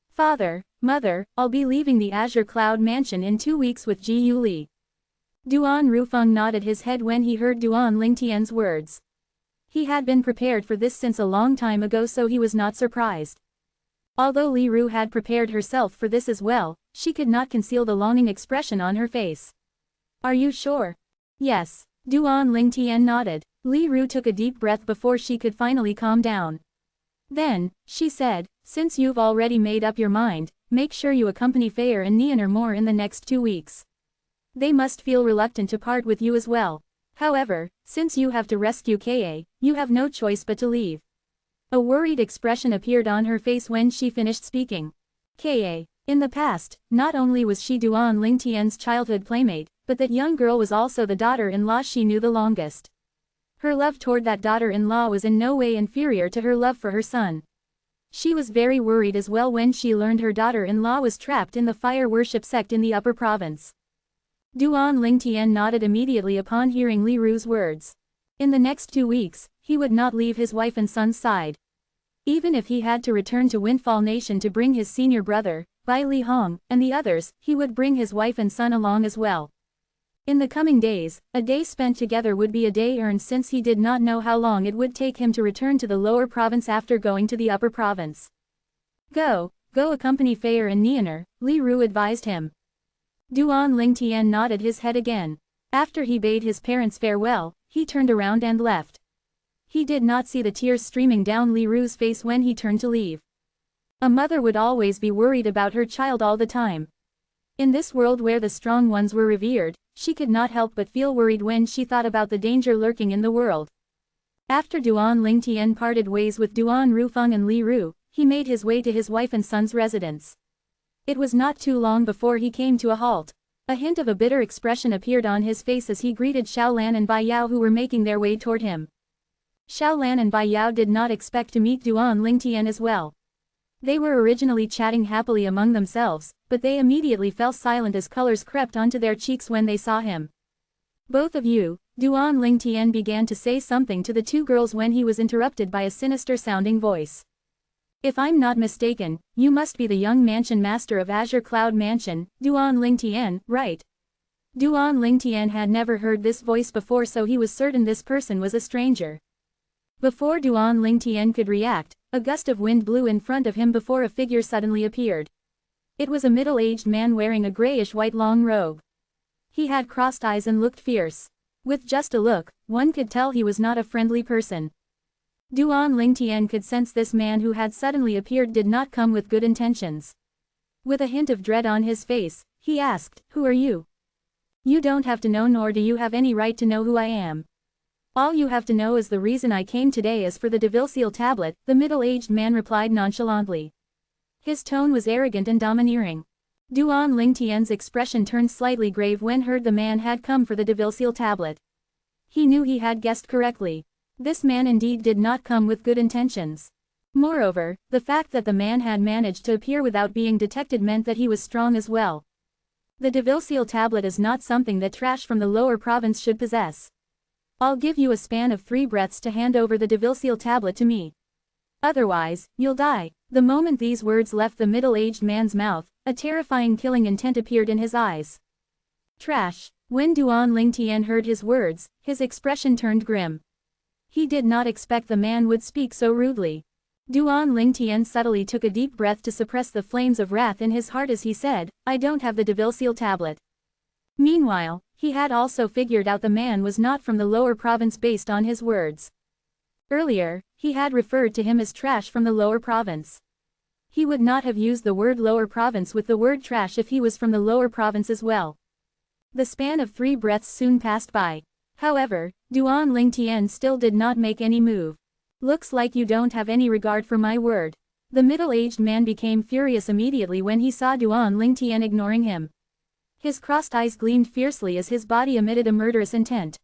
Father, Mother, I'll be leaving the Azure Cloud Mansion in 2 weeks with Ji Yuli. Duan Rufeng nodded his head when he heard Duan Lingtian's words. He had been prepared for this since a long time ago, so he was not surprised. Although Li Ru had prepared herself for this as well, she could not conceal the longing expression on her face. Are you sure? Yes. Duan Lingtian nodded. Li Ru took a deep breath before she could finally calm down. Then, she said, since you've already made up your mind, make sure you accompany Fair and Nianer more in the next 2 weeks. They must feel reluctant to part with you as well. However, since you have to rescue Ka, you have no choice but to leave. A worried expression appeared on her face when she finished speaking. Ka. In the past, not only was she Duan Lingtian's childhood playmate, but that young girl was also the daughter-in-law she knew the longest. Her love toward that daughter-in-law was in no way inferior to her love for her son. She was very worried as well when she learned her daughter-in-law was trapped in the fire worship sect in the upper province. Duan Lingtian nodded immediately upon hearing Li Ru's words. In the next 2 weeks, he would not leave his wife and son's side. Even if he had to return to Windfall Nation to bring his senior brother, Bai Li Hong, and the others, he would bring his wife and son along as well. In the coming days, a day spent together would be a day earned, since he did not know how long it would take him to return to the lower province after going to the upper province. Go accompany Fair and Nianer, Li Ru advised him. Duan Lingtian nodded his head again. After he bade his parents farewell, he turned around and left. He did not see the tears streaming down Li Ru's face when he turned to leave. A mother would always be worried about her child all the time. In this world where the strong ones were revered, she could not help but feel worried when she thought about the danger lurking in the world. After Duan Lingtian parted ways with Duan Rufeng and Li Ru, he made his way to his wife and son's residence. It was not too long before he came to a halt. A hint of a bitter expression appeared on his face as he greeted Xiaolan and Bai Yao, who were making their way toward him. Xiaolan and Bai Yao did not expect to meet Duan Lingtian as well. They were originally chatting happily among themselves, but they immediately fell silent as colors crept onto their cheeks when they saw him. Both of you, Duan Lingtian began to say something to the 2 girls when he was interrupted by a sinister-sounding voice. If I'm not mistaken, you must be the young mansion master of Azure Cloud Mansion, Duan Lingtian, right? Duan Lingtian had never heard this voice before, so he was certain this person was a stranger. Before Duan Lingtian could react, a gust of wind blew in front of him before a figure suddenly appeared. It was a middle-aged man wearing a grayish-white long robe. He had crossed eyes and looked fierce. With just a look, one could tell he was not a friendly person. Duan Lingtian could sense this man who had suddenly appeared did not come with good intentions. With a hint of dread on his face, he asked, "Who are you?" "You don't have to know, nor do you have any right to know who I am. All you have to know is the reason I came today is for the Devilseal tablet," the middle-aged man replied nonchalantly. His tone was arrogant and domineering. Duan Lingtian's expression turned slightly grave when heard the man had come for the Devilseal tablet. He knew he had guessed correctly. This man indeed did not come with good intentions. Moreover, the fact that the man had managed to appear without being detected meant that he was strong as well. The Devilseal tablet is not something that trash from the lower province should possess. I'll give you a span of 3 breaths to hand over the Devilseal tablet to me. Otherwise, you'll die. The moment these words left the middle-aged man's mouth, a terrifying killing intent appeared in his eyes. Trash. When Duan Lingtian heard his words, his expression turned grim. He did not expect the man would speak so rudely. Duan Lingtian subtly took a deep breath to suppress the flames of wrath in his heart as he said, "I don't have the Devilseal tablet." Meanwhile, he had also figured out the man was not from the lower province based on his words. Earlier, he had referred to him as trash from the lower province. He would not have used the word lower province with the word trash if he was from the lower province as well. The span of 3 breaths soon passed by. However, Duan Lingtian still did not make any move. Looks like you don't have any regard for my word. The middle-aged man became furious immediately when he saw Duan Lingtian ignoring him. His crossed eyes gleamed fiercely as his body emitted a murderous intent.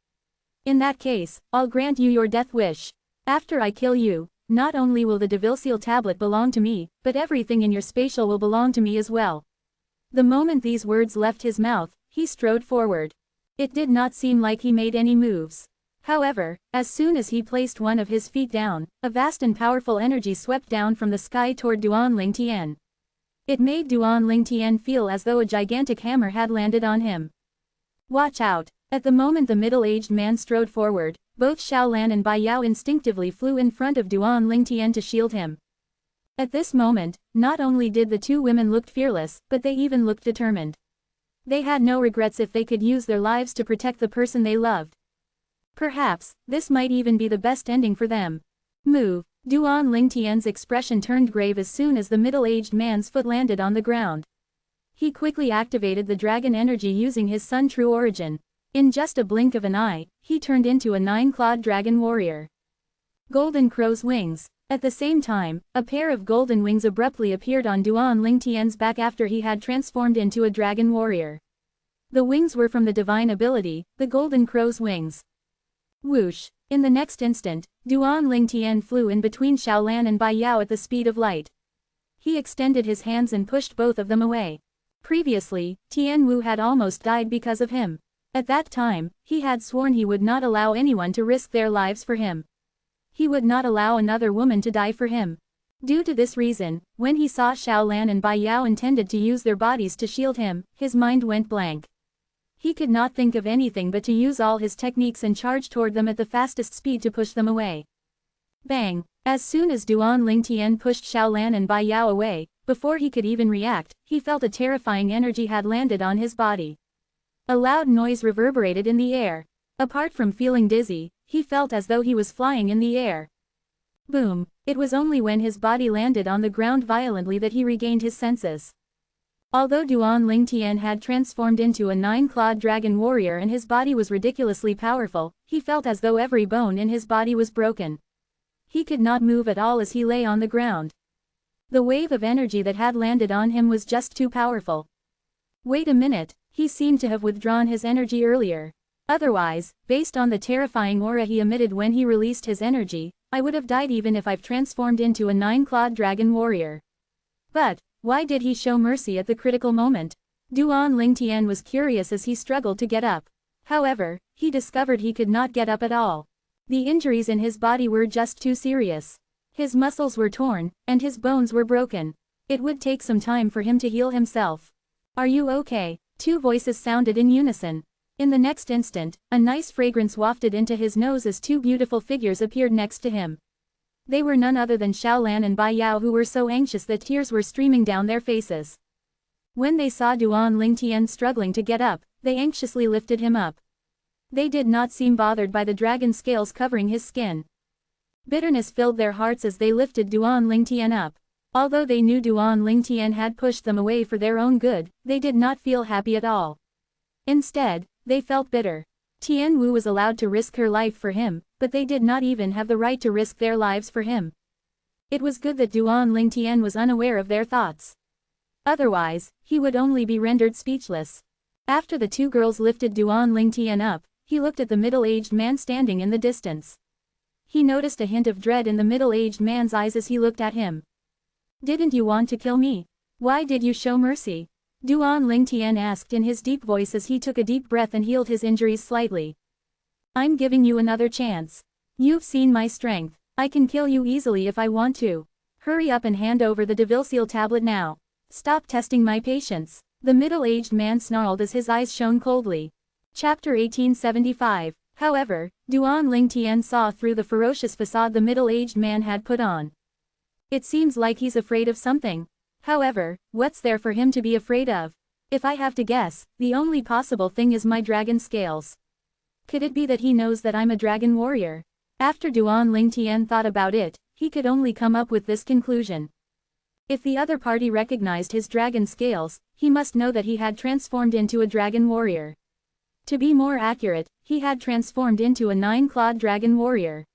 In that case, I'll grant you your death wish. After I kill you, not only will the Devilseal tablet belong to me, but everything in your spatial will belong to me as well. The moment these words left his mouth, he strode forward. It did not seem like he made any moves. However, as soon as he placed one of his feet down, a vast and powerful energy swept down from the sky toward Duan Lingtian. It made Duan Lingtian feel as though a gigantic hammer had landed on him. Watch out! At the moment the middle-aged man strode forward, both Xiaolan and Bai Yao instinctively flew in front of Duan Lingtian to shield him. At this moment, not only did the two women look fearless, but they even looked determined. They had no regrets if they could use their lives to protect the person they loved. Perhaps, this might even be the best ending for them. Move! Duan Lingtian's expression turned grave as soon as the middle-aged man's foot landed on the ground. He quickly activated the dragon energy using his Sun True Origin. In just a blink of an eye, he turned into a 9-clawed dragon warrior. Golden Crow's wings. At the same time, a pair of golden wings abruptly appeared on Duan Lingtian's back after he had transformed into a dragon warrior. The wings were from the divine ability, the Golden Crow's wings. Whoosh! In the next instant, Duan Lingtian flew in between Xiaolan and Bai Yao at the speed of light. He extended his hands and pushed both of them away. Previously, Tian Wu had almost died because of him. At that time, he had sworn he would not allow anyone to risk their lives for him. He would not allow another woman to die for him. Due to this reason, when he saw Xiaolan and Bai Yao intended to use their bodies to shield him, his mind went blank. He could not think of anything but to use all his techniques and charge toward them at the fastest speed to push them away. Bang! As soon as Duan Lingtian pushed Xiaolan and Bai Yao away, before he could even react, he felt a terrifying energy had landed on his body. A loud noise reverberated in the air. Apart from feeling dizzy, he felt as though he was flying in the air. Boom! It was only when his body landed on the ground violently that he regained his senses. Although Duan Lingtian had transformed into a 9-clawed dragon warrior and his body was ridiculously powerful, he felt as though every bone in his body was broken. He could not move at all as he lay on the ground. The wave of energy that had landed on him was just too powerful. Wait a minute, he seemed to have withdrawn his energy earlier. Otherwise, based on the terrifying aura he emitted when he released his energy, I would have died even if I've transformed into a 9-clawed dragon warrior. But, why did he show mercy at the critical moment? Duan Lingtian was curious as he struggled to get up. However, he discovered he could not get up at all. The injuries in his body were just too serious. His muscles were torn, and his bones were broken. It would take some time for him to heal himself. Are you okay? Two voices sounded in unison. In the next instant, a nice fragrance wafted into his nose as two beautiful figures appeared next to him. They were none other than Xiaolan and Bai Yao, who were so anxious that tears were streaming down their faces. When they saw Duan Lingtian struggling to get up, they anxiously lifted him up. They did not seem bothered by the dragon scales covering his skin. Bitterness filled their hearts as they lifted Duan Lingtian up. Although they knew Duan Lingtian had pushed them away for their own good, they did not feel happy at all. Instead, they felt bitter. Tian Wu was allowed to risk her life for him, but they did not even have the right to risk their lives for him. It was good that Duan Lingtian was unaware of their thoughts. Otherwise, he would only be rendered speechless. After the two girls lifted Duan Lingtian up, he looked at the middle-aged man standing in the distance. He noticed a hint of dread in the middle-aged man's eyes as he looked at him. Didn't you want to kill me? Why did you show mercy? Duan Lingtian asked in his deep voice as he took a deep breath and healed his injuries slightly. I'm giving you another chance. You've seen my strength. I can kill you easily if I want to. Hurry up and hand over the Devilseal tablet now. Stop testing my patience. The middle-aged man snarled as his eyes shone coldly. Chapter 1875. However, Duan Lingtian saw through the ferocious facade the middle-aged man had put on. It seems like he's afraid of something. However, what's there for him to be afraid of? If I have to guess, the only possible thing is my dragon scales. Could it be that he knows that I'm a dragon warrior? After Duan Lingtian thought about it, he could only come up with this conclusion. If the other party recognized his dragon scales, he must know that he had transformed into a dragon warrior. To be more accurate, he had transformed into a 9-clawed dragon warrior.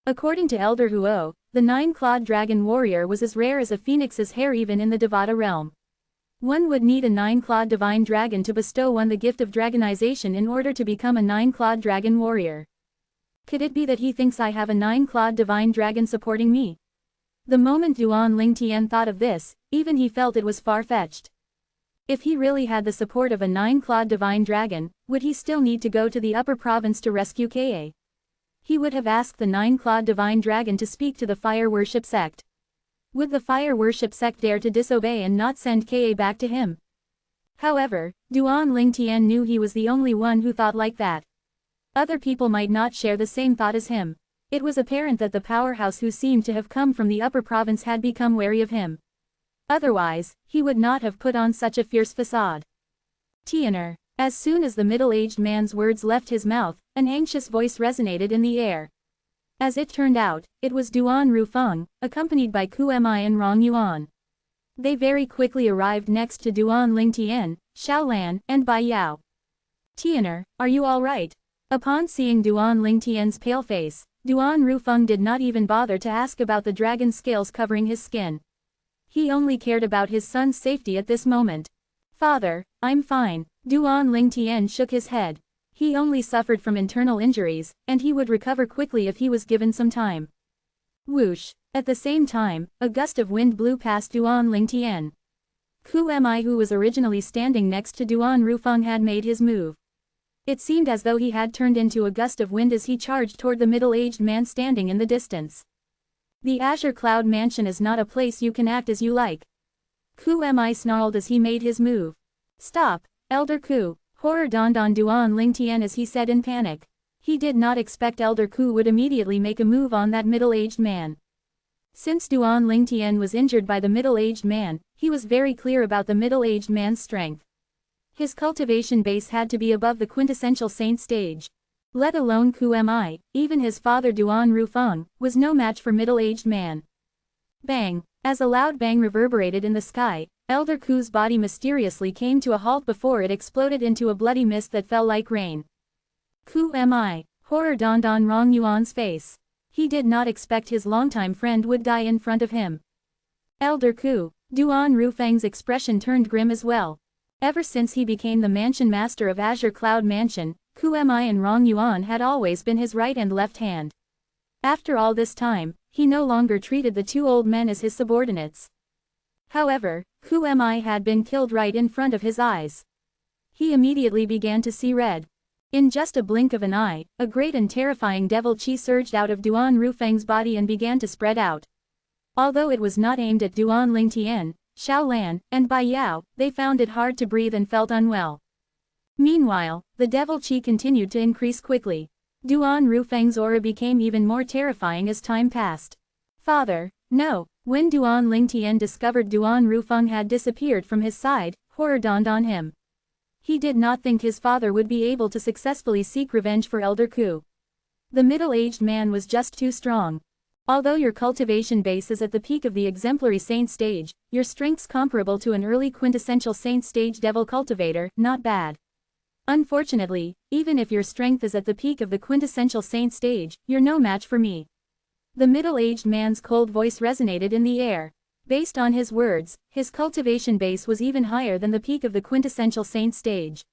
According to Elder Huo, the 9-clawed dragon warrior was as rare as a phoenix's hair even in the Devata realm. One would need a 9-clawed divine dragon to bestow one the gift of dragonization in order to become a 9-clawed dragon warrior. Could it be that he thinks I have a 9-clawed divine dragon supporting me? The moment Duan Lingtian thought of this, even he felt it was far-fetched. If he really had the support of a 9-clawed divine dragon, would he still need to go to the upper province to rescue Ka? He would have asked the 9-clawed divine dragon to speak to the fire worship sect. Would the fire worship sect dare to disobey and not send Ka back to him? However, Duan Lingtian knew he was the only one who thought like that. Other people might not share the same thought as him. It was apparent that the powerhouse who seemed to have come from the upper province had become wary of him. Otherwise, he would not have put on such a fierce facade. Tianer. As soon as the middle-aged man's words left his mouth, an anxious voice resonated in the air. As it turned out, it was Duan Rufeng, accompanied by Qmi and Rong Yuan. They very quickly arrived next to Duan Lingtian, Xiaolan, and Bai Yao. Tianer, are you all right? Upon seeing Duan Lingtian's pale face, Duan Rufeng did not even bother to ask about the dragon scales covering his skin. He only cared about his son's safety at this moment. Father, I'm fine. Duan Lingtian shook his head. He only suffered from internal injuries, and he would recover quickly if he was given some time. Whoosh! At the same time, a gust of wind blew past Duan Lingtian. Qmi, who was originally standing next to Duan Rufeng, had made his move. It seemed as though he had turned into a gust of wind as he charged toward the middle-aged man standing in the distance. The Azure Cloud Mansion is not a place you can act as you like. Qmi snarled as he made his move. Stop, Elder Ku! Horror dawned on Duan Lingtian as he said in panic. He did not expect Elder Ku would immediately make a move on that middle-aged man. Since Duan Lingtian was injured by the middle-aged man, he was very clear about the middle-aged man's strength. His cultivation base had to be above the quintessential saint stage. Let alone Qmi, even his father Duan Rufeng, was no match for middle-aged man. Bang! As a loud bang reverberated in the sky, Elder Ku's body mysteriously came to a halt before it exploded into a bloody mist that fell like rain. Qmi! Horror dawned on Rong Yuan's face. He did not expect his longtime friend would die in front of him. Elder Ku! Duan Rufeng's expression turned grim as well. Ever since he became the mansion master of Azure Cloud Mansion, Qmi and Rong Yuan had always been his right and left hand. After all this time, he no longer treated the two old men as his subordinates. However, Qmi had been killed right in front of his eyes. He immediately began to see red. In just a blink of an eye, a great and terrifying devil chi surged out of Duan Rufeng's body and began to spread out. Although it was not aimed at Duan Lingtian, Xiaolan, and Bai Yao, they found it hard to breathe and felt unwell. Meanwhile, the devil chi continued to increase quickly. Duan Rufeng's aura became even more terrifying as time passed. Father, no! When Duan Lingtian discovered Duan Rufeng had disappeared from his side, horror dawned on him. He did not think his father would be able to successfully seek revenge for Elder Ku. The middle-aged man was just too strong. Although your cultivation base is at the peak of the exemplary saint stage, your strength's comparable to an early quintessential saint stage devil cultivator, not bad. Unfortunately, even if your strength is at the peak of the quintessential saint stage, you're no match for me. The middle-aged man's cold voice resonated in the air. Based on his words, his cultivation base was even higher than the peak of the quintessential saint stage.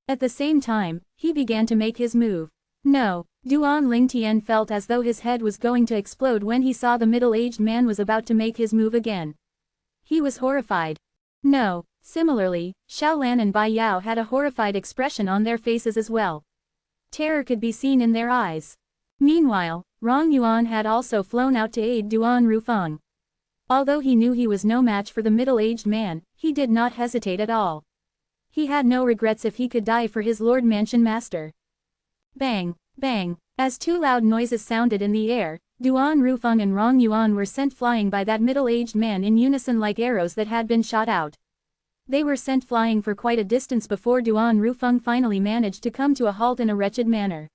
At the same time, he began to make his move. No, Duan Lingtian felt as though his head was going to explode when he saw the middle-aged man was about to make his move again. He was horrified. No. Similarly, Xiaolan and Bai Yao had a horrified expression on their faces as well. Terror could be seen in their eyes. Meanwhile, Rong Yuan had also flown out to aid Duan Rufeng. Although he knew he was no match for the middle-aged man, he did not hesitate at all. He had no regrets if he could die for his Lord Mansion Master. Bang! Bang! As two loud noises sounded in the air, Duan Rufeng and Rong Yuan were sent flying by that middle-aged man in unison like arrows that had been shot out. They were sent flying for quite a distance before Duan Rufeng finally managed to come to a halt in a wretched manner.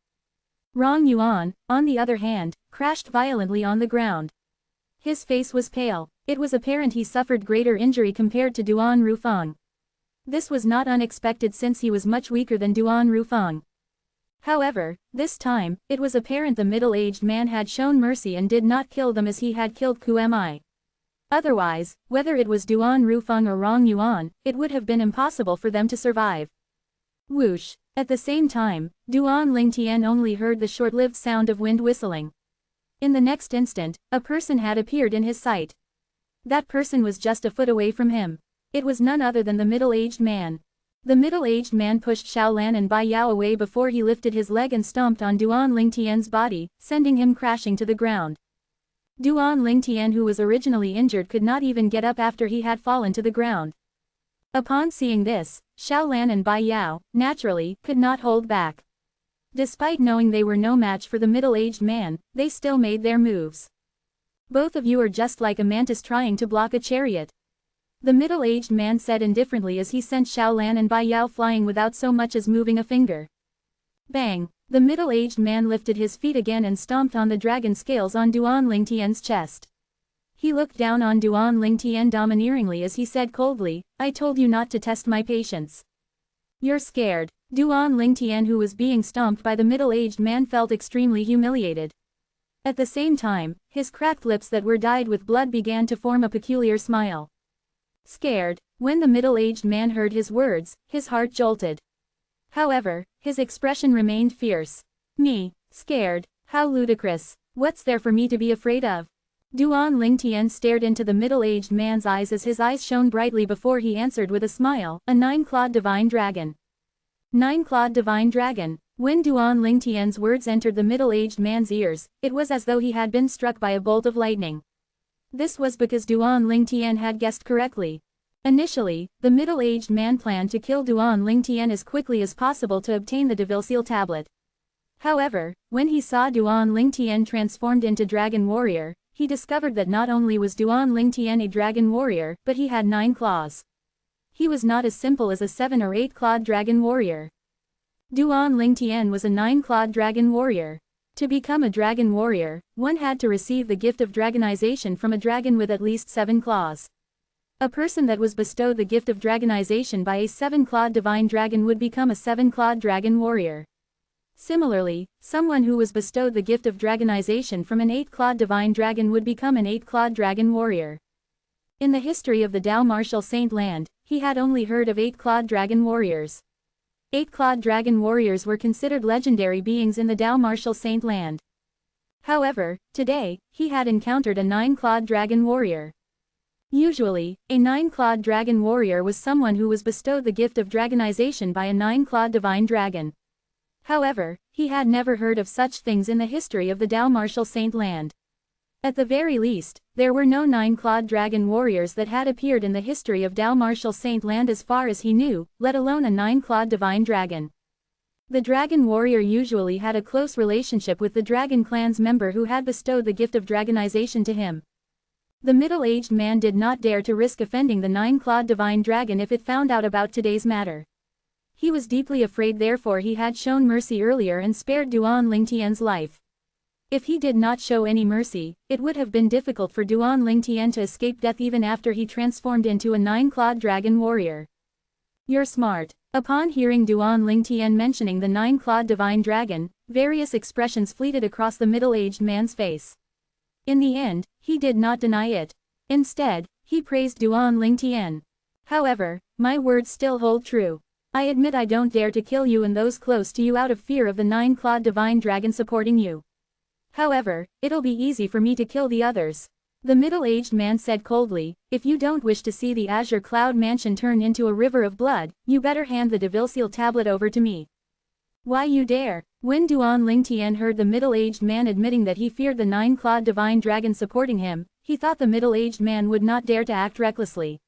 Rong Yuan, on the other hand, crashed violently on the ground. His face was pale. It was apparent he suffered greater injury compared to Duan Rufeng. This was not unexpected since he was much weaker than Duan Rufeng. However, this time, it was apparent the middle-aged man had shown mercy and did not kill them as he had killed Qmi. Otherwise, whether it was Duan Rufeng or Rong Yuan, it would have been impossible for them to survive. Whoosh! At the same time, Duan Lingtian only heard the short-lived sound of wind whistling. In the next instant, a person had appeared in his sight. That person was just a foot away from him. It was none other than the middle-aged man. The middle-aged man pushed Xiaolan and Bai Yao away before he lifted his leg and stomped on Duan Lingtian's body, sending him crashing to the ground. Duan Lingtian, who was originally injured, could not even get up after he had fallen to the ground. Upon seeing this, Xiaolan and Bai Yao, naturally, could not hold back. Despite knowing they were no match for the middle-aged man, they still made their moves. Both of you are just like a mantis trying to block a chariot. The middle-aged man said indifferently as he sent Xiaolan and Bai Yao flying without so much as moving a finger. Bang! The middle-aged man lifted his feet again and stomped on the dragon scales on Duan Lingtian's chest. He looked down on Duan Lingtian domineeringly as he said coldly, "I told you not to test my patience. You're scared." Duan Lingtian, who was being stomped by the middle-aged man, felt extremely humiliated. At the same time, his cracked lips that were dyed with blood began to form a peculiar smile. Scared? When the middle-aged man heard his words, his heart jolted. However, his expression remained fierce. Me? Scared? How ludicrous. What's there for me to be afraid of? Duan Lingtian stared into the middle-aged man's eyes as his eyes shone brightly before he answered with a smile, "A nine-clawed divine dragon." Nine-clawed divine dragon. When Duan Lingtian's words entered the middle-aged man's ears, it was as though he had been struck by a bolt of lightning. This was because Duan Lingtian had guessed correctly. Initially, the middle-aged man planned to kill Duan Lingtian as quickly as possible to obtain the Devil Seal tablet. However, when he saw Duan Lingtian transformed into Dragon Warrior, he discovered that not only was Duan Lingtian a Dragon Warrior, but he had 9 claws. He was not as simple as a 7 or 8-clawed Dragon Warrior. Duan Lingtian was a 9-clawed Dragon Warrior. To become a Dragon Warrior, one had to receive the gift of dragonization from a dragon with at least 7 claws. A person that was bestowed the gift of dragonization by a 7-clawed divine dragon would become a 7-clawed Dragon Warrior. Similarly, someone who was bestowed the gift of dragonization from an 8-clawed divine dragon would become an 8-clawed Dragon Warrior. In the history of the Dao Martial Saint Land, he had only heard of 8-clawed Dragon Warriors. 8-clawed Dragon Warriors were considered legendary beings in the Dao Martial Saint Land. However, today, he had encountered a 9-clawed Dragon Warrior. Usually, a 9-clawed Dragon Warrior was someone who was bestowed the gift of dragonization by a 9-clawed divine dragon. However, he had never heard of such things in the history of the Dao Martial Saint Land. At the very least, there were no 9-clawed Dragon Warriors that had appeared in the history of Dao Martial Saint Land as far as he knew, let alone a 9-clawed divine dragon. The Dragon Warrior usually had a close relationship with the Dragon Clan's member who had bestowed the gift of dragonization to him. The middle-aged man did not dare to risk offending the 9-clawed divine dragon if it found out about today's matter. He was deeply afraid, therefore he had shown mercy earlier and spared Duan Lingtian's life. If he did not show any mercy, it would have been difficult for Duan Lingtian to escape death even after he transformed into a 9-clawed Dragon Warrior. You're smart. Upon hearing Duan Lingtian mentioning the 9-clawed divine dragon, various expressions fleeted across the middle-aged man's face. In the end, he did not deny it. Instead, he praised Duan Lingtian. However, my words still hold true. I admit I don't dare to kill you and those close to you out of fear of the 9-clawed divine dragon supporting you. However, it'll be easy for me to kill the others. The middle-aged man said coldly, "If you don't wish to see the Azure Cloud Mansion turn into a river of blood, you better hand the Devil Seal tablet over to me." Why you dare? When Duan Lingtian heard the middle-aged man admitting that he feared the 9-clawed divine dragon supporting him, he thought the middle-aged man would not dare to act recklessly.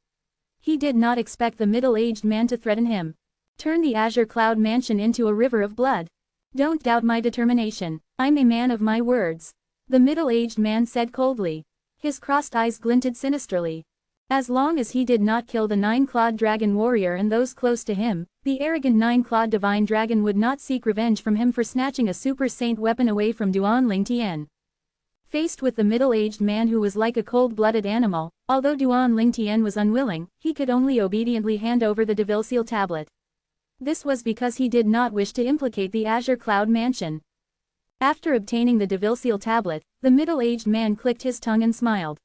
He did not expect the middle-aged man to threaten him. Turn the Azure Cloud Mansion into a river of blood. Don't doubt my determination. I'm a man of my words. The middle-aged man said coldly. His crossed eyes glinted sinisterly. As long as he did not kill the 9-clawed Dragon Warrior and those close to him, the arrogant 9-clawed divine dragon would not seek revenge from him for snatching a super saint weapon away from Duan Lingtian. Faced with the middle-aged man who was like a cold-blooded animal, although Duan Lingtian was unwilling, he could only obediently hand over the Devil Seal tablet. This was because he did not wish to implicate the Azure Cloud Mansion. After obtaining the Devilseal tablet, the middle-aged man clicked his tongue and smiled.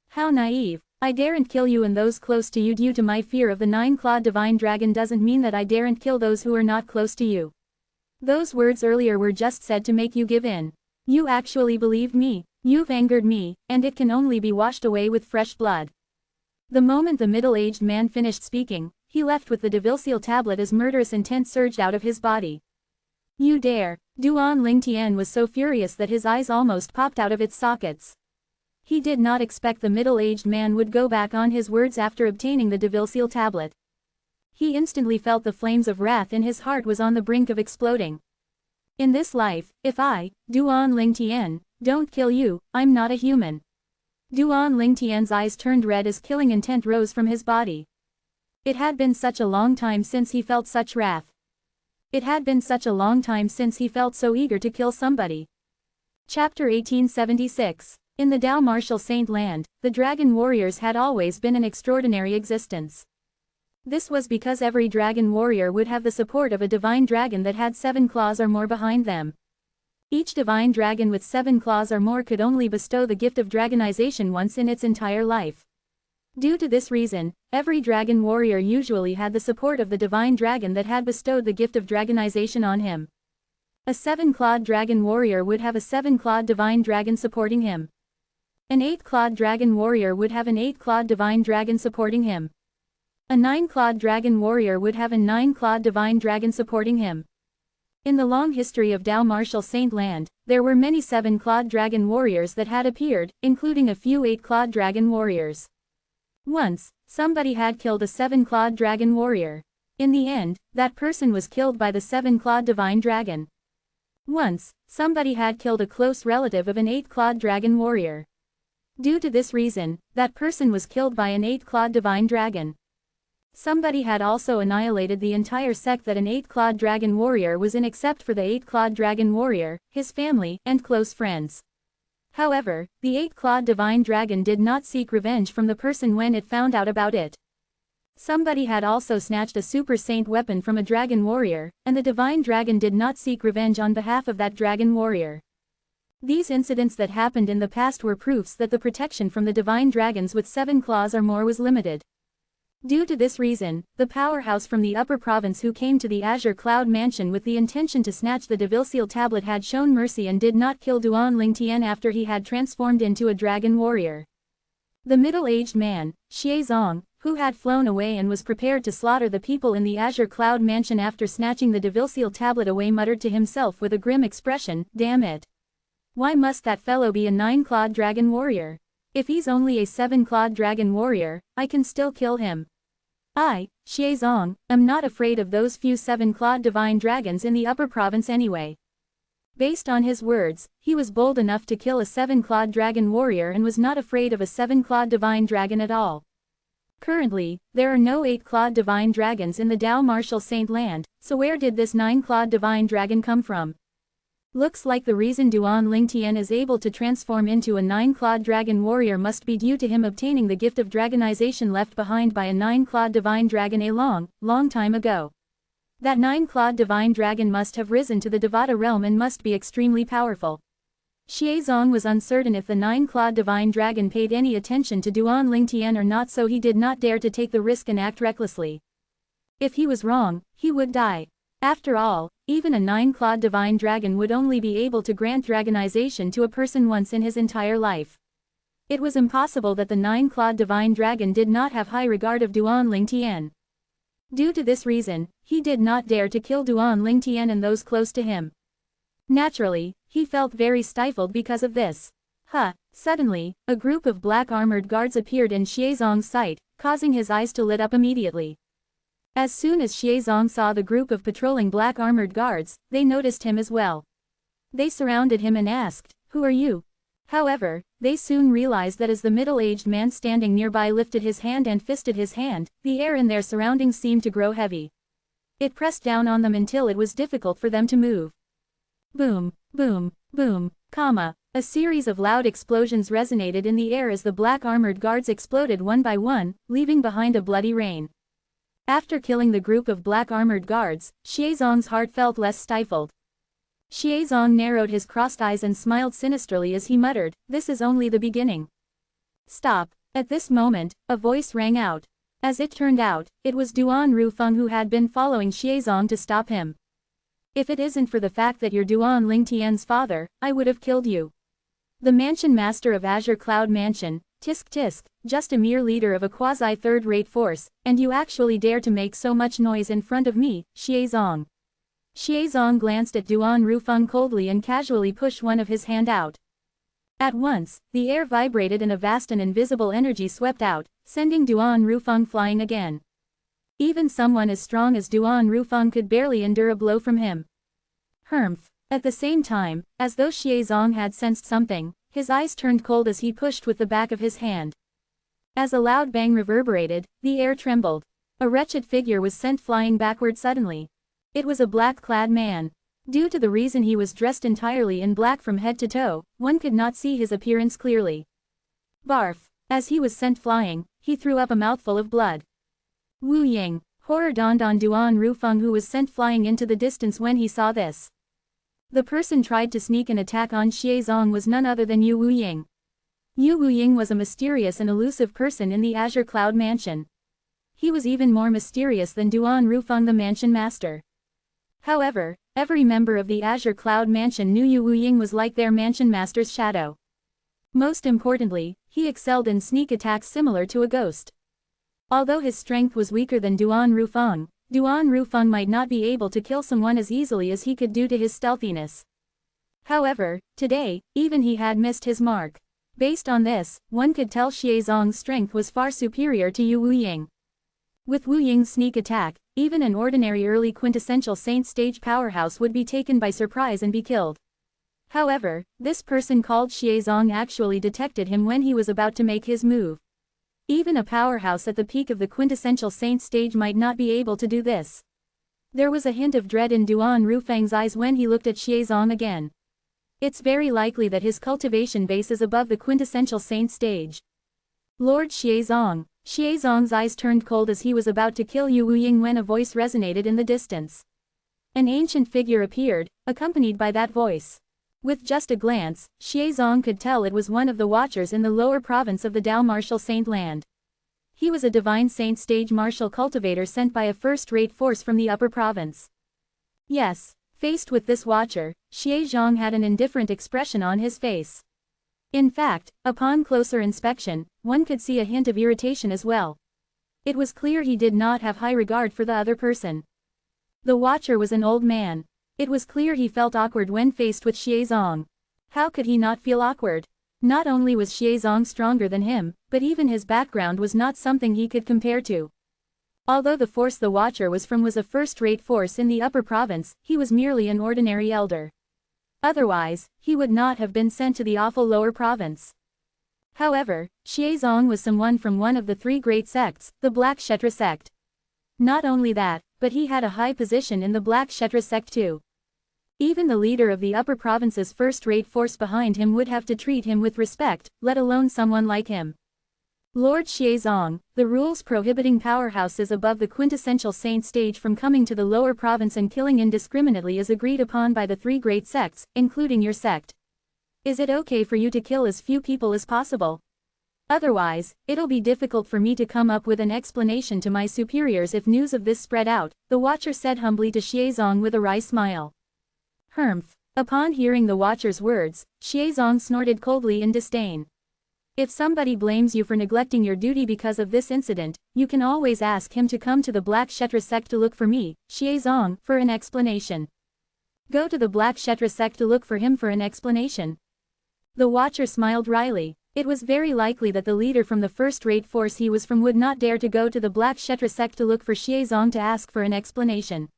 How naive. I daren't kill you and those close to you due to my fear of the nine-clawed divine dragon doesn't mean that I daren't kill those who are not close to you. Those words earlier were just said to make you give in. You actually believed me. You've angered me, and it can only be washed away with fresh blood. The moment the middle-aged man finished speaking, he left with the Devilseal tablet as murderous intent surged out of his body. You dare! Duan Lingtian was so furious that his eyes almost popped out of its sockets. He did not expect the middle-aged man would go back on his words after obtaining the Devilseal tablet. He instantly felt the flames of wrath in his heart was on the brink of exploding. In this life, if I, Duan Lingtian, don't kill you, I'm not a human. Duan Lingtian's eyes turned red as killing intent rose from his body. It had been such a long time since he felt such wrath. It had been such a long time since he felt so eager to kill somebody. Chapter 1876. In the Dao Martial Saint Land, the dragon warriors had always been an extraordinary existence. This was because every dragon warrior would have the support of a divine dragon that had 7 claws or more behind them. Each divine dragon with 7 claws or more could only bestow the gift of dragonization once in its entire life. Due to this reason, every dragon warrior usually had the support of the divine dragon that had bestowed the gift of dragonization on him. A 7-clawed dragon warrior would have a 7-clawed divine dragon supporting him. An 8-clawed dragon warrior would have an 8-clawed divine dragon supporting him. A 9-clawed dragon warrior would have a 9-clawed divine dragon supporting him. In the long history of Dao Martial Saint Land, there were many 7-clawed dragon warriors that had appeared, including a few 8-clawed dragon warriors. Once, somebody had killed a 7-clawed dragon warrior. In the end, that person was killed by the 7-clawed divine dragon. Once, somebody had killed a close relative of an 8-clawed dragon warrior. Due to this reason, that person was killed by an 8-clawed divine dragon. Somebody had also annihilated the entire sect that an 8-clawed dragon warrior was in except for the 8-clawed dragon warrior, his family, and close friends. However, the 8-clawed divine dragon did not seek revenge from the person when it found out about it. Somebody had also snatched a super saint weapon from a dragon warrior, and the divine dragon did not seek revenge on behalf of that dragon warrior. These incidents that happened in the past were proofs that the protection from the divine dragons with 7 claws or more was limited. Due to this reason, the powerhouse from the upper province who came to the Azure Cloud Mansion with the intention to snatch the Devilseal tablet had shown mercy and did not kill Duan Lingtian after he had transformed into a dragon warrior. The middle-aged man, Xie Zong, who had flown away and was prepared to slaughter the people in the Azure Cloud Mansion after snatching the Devilseal tablet away, muttered to himself with a grim expression, "Damn it. Why must that fellow be a 9-clawed dragon warrior? If he's only a 7-clawed dragon warrior, I can still kill him. I, Xie Zong, am not afraid of those few 7-clawed divine dragons in the upper province anyway." Based on his words, he was bold enough to kill a 7-clawed dragon warrior and was not afraid of a 7-clawed divine dragon at all. Currently, there are no 8-clawed divine dragons in the Dao Martial Saint Land, so where did this 9-clawed divine dragon come from? Looks like the reason Duan Lingtian is able to transform into a 9-clawed dragon warrior must be due to him obtaining the gift of dragonization left behind by a 9-clawed divine dragon a long time ago. That 9-clawed divine dragon must have risen to the Devata realm and must be extremely powerful. Xie Zong was uncertain if the 9-clawed divine dragon paid any attention to Duan Lingtian or not, so he did not dare to take the risk and act recklessly. If he was wrong, he would die. After all, even a 9-clawed divine dragon would only be able to grant dragonization to a person once in his entire life. It was impossible that the 9-clawed divine dragon did not have high regard of Duan Lingtian. Due to this reason, he did not dare to kill Duan Lingtian and those close to him. Naturally, he felt very stifled because of this. Suddenly, a group of black armored guards appeared in Xie Zong's sight, causing his eyes to lit up immediately. As soon as Xie Zong saw the group of patrolling black armored guards, they noticed him as well. They surrounded him and asked, "Who are you?" However, they soon realized that as the middle-aged man standing nearby lifted his hand and fisted his hand, the air in their surroundings seemed to grow heavy. It pressed down on them until it was difficult for them to move. Boom, boom, boom, a series of loud explosions resonated in the air as the black armored guards exploded one by one, leaving behind a bloody rain. After killing the group of black armored guards, Xiezong's heart felt less stifled. Xiezong narrowed his crossed eyes and smiled sinisterly as he muttered, "This is only the beginning." Stop. At this moment, a voice rang out. As it turned out, it was Duan Rufeng who had been following Xiezong to stop him. "If it isn't for the fact that you're Duan Lingtian's father, I would have killed you. The mansion master of Azure Cloud Mansion, tisk tisk, just a mere leader of a quasi-third-rate force, and you actually dare to make so much noise in front of me, Xiezong." Xiezong glanced at Duan Rufeng coldly and casually pushed one of his hand out. At once, the air vibrated and a vast and invisible energy swept out, sending Duan Rufeng flying again. Even someone as strong as Duan Rufeng could barely endure a blow from him. Humph. At the same time, as though Xiezong had sensed something, his eyes turned cold as he pushed with the back of his hand. As a loud bang reverberated, the air trembled. A wretched figure was sent flying backward suddenly. It was a black-clad man. Due to the reason he was dressed entirely in black from head to toe, one could not see his appearance clearly. Barf. As he was sent flying, he threw up a mouthful of blood. Wu Ying. Horror dawned on Duan Rufeng, who was sent flying into the distance when he saw this. The person tried to sneak an attack on Xiezong was none other than Yu Wuying. Yu Wuying was a mysterious and elusive person in the Azure Cloud Mansion. He was even more mysterious than Duan Rufeng, the mansion master. However, every member of the Azure Cloud Mansion knew Yu Wuying was like their mansion master's shadow. Most importantly, he excelled in sneak attacks similar to a ghost. Although his strength was weaker than Duan Rufeng might not be able to kill someone as easily as he could due to his stealthiness. However, today, even he had missed his mark. Based on this, one could tell Xiezong's strength was far superior to Yu Wuying. With Wu Ying's sneak attack, even an ordinary early quintessential saint stage powerhouse would be taken by surprise and be killed. However, this person called Xiezong actually detected him when he was about to make his move. Even a powerhouse at the peak of the quintessential saint stage might not be able to do this. There was a hint of dread in Duan Rufeng's eyes when he looked at Xiezong again. It's very likely that his cultivation base is above the quintessential saint stage. Lord Xiezong. Xiezong's eyes turned cold as he was about to kill Yu Wuying when a voice resonated in the distance. An ancient figure appeared, accompanied by that voice. With just a glance, Xiezong could tell it was one of the watchers in the lower province of the Dao Martial Saint Land. He was a divine saint stage martial cultivator sent by a first-rate force from the upper province. Yes, faced with this watcher, Xiezong had an indifferent expression on his face. In fact, upon closer inspection, one could see a hint of irritation as well. It was clear he did not have high regard for the other person. The watcher was an old man. It was clear he felt awkward when faced with Xiezong. How could he not feel awkward? Not only was Xiezong stronger than him, but even his background was not something he could compare to. Although the force the watcher was from was a first-rate force in the upper province, he was merely an ordinary elder. Otherwise, he would not have been sent to the awful lower province. However, Xiezong was someone from one of the three great sects, the Black Kshetra sect. Not only that, but he had a high position in the Black Kshetra sect too. Even the leader of the upper province's first-rate force behind him would have to treat him with respect, let alone someone like him. Lord Xiezong, the rules prohibiting powerhouses above the quintessential saint stage from coming to the lower province and killing indiscriminately is agreed upon by the three great sects, including your sect. Is it okay for you to kill as few people as possible? Otherwise, it'll be difficult for me to come up with an explanation to my superiors if news of this spread out, the watcher said humbly to Xiezong with a wry smile. Humph. Upon hearing the watcher's words, Xiezong snorted coldly in disdain. If somebody blames you for neglecting your duty because of this incident, you can always ask him to come to the Black Kshetra sect to look for me, Xiezong, for an explanation. Go to the Black Kshetra sect to look for him for an explanation. The watcher smiled wryly. It was very likely that the leader from the first-rate force he was from would not dare to go to the Black Kshetra sect to look for Xiezong to ask for an explanation.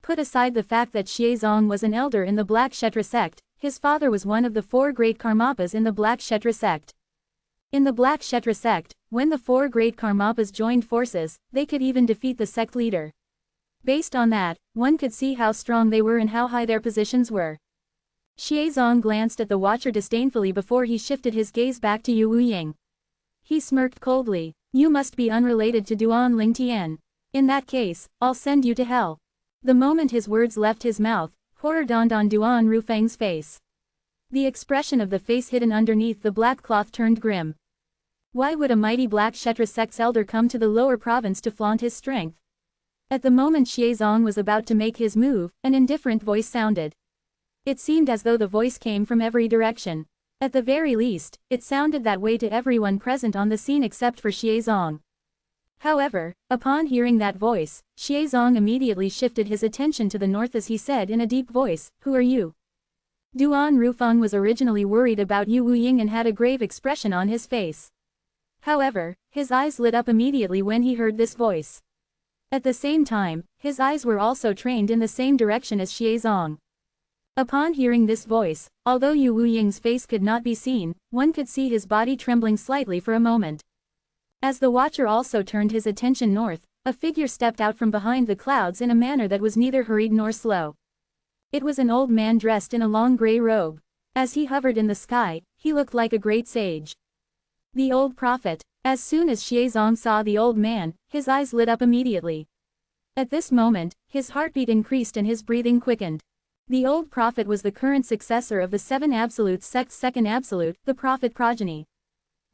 Put aside the fact that Xiezong was an elder in the Black Kshetra sect, his father was one of the four great Karmapas in the Black Kshetra sect. In the Black Kshetra sect, when the four great Karmapas joined forces, they could even defeat the sect leader. Based on that, one could see how strong they were and how high their positions were. Xiezong glanced at the watcher disdainfully before he shifted his gaze back to Yu Wuying. He smirked coldly. You must be unrelated to Duan Lingtian. In that case, I'll send you to hell. The moment his words left his mouth, horror dawned on Duan Rufeng's face. The expression of the face hidden underneath the black cloth turned grim. Why would a mighty black Kshetra sect's elder come to the lower province to flaunt his strength? At the moment Xiezong was about to make his move, an indifferent voice sounded. It seemed as though the voice came from every direction. At the very least, it sounded that way to everyone present on the scene except for Xiezong. However, upon hearing that voice, Xiezong immediately shifted his attention to the north as he said in a deep voice, "Who are you?" Duan Rufeng was originally worried about Yu Wuying and had a grave expression on his face. However, his eyes lit up immediately when he heard this voice. At the same time, his eyes were also trained in the same direction as Xiezong. Upon hearing this voice, although Yu Wuying's face could not be seen, one could see his body trembling slightly for a moment. As the watcher also turned his attention north, a figure stepped out from behind the clouds in a manner that was neither hurried nor slow. It was an old man dressed in a long gray robe. As he hovered in the sky, he looked like a great sage. The old prophet. As soon as Xiezong saw the old man, his eyes lit up immediately. At this moment, his heartbeat increased and his breathing quickened. The old prophet was the current successor of the Seven Absolute sect's second absolute, the prophet progeny.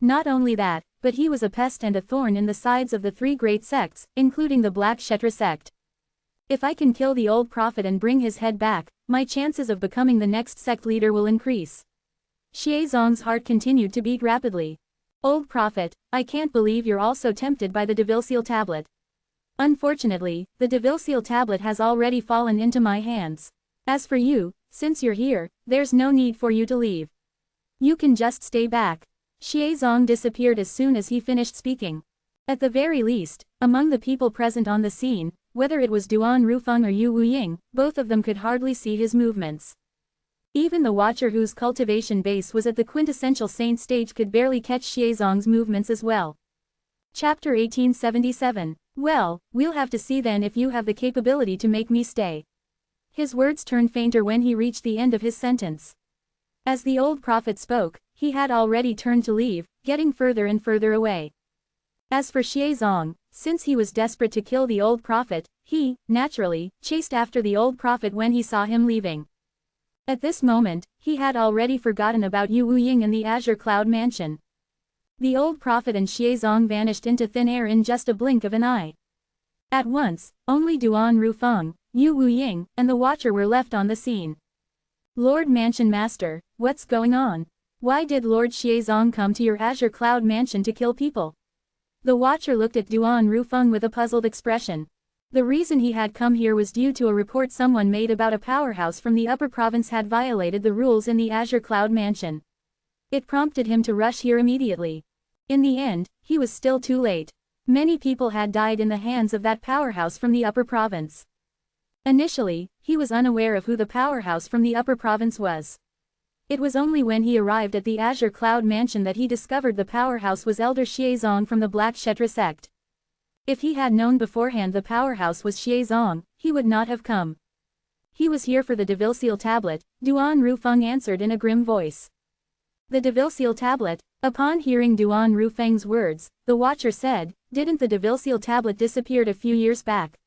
Not only that, but he was a pest and a thorn in the sides of the three great sects, including the Black Kshetra sect. If I can kill the old prophet and bring his head back, my chances of becoming the next sect leader will increase. Xiezong's heart continued to beat rapidly. Old prophet, I can't believe you're also tempted by the Devil Seal tablet. Unfortunately, the Devil Seal tablet has already fallen into my hands. As for you, since you're here, there's no need for you to leave. You can just stay back. Xiezong disappeared as soon as he finished speaking. At the very least, among the people present on the scene, whether it was Duan Rufeng or Yu Wuying, both of them could hardly see his movements. Even the watcher whose cultivation base was at the quintessential saint stage could barely catch Xiezong's movements as well. Chapter 1877. Well, we'll have to see then if you have the capability to make me stay. His words turned fainter when he reached the end of his sentence. As the old prophet spoke, he had already turned to leave, getting further and further away. As for Xiezong, since he was desperate to kill the old prophet, he, naturally, chased after the old prophet when he saw him leaving. At this moment, he had already forgotten about Yu Wuying and the Azure Cloud Mansion. The old prophet and Xiezong vanished into thin air in just a blink of an eye. At once, only Duan Rufeng, Yu Wuying, and the watcher were left on the scene. Lord Mansion Master, what's going on? Why did Lord Xiezong come to your Azure Cloud Mansion to kill people? The watcher looked at Duan Rufeng with a puzzled expression. The reason he had come here was due to a report someone made about a powerhouse from the upper province had violated the rules in the Azure Cloud Mansion. It prompted him to rush here immediately. In the end, he was still too late. Many people had died in the hands of that powerhouse from the upper province. Initially, he was unaware of who the powerhouse from the upper province was. It was only when he arrived at the Azure Cloud Mansion that he discovered the powerhouse was Elder Xiezong from the Black Kshetra sect. If he had known beforehand the powerhouse was Xiezong, he would not have come. He was here for the Devil Seal tablet, Duan Rufeng answered in a grim voice. The Devil Seal tablet? Upon hearing Duan Rufeng's words, the watcher said, didn't the Devil Seal tablet disappeared a few years back?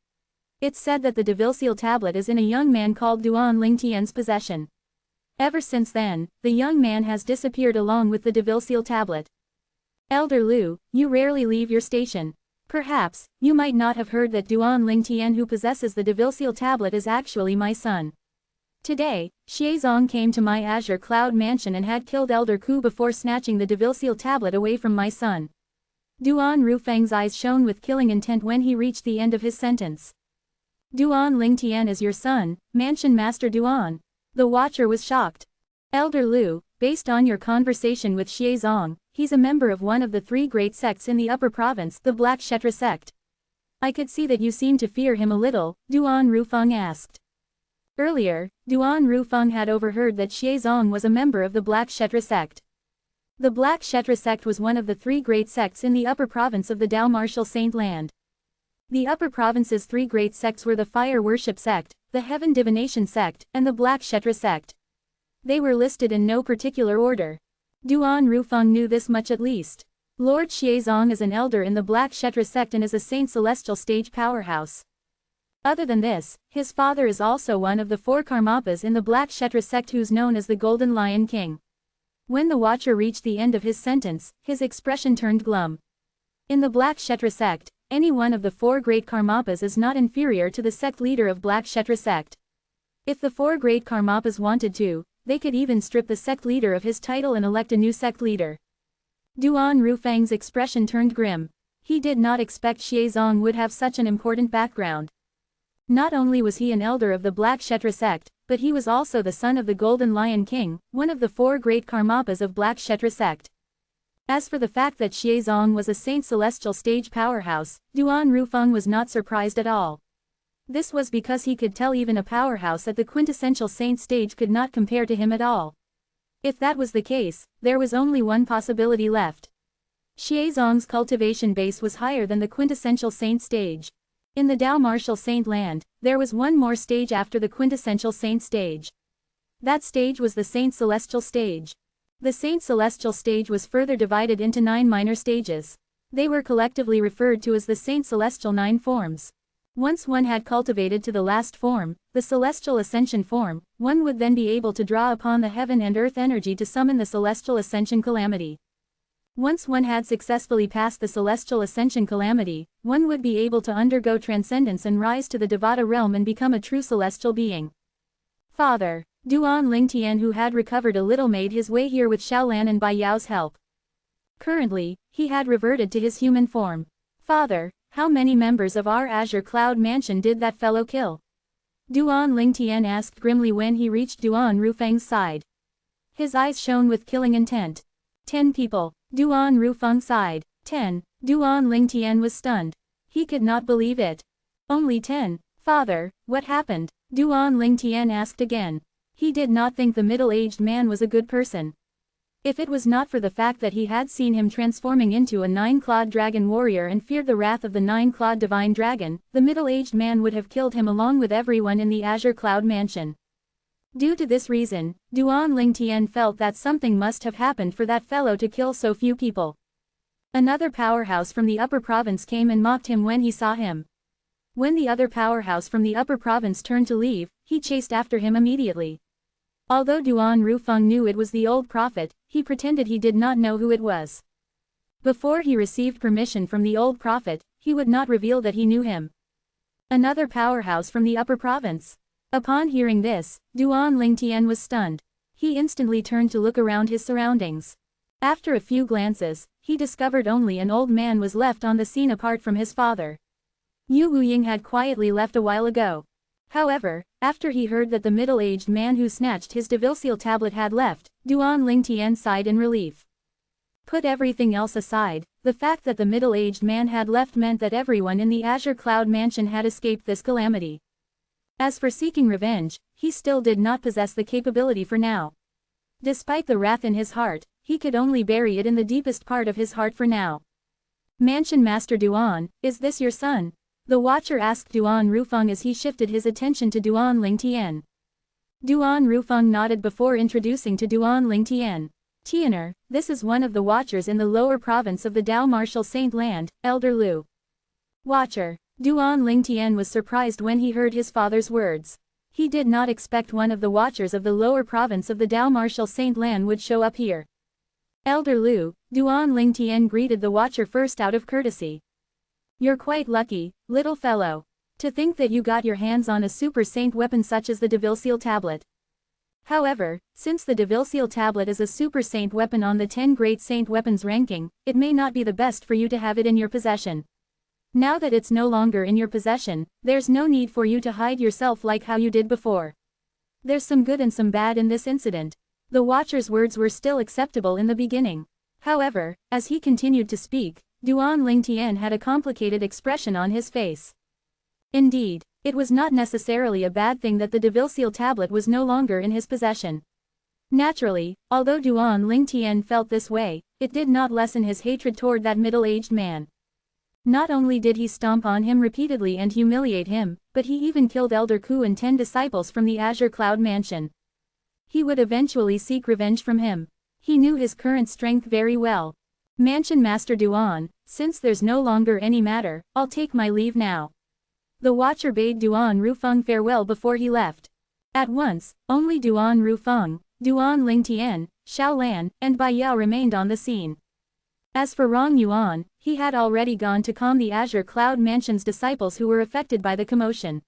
It's said that the Devil Seal tablet is in a young man called Duan Lingtian's possession. Ever since then, the young man has disappeared along with the Devil Seal tablet. Elder Lu, you rarely leave your station. Perhaps, you might not have heard that Duan Lingtian who possesses the Devil Seal tablet is actually my son. Today, Xiezong came to my Azure Cloud Mansion and had killed Elder Ku before snatching the Devil Seal tablet away from my son. Duan Rufeng's eyes shone with killing intent when he reached the end of his sentence. Duan Lingtian is your son, Mansion Master Duan. The watcher was shocked. Elder Lu, based on your conversation with Xiezong, he's a member of one of the three great sects in the upper province, the Black Kshetra sect. I could see that you seem to fear him a little, Duan Rufeng asked. Earlier, Duan Rufeng had overheard that Xiezong was a member of the Black Kshetra sect. The Black Kshetra sect was one of the three great sects in the upper province of the Dao Martial Saint Land. The upper province's three great sects were the Fire Worship sect, the Heaven Divination sect, and the Black Kshetra sect. They were listed in no particular order. Duan Rufeng knew this much at least. Lord Xiezong is an elder in the Black Kshetra sect and is a Saint Celestial stage powerhouse. Other than this, his father is also one of the 4 Karmapas in the Black Kshetra sect who's known as the Golden Lion King. When the Watcher reached the end of his sentence, his expression turned glum. In the Black Kshetra sect, any one of the 4 great Karmapas is not inferior to the sect leader of Black Kshetra sect. If the 4 great Karmapas wanted to, they could even strip the sect leader of his title and elect a new sect leader. Duan Rufang's expression turned grim. He did not expect Xiezong would have such an important background. Not only was he an elder of the Black Kshetra sect, but he was also the son of the Golden Lion King, one of the 4 great Karmapas of Black Kshetra sect. As for the fact that Xiezong was a Saint Celestial stage powerhouse, Duan Rufang was not surprised at all. This was because he could tell even a powerhouse at the quintessential saint stage could not compare to him at all. If that was the case, there was only one possibility left. Xiezong's cultivation base was higher than the quintessential saint stage. In the Tao Martial Saint land, there was one more stage after the quintessential saint stage. That stage was the Saint Celestial stage. The Saint Celestial stage was further divided into 9 minor stages. They were collectively referred to as the Saint Celestial 9 forms. Once one had cultivated to the last form, the Celestial Ascension form, one would then be able to draw upon the heaven and earth energy to summon the Celestial Ascension calamity. Once one had successfully passed the Celestial Ascension calamity, one would be able to undergo transcendence and rise to the Devata realm and become a true celestial being. Father, Duan Lingtian, who had recovered a little, made his way here with Xiaolan and Bai Yao's help. Currently, he had reverted to his human form. Father, how many members of our Azure Cloud Mansion did that fellow kill? Duan Lingtian asked grimly when he reached Duan Rufang's side. His eyes shone with killing intent. 10 people. Duan Rufang sighed. 10. Duan Lingtian was stunned. He could not believe it. Only 10. Father, what happened? Duan Lingtian asked again. He did not think the middle-aged man was a good person. If it was not for the fact that he had seen him transforming into a 9-clawed dragon warrior and feared the wrath of the 9-clawed divine dragon, the middle-aged man would have killed him along with everyone in the Azure Cloud Mansion. Due to this reason, Duan Lingtian felt that something must have happened for that fellow to kill so few people. Another powerhouse from the upper province came and mocked him when he saw him. When the other powerhouse from the upper province turned to leave, he chased after him immediately. Although Duan Rufang knew it was the old prophet, he pretended he did not know who it was. Before he received permission from the old prophet, he would not reveal that he knew him. Another powerhouse from the upper province. Upon hearing this, Duan Lingtian was stunned. He instantly turned to look around his surroundings. After a few glances, he discovered only an old man was left on the scene apart from his father. Yu Wuying had quietly left a while ago. However, after he heard that the middle-aged man who snatched his Devilseal tablet had left, Duan Lingtian sighed in relief. Put everything else aside, the fact that the middle-aged man had left meant that everyone in the Azure Cloud Mansion had escaped this calamity. As for seeking revenge, he still did not possess the capability for now. Despite the wrath in his heart, he could only bury it in the deepest part of his heart for now. Mansion Master Duan, is this your son? The Watcher asked Duan Rufang as he shifted his attention to Duan Lingtian. Duan Rufang nodded before introducing to Duan Lingtian. Tianer, this is one of the Watchers in the lower province of the Tao Martial Saint land, Elder Lu. Watcher. Duan Lingtian was surprised when he heard his father's words. He did not expect one of the Watchers of the lower province of the Tao Martial Saint land would show up here. Elder Lu, Duan Lingtian greeted the Watcher first out of courtesy. You're quite lucky, little fellow. To think that you got your hands on a super saint weapon such as the Devilseal tablet. However, since the Devilseal tablet is a super saint weapon on the 10 great saint weapons ranking, it may not be the best for you to have it in your possession. Now that it's no longer in your possession, there's no need for you to hide yourself like how you did before. There's some good and some bad in this incident. The Watcher's words were still acceptable in the beginning. However, as he continued to speak, Duan Lingtian had a complicated expression on his face. Indeed, it was not necessarily a bad thing that the Devilseal tablet was no longer in his possession. Naturally, although Duan Lingtian felt this way, it did not lessen his hatred toward that middle-aged man. Not only did he stomp on him repeatedly and humiliate him, but he even killed Elder Ku and 10 disciples from the Azure Cloud Mansion. He would eventually seek revenge from him. He knew his current strength very well. Mansion Master Duan, since there's no longer any matter, I'll take my leave now. The watcher bade Duan Rufeng farewell before he left. At once, only Duan Rufeng, Duan Lingtian, Xiao Lan, and Bai Yao remained on the scene. As for Rong Yuan, he had already gone to calm the Azure Cloud Mansion's disciples who were affected by the commotion.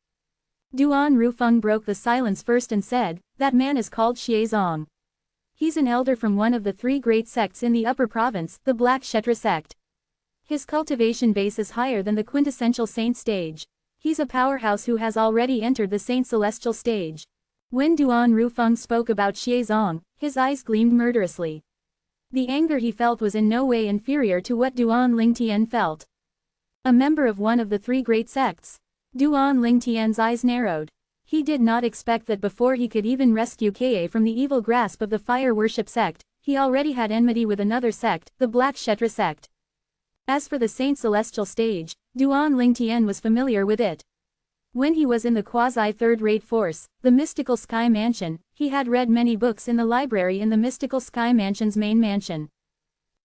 Duan Rufeng broke the silence first and said, "That man is called Xiezong. He's an elder from one of the three great sects in the upper province, the Black Kshetra sect. His cultivation base is higher than the quintessential saint stage. He's a powerhouse who has already entered the saint celestial stage." When Duan Rufeng spoke about Xiezong, his eyes gleamed murderously. The anger he felt was in no way inferior to what Duan Lingtian felt. A member of one of the three great sects. Duan Lingtian's eyes narrowed. He did not expect that before he could even rescue Ka from the evil grasp of the fire worship sect, he already had enmity with another sect, the Black Kshetra sect. As for the Saint Celestial stage, Duan Lingtian was familiar with it. When he was in the quasi-third-rate force, the Mystical Sky Mansion, he had read many books in the library in the Mystical Sky Mansion's main mansion.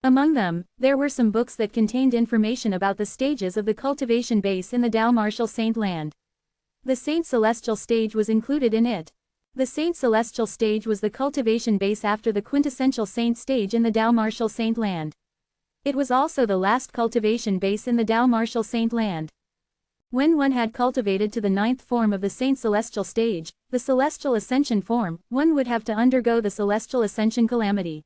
Among them, there were some books that contained information about the stages of the cultivation base in the Dao Martial Saint Land. The Saint Celestial stage was included in it. The Saint Celestial stage was the cultivation base after the quintessential saint stage in the Dao Martial Saint Land. It was also the last cultivation base in the Dao Martial Saint Land. When one had cultivated to the 9th form of the Saint Celestial stage, the Celestial Ascension form, one would have to undergo the Celestial Ascension calamity.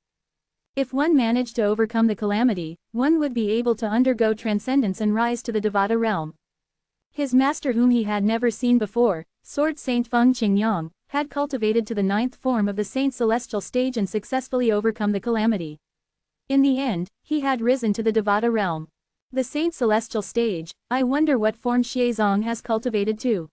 If one managed to overcome the calamity, one would be able to undergo transcendence and rise to the Devata realm. His master, whom he had never seen before, Sword Saint Feng Qingyang, had cultivated to the 9th form of the Saint Celestial stage and successfully overcome the calamity. In the end, he had risen to the Devata realm. The Saint Celestial stage, I wonder what form Xiezong has cultivated to.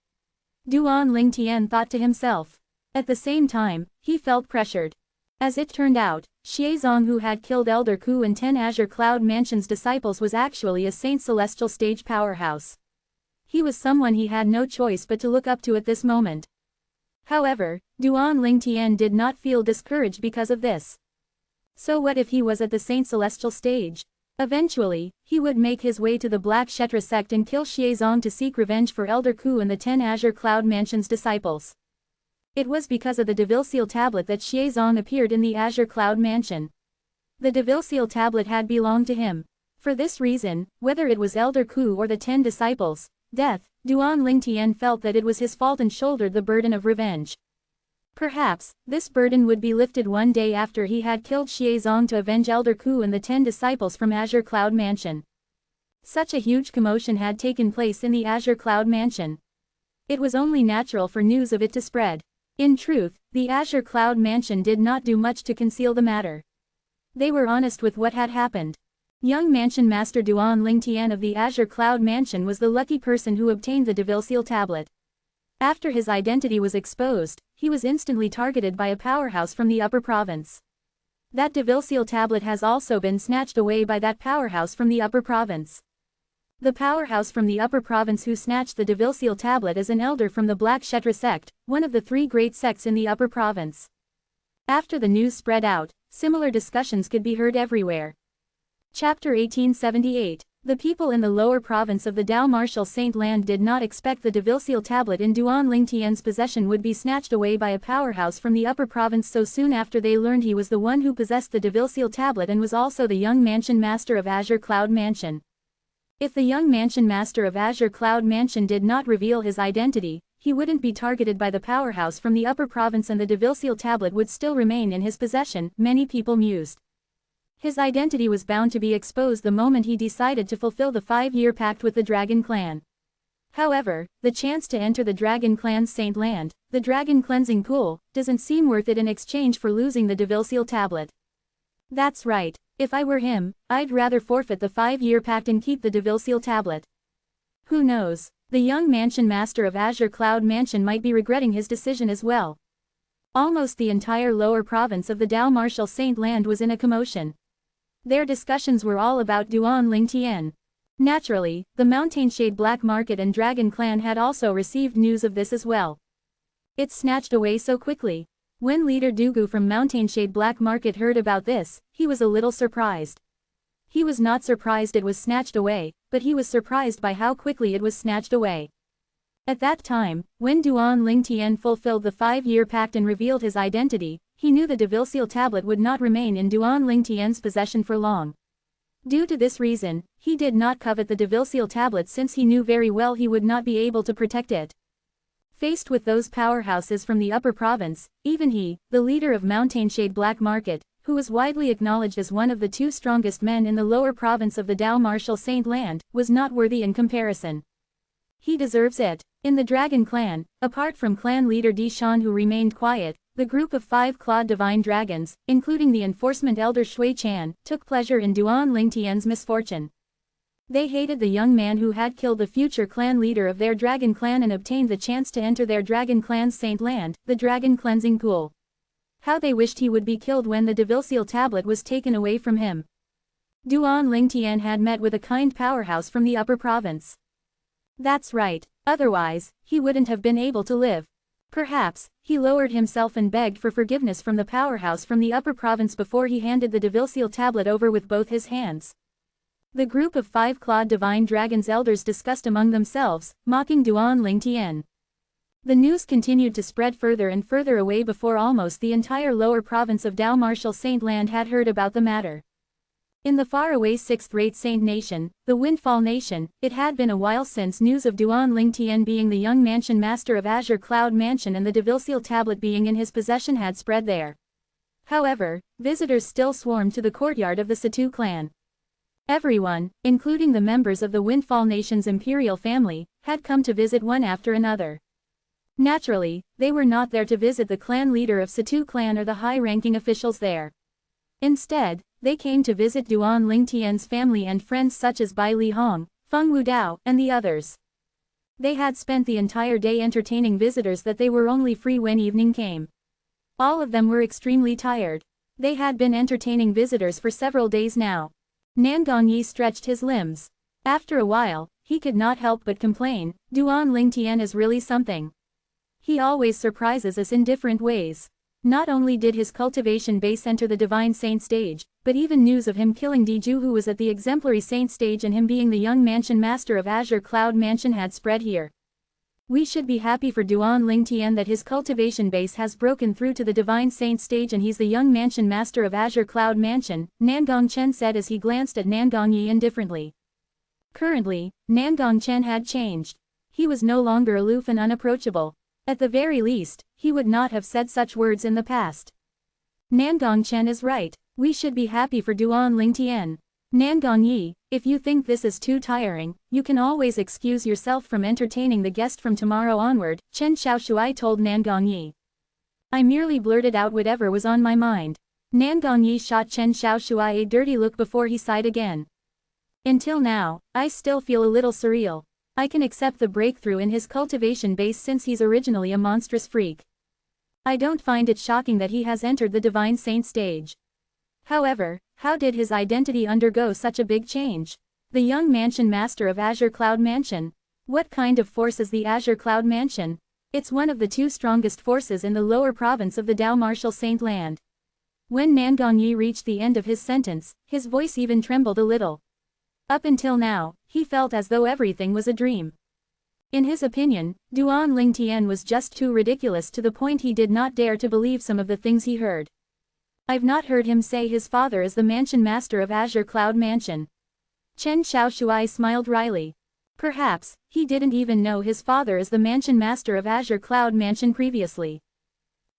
Duan Lingtian thought to himself. At the same time, he felt pressured. As it turned out, Xiezong, who had killed Elder Ku and 10 Azure Cloud Mansion's disciples, was actually a Saint Celestial stage powerhouse. He was someone he had no choice but to look up to at this moment. However, Duan Lingtian did not feel discouraged because of this. So what if he was at the Saint Celestial stage? Eventually, he would make his way to the Black Kshetra sect and kill Xiezong to seek revenge for Elder Ku and the 10 Azure Cloud Mansion's disciples. It was because of the Devil Seal tablet that Xiezong appeared in the Azure Cloud Mansion. The Devil Seal tablet had belonged to him. For this reason, whether it was Elder Ku or the 10 disciples' death, Duan Lingtian felt that it was his fault and shouldered the burden of revenge. Perhaps, this burden would be lifted one day after he had killed Xiezong to avenge Elder Ku and the 10 disciples from Azure Cloud Mansion. Such a huge commotion had taken place in the Azure Cloud Mansion. It was only natural for news of it to spread. In truth, the Azure Cloud Mansion did not do much to conceal the matter. They were honest with what had happened. Young Mansion Master Duan Lingtian of the Azure Cloud Mansion was the lucky person who obtained the Devil Seal tablet. After his identity was exposed, he was instantly targeted by a powerhouse from the upper province. That Devil Seal tablet has also been snatched away by that powerhouse from the upper province. The powerhouse from the upper province who snatched the Devil Seal tablet is an elder from the Black Kshetra sect, one of the three great sects in the upper province. After the news spread out, similar discussions could be heard everywhere. Chapter 1878. The people in the lower province of the Dao Martial Saint Land did not expect the Devil Seal tablet in Duan Lingtian's possession would be snatched away by a powerhouse from the upper province so soon after they learned he was the one who possessed the Devil Seal tablet and was also the young Mansion Master of Azure Cloud Mansion. If the young Mansion Master of Azure Cloud Mansion did not reveal his identity, he wouldn't be targeted by the powerhouse from the upper province and the Devil Seal tablet would still remain in his possession, many people mused. His identity was bound to be exposed the moment he decided to fulfill the 5-year pact with the Dragon Clan. However, the chance to enter the Dragon Clan's Saint Land, the Dragon Cleansing Pool, doesn't seem worth it in exchange for losing the Devil Seal tablet. That's right, if I were him, I'd rather forfeit the 5-year pact and keep the Devil Seal tablet. Who knows, the young Mansion Master of Azure Cloud Mansion might be regretting his decision as well. Almost the entire lower province of the Dao Martial Saint Land was in a commotion. Their discussions were all about Duan Lingtian. Naturally, the Mountainshade Black Market and Dragon Clan had also received news of this as well. It's snatched away so quickly. When leader Dugu from Mountainshade Black Market heard about this, he was a little surprised. He was not surprised it was snatched away, but he was surprised by how quickly it was snatched away. At that time, when Duan Ling Tian fulfilled the 5-year pact and revealed his identity, he knew the Devil Seal tablet would not remain in Duan Ling Tian's possession for long. Due to this reason, he did not covet the Devil Seal tablet since he knew very well he would not be able to protect it. Faced with those powerhouses from the upper province, even he, the leader of Mountainshade Black Market, who was widely acknowledged as one of the 2 strongest men in the lower province of the Dao Martial Saint Land, was not worthy in comparison. He deserves it. In the Dragon Clan, apart from clan leader Di Shan who remained quiet, the group of 5-clawed divine dragons, including the enforcement elder Shui Chan, took pleasure in Duan Ling Tian's misfortune. They hated the young man who had killed the future clan leader of their dragon clan and obtained the chance to enter their dragon clan's saint land, the dragon cleansing pool. How they wished he would be killed when the Devil Seal tablet was taken away from him. Duan Ling Tian had met with a kind powerhouse from the upper province. That's right, otherwise, he wouldn't have been able to live. Perhaps, he lowered himself and begged for forgiveness from the powerhouse from the upper province before he handed the Devil Seal tablet over with both his hands. The group of 5-clawed divine dragons elders discussed among themselves, mocking Duan Ling Tian. The news continued to spread further and further away before almost the entire lower province of Dao Martial Saint Land had heard about the matter. In the faraway 6th-rate Saint Nation, the Windfall Nation, it had been a while since news of Duan Ling Tian being the young mansion master of Azure Cloud Mansion and the Devil Seal tablet being in his possession had spread there. However, visitors still swarmed to the courtyard of the Situ clan. Everyone, including the members of the Windfall Nation's imperial family, had come to visit one after another. Naturally, they were not there to visit the clan leader of Situ clan or the high-ranking officials there. Instead, they came to visit Duan Ling Tian's family and friends such as Bai Li Hong, Feng Wudao, and the others. They had spent the entire day entertaining visitors that they were only free when evening came. All of them were extremely tired. They had been entertaining visitors for several days now. Nan Gongyi stretched his limbs. After a while, he could not help but complain, Duan Ling Tian is really something. He always surprises us in different ways. Not only did his cultivation base enter the Divine Saint stage, but even news of him killing Diju who was at the Exemplary Saint stage and him being the young mansion master of Azure Cloud Mansion had spread here. We should be happy for Duan Ling Tian that his cultivation base has broken through to the Divine Saint stage and he's the young mansion master of Azure Cloud Mansion, Nangong Chen said as he glanced at Nangong Yi indifferently. Currently, Nangong Chen had changed. He was no longer aloof and unapproachable. At the very least, he would not have said such words in the past. Nangong Chen is right. We should be happy for Duan Ling Tian. Nangong Yi, if you think this is too tiring, you can always excuse yourself from entertaining the guest from tomorrow onward, Chen Xiaoshuai told Nangong Yi. I merely blurted out whatever was on my mind. Nangong Yi shot Chen Xiaoshuai a dirty look before he sighed again. Until now, I still feel a little surreal. I can accept the breakthrough in his cultivation base since he's originally a monstrous freak. I don't find it shocking that he has entered the Divine Saint stage. However, how did his identity undergo such a big change? The young mansion master of Azure Cloud Mansion. What kind of force is the Azure Cloud Mansion? It's one of the 2 strongest forces in the lower province of the Dao Martial Saint Land. When Nangong Yi reached the end of his sentence, his voice even trembled a little. Up until now, he felt as though everything was a dream. In his opinion, Duan Ling Tian was just too ridiculous to the point he did not dare to believe some of the things he heard. I've not heard him say his father is the mansion master of Azure Cloud Mansion. Chen Xiaoshuai smiled wryly. Perhaps, he didn't even know his father is the mansion master of Azure Cloud Mansion previously.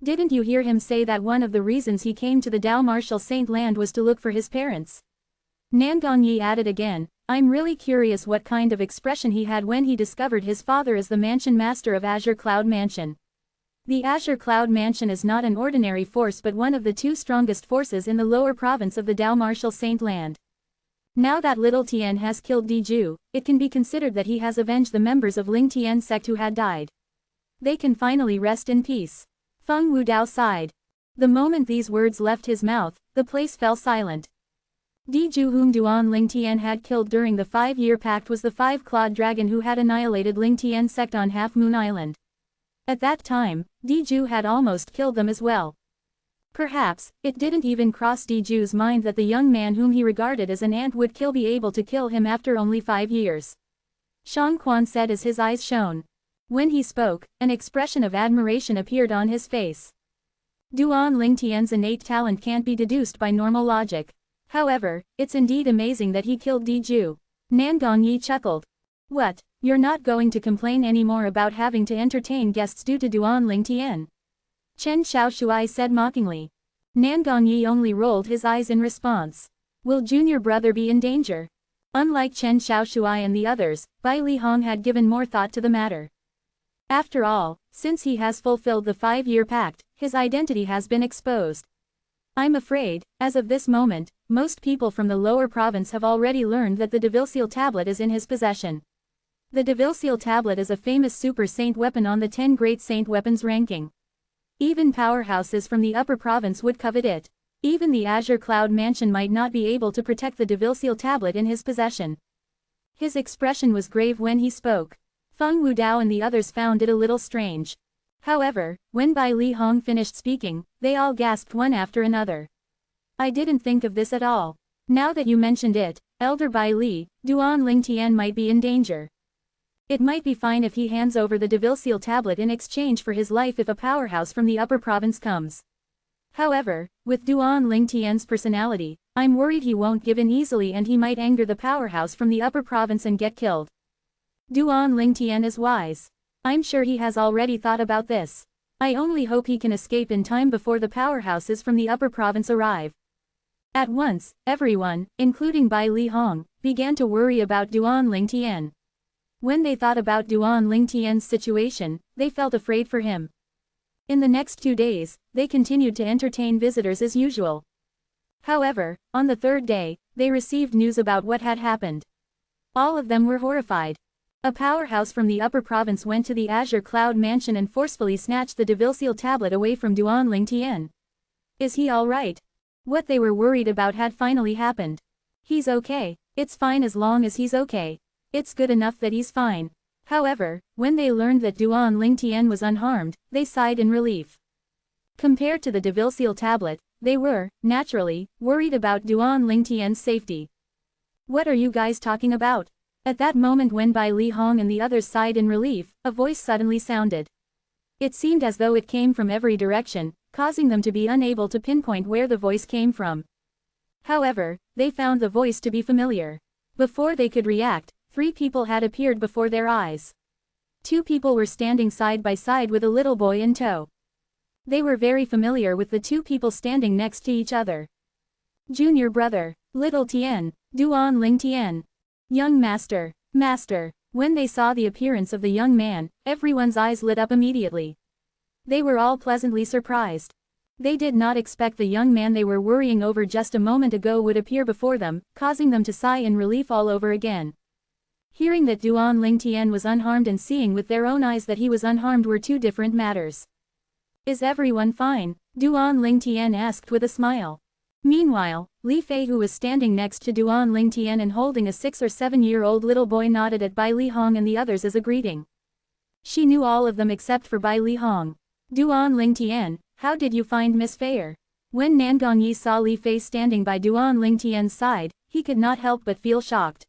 Didn't you hear him say that one of the reasons he came to the Dao Martial Saint Land was to look for his parents? Nangong Yi added again, I'm really curious what kind of expression he had when he discovered his father is the mansion master of Azure Cloud Mansion. The Azure Cloud Mansion is not an ordinary force but one of the 2 strongest forces in the lower province of the Dao Martial Saint Land. Now that little Tian has killed Diju, it can be considered that he has avenged the members of Ling Tian's sect who had died. They can finally rest in peace. Feng Wudao sighed. The moment these words left his mouth, the place fell silent. Diju whom Duan Ling Tian had killed during the 5-year pact was the 5-clawed dragon who had annihilated Ling Tian's sect on Half Moon Island. At that time, Diju had almost killed them as well. Perhaps, it didn't even cross Diju's mind that the young man whom he regarded as an ant would be able to kill him after only 5 years. Shang Quan said as his eyes shone. When he spoke, an expression of admiration appeared on his face. Duan Lingtian's innate talent can't be deduced by normal logic. However, it's indeed amazing that he killed Diju. Nan Gongyi chuckled. What, you're not going to complain anymore about having to entertain guests due to Duan Lingtian? Chen Xiaoshuai said mockingly. Nan Gongyi only rolled his eyes in response. Will junior brother be in danger? Unlike Chen Xiaoshuai and the others, Bai Lihong had given more thought to the matter. After all, since he has fulfilled the 5-year pact, his identity has been exposed. I'm afraid, as of this moment, most people from the lower province have already learned that the Devilseal tablet is in his possession. The Devilseal tablet is a famous super saint weapon on the 10 great saint weapons ranking. Even powerhouses from the upper province would covet it. Even the Azure Cloud Mansion might not be able to protect the Devilseal tablet in his possession. His expression was grave when he spoke. Feng Wudao and the others found it a little strange. However, when Bai Lihong finished speaking, they all gasped one after another. I didn't think of this at all. Now that you mentioned it, Elder Bai Li, Duan Lingtian might be in danger. It might be fine if he hands over the Devilseal tablet in exchange for his life if a powerhouse from the upper province comes. However, with Duan Lingtian's personality, I'm worried he won't give in easily and he might anger the powerhouse from the upper province and get killed. Duan Lingtian is wise. I'm sure he has already thought about this. I only hope he can escape in time before the powerhouses from the upper province arrive. At once, everyone, including Bai Lihong, began to worry about Duan Lingtian. When they thought about Duan Lingtian's situation, they felt afraid for him. In the next 2 days, they continued to entertain visitors as usual. However, on the 3rd day, they received news about what had happened. All of them were horrified. A powerhouse from the upper province went to the Azure Cloud Mansion and forcefully snatched the Devilseal tablet away from Duan Lingtian. Is he alright? What they were worried about had finally happened. He's okay. It's fine as long as he's okay. It's good enough that he's fine. However, when they learned that Duan Lingtian was unharmed, they sighed in relief. Compared to the Devilseal tablet, they were, naturally, worried about Duan Lingtian's safety. What are you guys talking about? At that moment when Bai Lihong and the others sighed in relief, a voice suddenly sounded. It seemed as though it came from every direction, causing them to be unable to pinpoint where the voice came from. However, they found the voice to be familiar. Before they could react, 3 people had appeared before their eyes. 2 people were standing side by side with a little boy in tow. They were very familiar with the 2 people standing next to each other. Junior brother, Little Tian, Duan Lingtian. Young master, master. When they saw the appearance of the young man, everyone's eyes lit up immediately. They were all pleasantly surprised. They did not expect the young man they were worrying over just a moment ago would appear before them, causing them to sigh in relief all over again. Hearing that Duan Lingtian was unharmed and seeing with their own eyes that he was unharmed were 2 different matters. Is everyone fine? Duan Lingtian asked with a smile. Meanwhile, Li Fei, who was standing next to Duan Lingtian and holding a 6 or 7-year-old little boy, nodded at Bai Lihong and the others as a greeting. She knew all of them except for Bai Lihong. Duan Lingtian, how did you find Miss Fei? When Nan Gongyi saw Li Fei standing by Duan Lingtian's side, he could not help but feel shocked.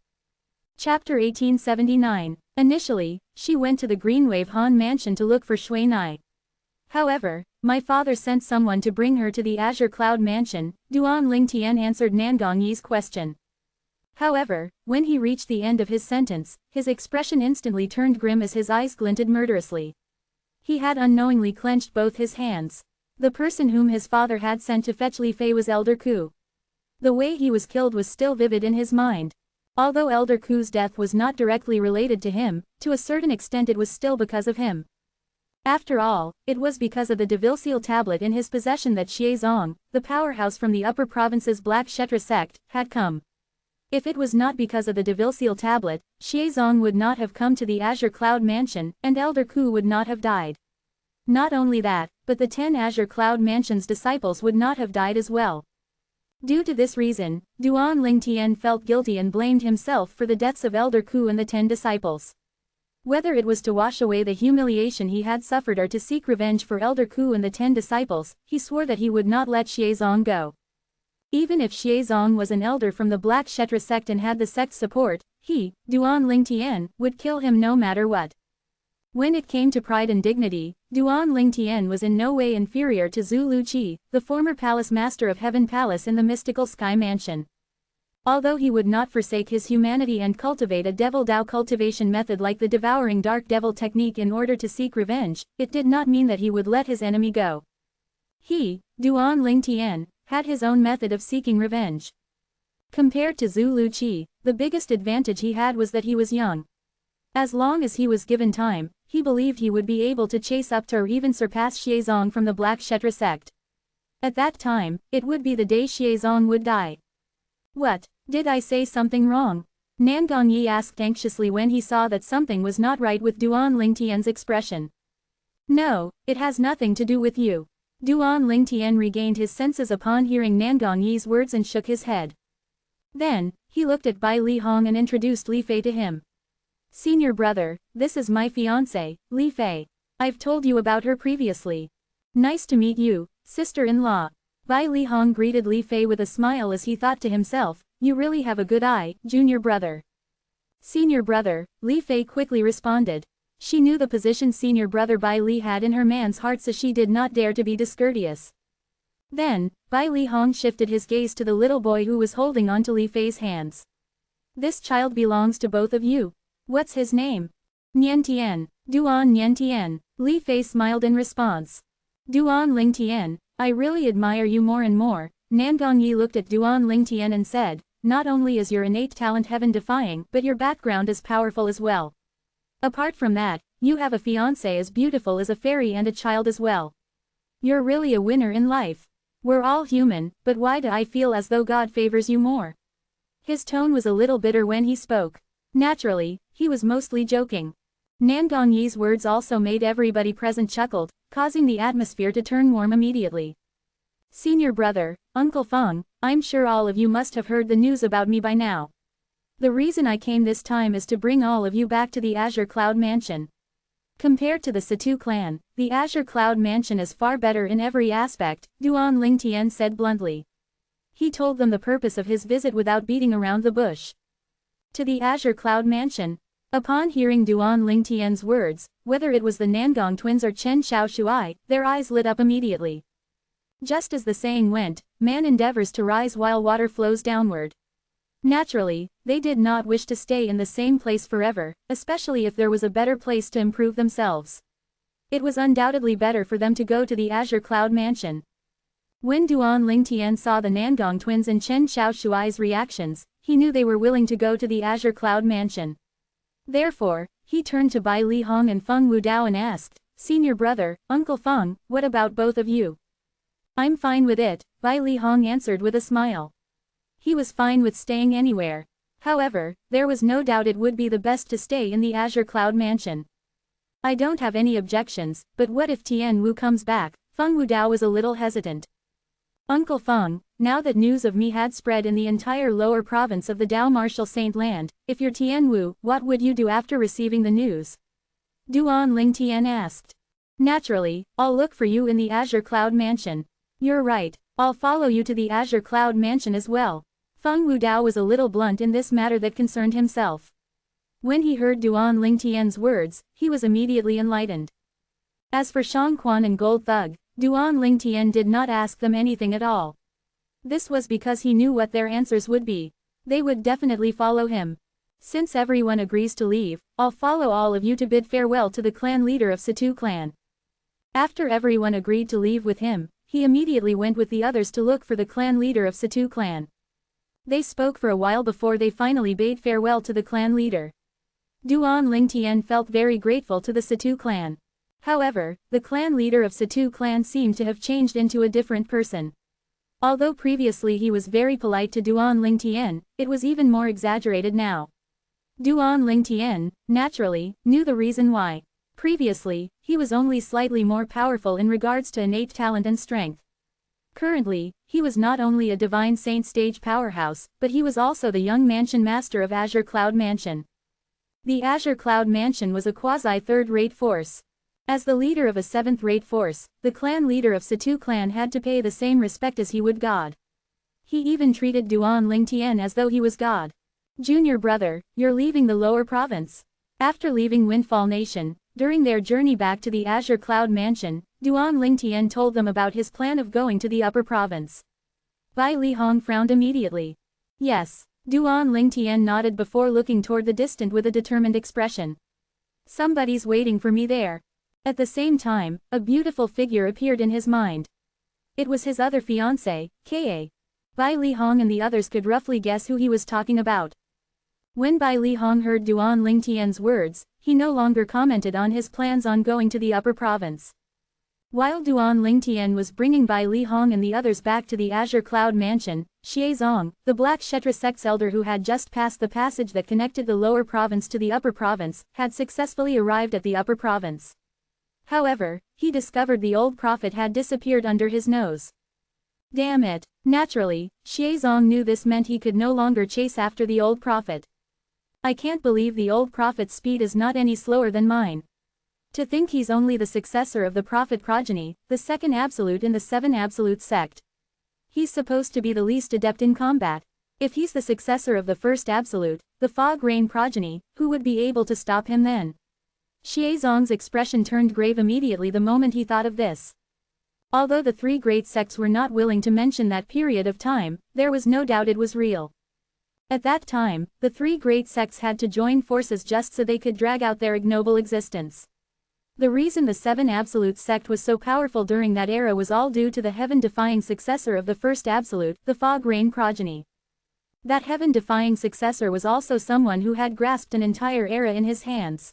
Chapter 1879. Initially, she went to the Greenwave Han Mansion to look for Shui Nai. However, my father sent someone to bring her to the Azure Cloud Mansion, Duan Lingtian answered Nan Gongyi's question. However, when he reached the end of his sentence, his expression instantly turned grim as his eyes glinted murderously. He had unknowingly clenched both his hands. The person whom his father had sent to fetch Li Fei was Elder Ku. The way he was killed was still vivid in his mind. Although Elder Ku's death was not directly related to him, to a certain extent it was still because of him. After all, it was because of the Devilseal tablet in his possession that Xie Zong, the powerhouse from the upper province's Black Kshetra sect, had come. If it was not because of the Devilseal tablet, Xie Zong would not have come to the Azure Cloud Mansion, and Elder Ku would not have died. Not only that, but the 10 Azure Cloud Mansion's disciples would not have died as well. Due to this reason, Duan Lingtian felt guilty and blamed himself for the deaths of Elder Ku and the 10 disciples. Whether it was to wash away the humiliation he had suffered or to seek revenge for Elder Ku and the 10 disciples, he swore that he would not let Xuezong go. Even if Xuezong was an elder from the Black Kshetra sect and had the sect's support, he, Duan Lingtian, would kill him no matter what. When it came to pride and dignity, Duan Lingtian was in no way inferior to Zhu Luqi, the former palace master of Heaven Palace in the mystical Sky Mansion. Although he would not forsake his humanity and cultivate a devil Dao cultivation method like the devouring dark devil technique in order to seek revenge, it did not mean that he would let his enemy go. He, Duan Lingtian, had his own method of seeking revenge. Compared to Zhu Luqi, the biggest advantage he had was that he was young. As long as he was given time, he believed he would be able to chase up to or even surpass Xuezong from the Black Kshetra sect. At that time, it would be the day Xuezong would die. What? Did I say something wrong? Nan Gongyi asked anxiously when he saw that something was not right with Duan Lingtian's expression. No, it has nothing to do with you. Duan Lingtian regained his senses upon hearing Nan Gongyi's words and shook his head. Then, he looked at Bai Li Hong and introduced Li Fei to him. Senior brother, this is my fiancée, Li Fei. I've told you about her previously. Nice to meet you, sister-in-law. Bai Li Hong greeted Li Fei with a smile as he thought to himself, you really have a good eye, junior brother. Senior brother, Li Fei quickly responded. She knew the position senior brother Bai Li had in her man's heart, so she did not dare to be discourteous. Then, Bai Li Hong shifted his gaze to the little boy who was holding onto Li Fei's hands. This child belongs to both of you. What's his name? Nian Duan Nian. Li Fei smiled in response. Duan Lingtian, I really admire you more and more. Nan Gongyi looked at Duan Lingtian and said, not only is your innate talent heaven-defying, but your background is powerful as well. Apart from that, you have a fiancé as beautiful as a fairy and a child as well. You're really a winner in life. We're all human, but why do I feel as though God favors you more? His tone was a little bitter when he spoke. Naturally, he was mostly joking. Nan Gongyi's words also made everybody present chuckled, causing the atmosphere to turn warm immediately. Senior brother, Uncle Feng, I'm sure all of you must have heard the news about me by now. The reason I came this time is to bring all of you back to the Azure Cloud Mansion. Compared to the Situ clan, the Azure Cloud Mansion is far better in every aspect, Duan Lingtian said bluntly. He told them the purpose of his visit without beating around the bush. To the Azure Cloud Mansion. Upon hearing Duan Lingtian's words, whether it was the Nangong twins or Chen Xiaoshuai, their eyes lit up immediately. Just as the saying went, man endeavors to rise while water flows downward. Naturally, they did not wish to stay in the same place forever, especially if there was a better place to improve themselves. It was undoubtedly better for them to go to the Azure Cloud Mansion. When Duan Lingtian saw the Nangong twins and Chen Xiaoshuai's reactions, he knew they were willing to go to the Azure Cloud Mansion. Therefore, he turned to Bai Li Hong and Feng Wudao and asked, Senior brother, Uncle Feng, what about both of you? I'm fine with it, Bai Li Hong answered with a smile. He was fine with staying anywhere. However, there was no doubt it would be the best to stay in the Azure Cloud Mansion. I don't have any objections, but what if Tian Wu comes back? Feng Wudao was a little hesitant. Uncle Feng, now that news of me had spread in the entire lower province of the Dao Martial Saint Land, if you're Tian Wu, what would you do after receiving the news? Duan Lingtian asked. Naturally, I'll look for you in the Azure Cloud Mansion. You're right, I'll follow you to the Azure Cloud Mansion as well. Feng Wudao was a little blunt in this matter that concerned himself. When he heard Duan Lingtian's words, he was immediately enlightened. As for Shang Quan and Gold Thug, Duan Lingtian did not ask them anything at all. This was because he knew what their answers would be. They would definitely follow him. Since everyone agrees to leave, I'll follow all of you to bid farewell to the clan leader of Situ clan. After everyone agreed to leave with him, he immediately went with the others to look for the clan leader of Situ clan. They spoke for a while before they finally bade farewell to the clan leader. Duan Lingtian felt very grateful to the Situ clan. However, the clan leader of Situ clan seemed to have changed into a different person. Although previously he was very polite to Duan Lingtian, it was even more exaggerated now. Duan Lingtian, naturally, knew the reason why. Previously, he was only slightly more powerful in regards to innate talent and strength. Currently, he was not only a divine saint stage powerhouse, but he was also the young mansion master of Azure Cloud Mansion. The Azure Cloud Mansion was a quasi-third-rate force. As the leader of a seventh-rate force, the clan leader of Situ clan had to pay the same respect as he would God. He even treated Duan Lingtian as though he was God. Junior brother, you're leaving the lower province. After leaving Windfall Nation, during their journey back to the Azure Cloud Mansion, Duan Lingtian told them about his plan of going to the upper province. Bai Lihong frowned immediately. Yes. Duan Lingtian nodded before looking toward the distant with a determined expression. Somebody's waiting for me there. At the same time, a beautiful figure appeared in his mind. It was his other fiancé, Ka. Bai Lihong and the others could roughly guess who he was talking about. When Bai Lihong heard Duan Lingtian's words, he no longer commented on his plans on going to the upper province. While Duan Lingtian was bringing Bai Lihong and the others back to the Azure Cloud Mansion, Xiezong, the Black Kshetra sect's elder who had just passed the passage that connected the lower province to the upper province, had successfully arrived at the upper province. However, he discovered the old prophet had disappeared under his nose. Damn it! Naturally, Xiezong knew this meant he could no longer chase after the old prophet. I can't believe the old prophet's speed is not any slower than mine. To think he's only the successor of the prophet progeny, the second absolute in the seven absolute sect. He's supposed to be the least adept in combat. If he's the successor of the first absolute, the fog rain progeny, who would be able to stop him then? Xiezong's expression turned grave immediately the moment he thought of this. Although the three great sects were not willing to mention that period of time, there was no doubt it was real. At that time, the three great sects had to join forces just so they could drag out their ignoble existence. The reason the Seven Absolute sect was so powerful during that era was all due to the heaven-defying successor of the first Absolute, the Fog Rain progeny. That heaven-defying successor was also someone who had grasped an entire era in his hands.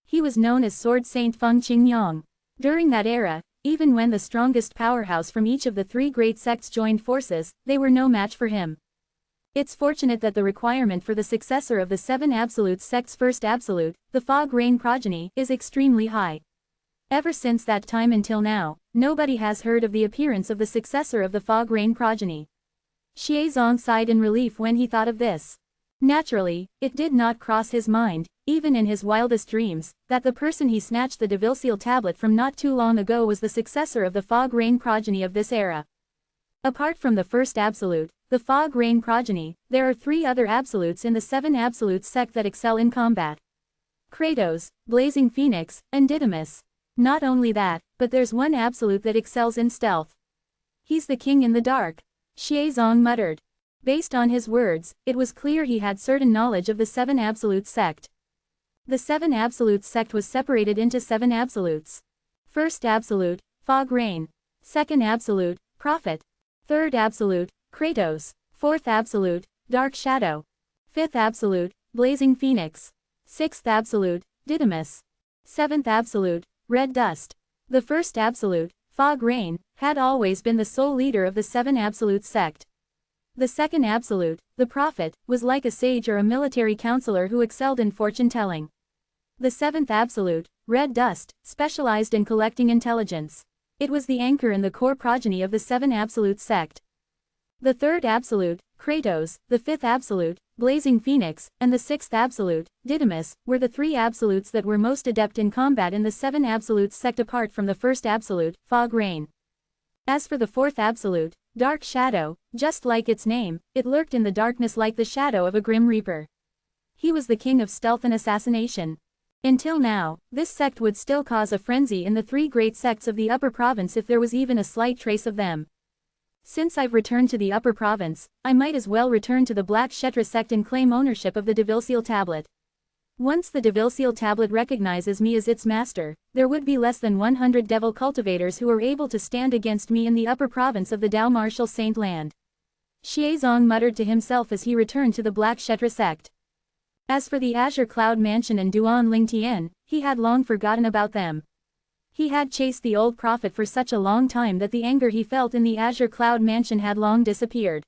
He was known as Sword Saint Feng Qingyang. During that era, even when the strongest powerhouse from each of the three great sects joined forces, they were no match for him. It's fortunate that the requirement for the successor of the Seven Absolute sect's first absolute, the Fog Rain progeny, is extremely high. Ever since that time until now, nobody has heard of the appearance of the successor of the Fog Rain progeny. Xiezong sighed in relief when he thought of this. Naturally, it did not cross his mind, even in his wildest dreams, that the person he snatched the Devilseal tablet from not too long ago was the successor of the Fog Rain progeny of this era. Apart from the first absolute, the Fog Rain progeny, there are three other absolutes in the Seven Absolute sect that excel in combat. Kratos, Blazing Phoenix, and Didymus. Not only that, but there's one absolute that excels in stealth. He's the king in the dark. Xiezong muttered. Based on his words, it was clear he had certain knowledge of the Seven Absolute sect. The Seven Absolute sect was separated into seven absolutes. First absolute, Fog Rain. Second absolute, Prophet. Third absolute, Kratos. Fourth absolute, Dark Shadow. Fifth absolute, Blazing Phoenix. Sixth absolute, Didymus. Seventh absolute, Red Dust. The first absolute, Fog Rain, had always been the sole leader of the Seven Absolute sect. The second absolute, the Prophet, was like a sage or a military counselor who excelled in fortune-telling. The seventh absolute, Red Dust, specialized in collecting intelligence. It was the anchor and the core progeny of the Seven Absolute sect. The third absolute, Kratos, the fifth absolute, Blazing Phoenix, and the sixth absolute, Didymus, were the three absolutes that were most adept in combat in the Seven Absolute sect apart from the first absolute, Fog Rain. As for the fourth absolute, Dark Shadow, just like its name, it lurked in the darkness like the shadow of a grim reaper. He was the king of stealth and assassination. Until now, this sect would still cause a frenzy in the three great sects of the upper province if there was even a slight trace of them. Since I've returned to the upper province, I might as well return to the Black Kshetra sect and claim ownership of the Devilseal tablet. Once the Devilseal tablet recognizes me as its master, there would be less than 100 devil cultivators who are able to stand against me in the upper province of the Dao Martial Saint Land. Xiezong muttered to himself as he returned to the Black Kshetra sect. As for the Azure Cloud Mansion and Duan Lingtian, he had long forgotten about them. He had chased the old prophet for such a long time that the anger he felt in the Azure Cloud Mansion had long disappeared.